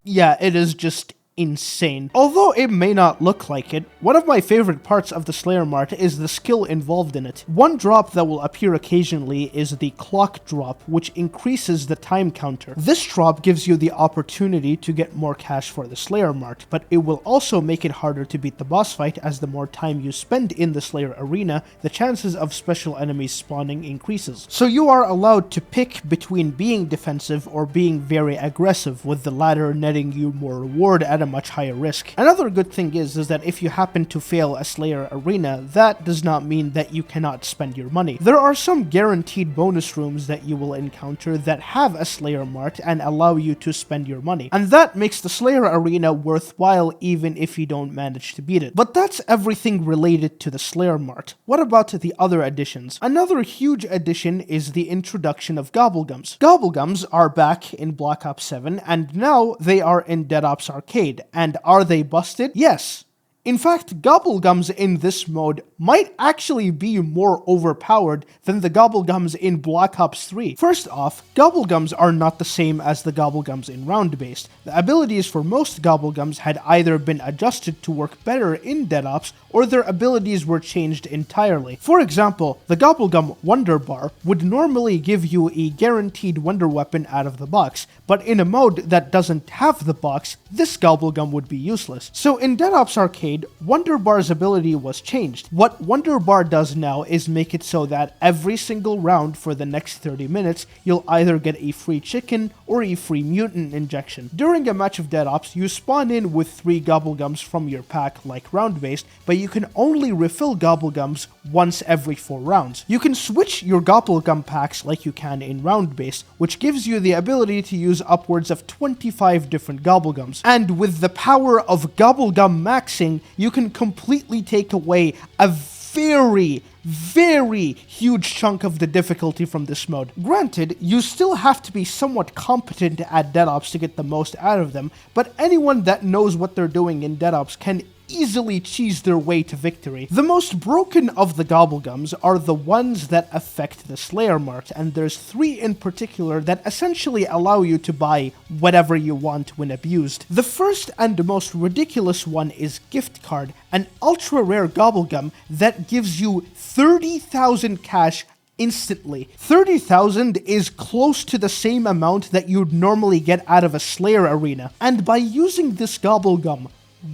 S1: Yeah, it is just insane. Although it may not look like it, one of my favorite parts of the Slayer Mart is the skill involved in it. One drop that will appear occasionally is the clock drop, which increases the time counter. This drop gives you the opportunity to get more cash for the Slayer Mart, but it will also make it harder to beat the boss fight, as the more time you spend in the Slayer Arena, the chances of special enemies spawning increases. So you are allowed to pick between being defensive or being very aggressive, with the latter netting you more reward at a much higher risk. Another good thing is that if you happen to fail a Slayer Arena, that does not mean that you cannot spend your money. There are some guaranteed bonus rooms that you will encounter that have a Slayer Mart and allow you to spend your money, and that makes the Slayer Arena worthwhile even if you don't manage to beat it. But that's everything related to the Slayer Mart. What about the other additions? Another huge addition is the introduction of Gobblegums. Gobblegums are back in Black Ops 7, and now they are in Dead Ops Arcade. And are they busted? Yes. In fact, Gobblegums in this mode might actually be more overpowered than the Gobblegums in Black Ops 3. First off, Gobblegums are not the same as the Gobblegums in round-based. The abilities for most Gobblegums had either been adjusted to work better in Dead Ops, or their abilities were changed entirely. For example, the Gobblegum Wonder Bar would normally give you a guaranteed wonder weapon out of the box, but in a mode that doesn't have the box, this Gobblegum would be useless. So in Dead Ops Arcade, Wonder Bar's ability was changed. What Wonder Bar does now is make it so that every single round for the next 30 minutes, you'll either get a free chicken or a free mutant injection. During a match of Dead Ops, you spawn in with 3 Gobblegums from your pack like round-based, but you can only refill Gobblegums once every 4 rounds. You can switch your Gobblegum packs like you can in round-based, which gives you the ability to use upwards of 25 different Gobblegums. And with the power of Gobblegum maxing, you can completely take away a very huge chunk of the difficulty from this mode. Granted, you still have to be somewhat competent at Dead Ops to get the most out of them, but anyone that knows what they're doing in Dead Ops can easily cheese their way to victory. The most broken of the Gobblegums are the ones that affect the Slayer Mart, and there's 3 in particular that essentially allow you to buy whatever you want when abused. The first and most ridiculous one is Gift Card, an ultra rare Gobblegum that gives you 30,000 cash instantly. 30,000 is close to the same amount that you'd normally get out of a Slayer Arena, and by using this Gobblegum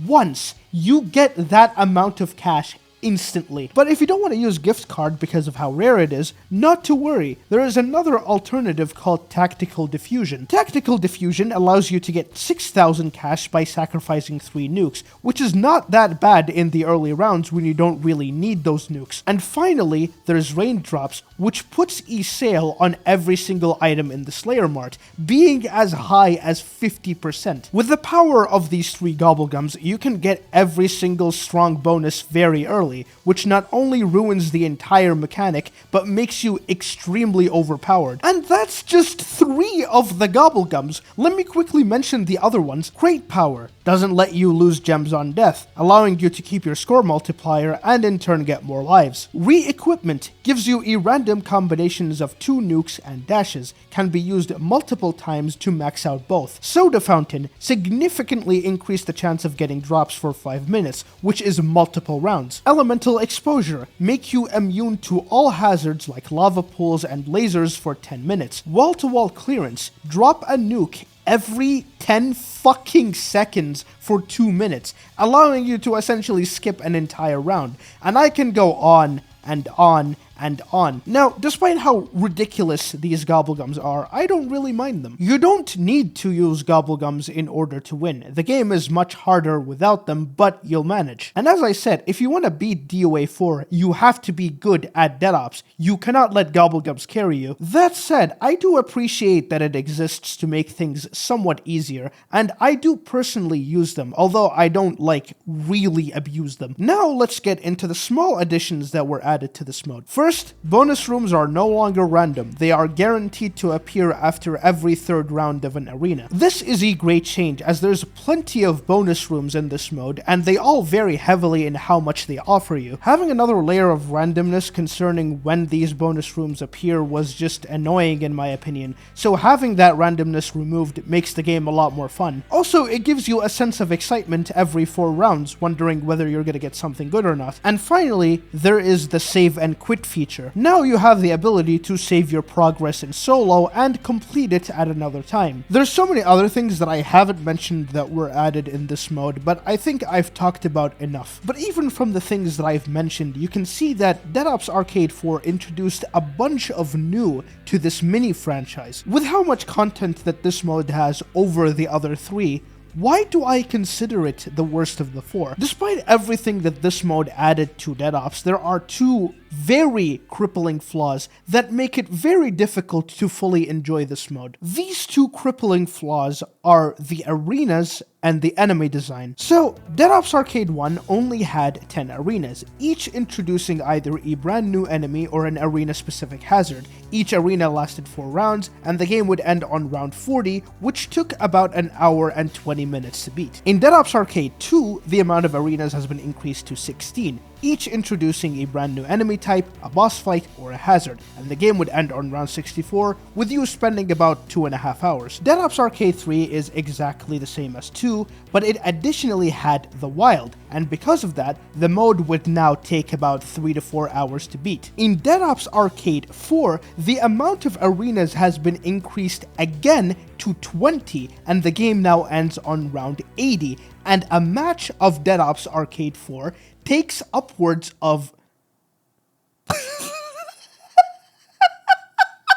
S1: once, you get that amount of cash instantly. But if you don't want to use Gift Card because of how rare it is, not to worry. There is another alternative called Tactical Diffusion. Tactical Diffusion allows you to get 6,000 cash by sacrificing 3 nukes, which is not that bad in the early rounds when you don't really need those nukes. And finally, there's Raindrops, which puts a sale on every single item in the Slayer Mart, being as high as 50%. With the power of these 3 Gobblegums, you can get every single strong bonus very early. early, which not only ruins the entire mechanic, but makes you extremely overpowered. And that's just 3 of the Gobblegums. Let me quickly mention the other ones. Crate Power doesn't let you lose gems on death, allowing you to keep your score multiplier and in turn get more lives. Re-Equipment gives you random combinations of 2 nukes and dashes, can be used multiple times to max out both. Soda Fountain significantly increased the chance of getting drops for 5 minutes, which is multiple rounds. Elemental Exposure make you immune to all hazards like lava pools and lasers for 10 minutes. Wall-to-wall clearance, drop a nuke every 10 fucking seconds for 2 minutes, allowing you to essentially skip an entire round. And I can go on and on and on. Now, despite how ridiculous these Gobblegums are, I don't really mind them. You don't need to use Gobblegums in order to win. The game is much harder without them, but you'll manage. And as I said, if you want to beat DOA 4, you have to be good at DevOps. You cannot let Gobblegums carry you. That said, I do appreciate that it exists to make things somewhat easier, and I do personally use them, although I don't, really abuse them. Now let's get into the small additions that were added to this mode. First, bonus rooms are no longer random. They are guaranteed to appear after every 3rd round of an arena. This is a great change, as there's plenty of bonus rooms in this mode, and they all vary heavily in how much they offer you. Having another layer of randomness concerning when these bonus rooms appear was just annoying in my opinion, so having that randomness removed makes the game a lot more fun. Also, it gives you a sense of excitement every 4 rounds, wondering whether you're gonna get something good or not. And finally, there is the save and quit feature. Now you have the ability to save your progress in solo and complete it at another time. There's so many other things that I haven't mentioned that were added in this mode, but I think I've talked about enough. But even from the things that I've mentioned, you can see that Dead Ops Arcade 4 introduced a bunch of new to this mini franchise. With how much content that this mode has over the other 3, why do I consider it the worst of the 4? Despite everything that this mode added to Dead Ops, there are 2 very crippling flaws that make it very difficult to fully enjoy this mode. These 2 crippling flaws are the arenas and the enemy design. So, Dead Ops Arcade 1 only had 10 arenas, each introducing either a brand new enemy or an arena-specific hazard. Each arena lasted 4 rounds, and the game would end on round 40, which took about an hour and 20 minutes to beat. In Dead Ops Arcade 2, the amount of arenas has been increased to 16, each introducing a brand new enemy type, a boss fight, or a hazard, and the game would end on round 64, with you spending about 2.5 hours. Dead Ops Arcade 3 is exactly the same as 2, but it additionally had the Wild, and because of that, the mode would now take about 3 to 4 hours to beat. In Dead Ops Arcade 4, the amount of arenas has been increased again to 20, and the game now ends on round 80, and a match of Dead Ops Arcade 4 takes upwards of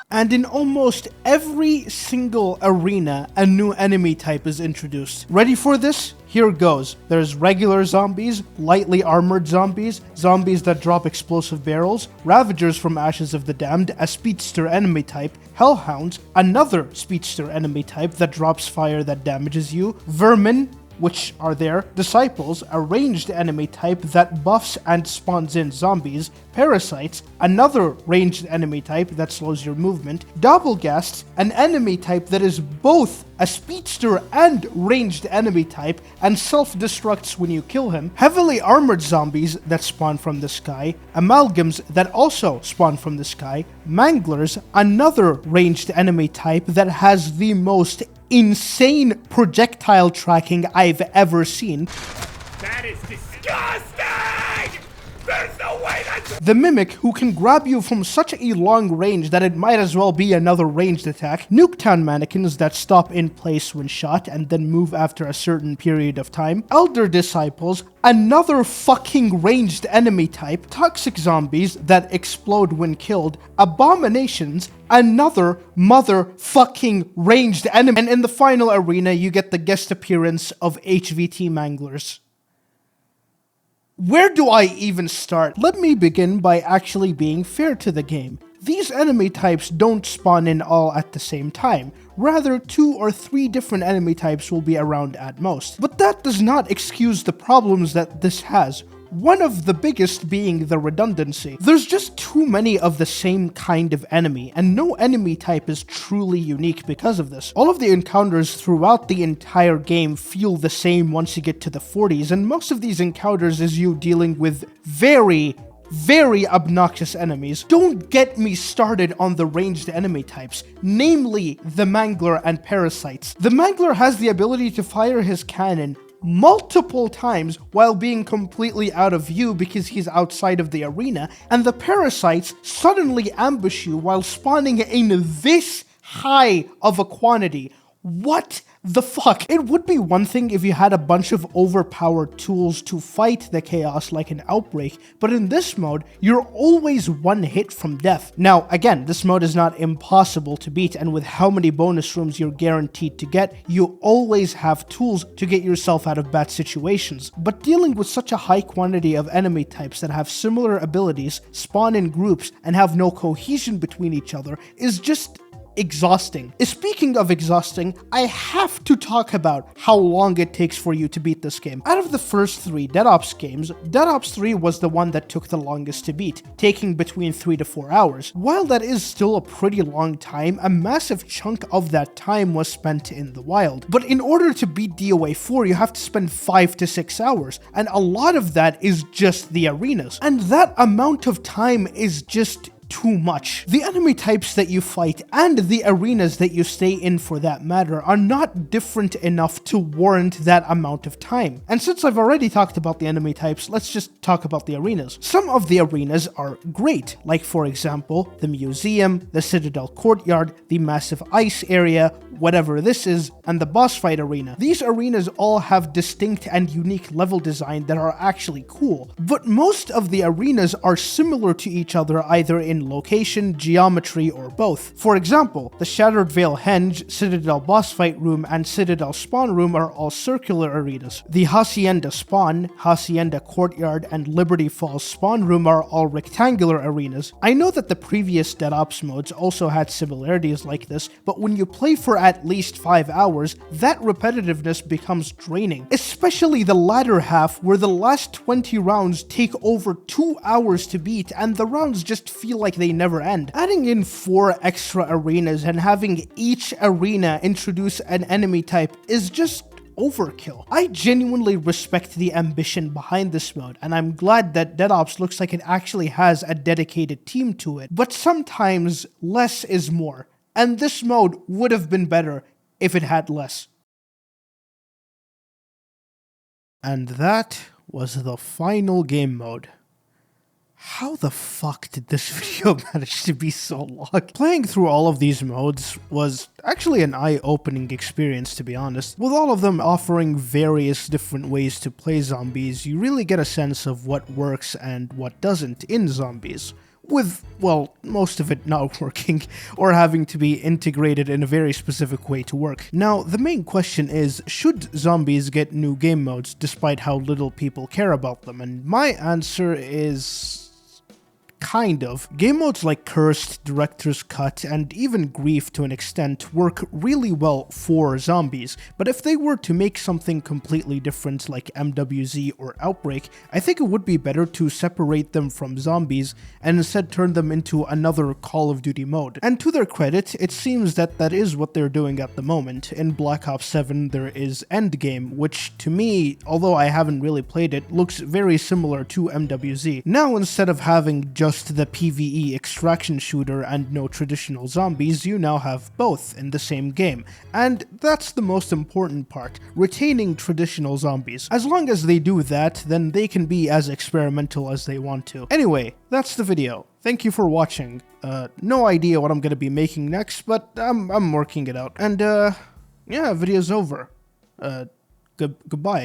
S1: and in almost every single arena, a new enemy type is introduced. Ready for this? Here goes. There's regular zombies, lightly armored zombies, zombies that drop explosive barrels, Ravagers from Ashes of the Damned, a speedster enemy type, Hellhounds, another speedster enemy type that drops fire that damages you, Vermin, which are there, Disciples, a ranged enemy type that buffs and spawns in zombies, Parasites, another ranged enemy type that slows your movement, Doppelgasts, an enemy type that is both a speedster and ranged enemy type and self-destructs when you kill him, heavily armored zombies that spawn from the sky, Amalgams that also spawn from the sky, Manglers, another ranged enemy type that has the most insane projectile tracking I've ever seen.
S4: That is disgusting! There's no way that's...
S1: The Mimic, who can grab you from such a long range that it might as well be another ranged attack, Nuketown mannequins that stop in place when shot and then move after a certain period of time, Elder Disciples, another fucking ranged enemy type, toxic zombies that explode when killed, abominations, another motherfucking ranged enemy, and in the final arena you get the guest appearance of HVT Manglers. Where do I even start? Let me begin by actually being fair to the game. These enemy types don't spawn in all at the same time. Rather, 2 or 3 different enemy types will be around at most. But that does not excuse the problems that this has. one of the biggest being the redundancy. There's just too many of the same kind of enemy, and no enemy type is truly unique because of this. All of the encounters throughout the entire game feel the same once you get to the 40s, and most of these encounters is you dealing with very obnoxious enemies. Don't get me started on the ranged enemy types, namely the Mangler and Parasites. The Mangler has the ability to fire his cannon multiple times while being completely out of view because he's outside of the arena, and the Parasites suddenly ambush you while spawning in this high of a quantity. What the fuck? It would be one thing if you had a bunch of overpowered tools to fight the chaos like an outbreak, but in this mode, you're always one hit from death. Now, again, this mode is not impossible to beat, and with how many bonus rooms you're guaranteed to get, you always have tools to get yourself out of bad situations. But dealing with such a high quantity of enemy types that have similar abilities, spawn in groups, and have no cohesion between each other is just exhausting. Speaking of exhausting, I have to talk about how long it takes for you to beat this game. Out of the first 3 Dead Ops games, Dead Ops 3 was the one that took the longest to beat, taking between 3 to 4 hours. While that is still a pretty long time, a massive chunk of that time was spent in the wild. But in order to beat DOA 4, you have to spend 5 to 6 hours, and a lot of that is just the arenas. And that amount of time is just too much. The enemy types that you fight and the arenas that you stay in for that matter are not different enough to warrant that amount of time. And since I've already talked about the enemy types, let's just talk about the arenas. Some of the arenas are great, like for example, the museum, the Citadel courtyard, the massive ice area, whatever this is, and the boss fight arena. These arenas all have distinct and unique level design that are actually cool, but most of the arenas are similar to each other either in location, geometry, or both. For example, the Shattered Veil Henge, Citadel boss fight room, and Citadel spawn room are all circular arenas. The Hacienda spawn, Hacienda courtyard, and Liberty Falls spawn room are all rectangular arenas. I know that the previous Dead Ops modes also had similarities like this, but when you play for at least 5 hours, that repetitiveness becomes draining, especially the latter half where the last 20 rounds take over 2 hours to beat and the rounds just feel like they never end. Adding in 4 extra arenas and having each arena introduce an enemy type is just overkill. I genuinely respect the ambition behind this mode, and I'm glad that Dead Ops looks like it actually has a dedicated team to it, but sometimes less is more, and this mode would have been better if it had less. And that was the final game mode. How the fuck did this video manage to be so long? Playing through all of these modes was actually an eye-opening experience, to be honest. With all of them offering various different ways to play zombies, you really get a sense of what works and what doesn't in zombies. With, well, most of it not working, or having to be integrated in a very specific way to work. Now, the main question is, should zombies get new game modes despite how little people care about them? And my answer is kind of. Game modes like Cursed, Director's Cut, and even Grief to an extent work really well for zombies, but if they were to make something completely different like MWZ or Outbreak, I think it would be better to separate them from zombies and instead turn them into another Call of Duty mode. And to their credit, it seems that that is what they're doing at the moment. In Black Ops 7 there is Endgame, which to me, although I haven't really played it, looks very similar to MWZ. Now instead of having just the PvE extraction shooter and no traditional zombies, you now have both in the same game. And that's the most important part, retaining traditional zombies. As long as they do that, then they can be as experimental as they want to. Anyway, that's the video. Thank you for watching. No idea what I'm gonna be making next, but I'm working it out. And yeah, video's over. Goodbye.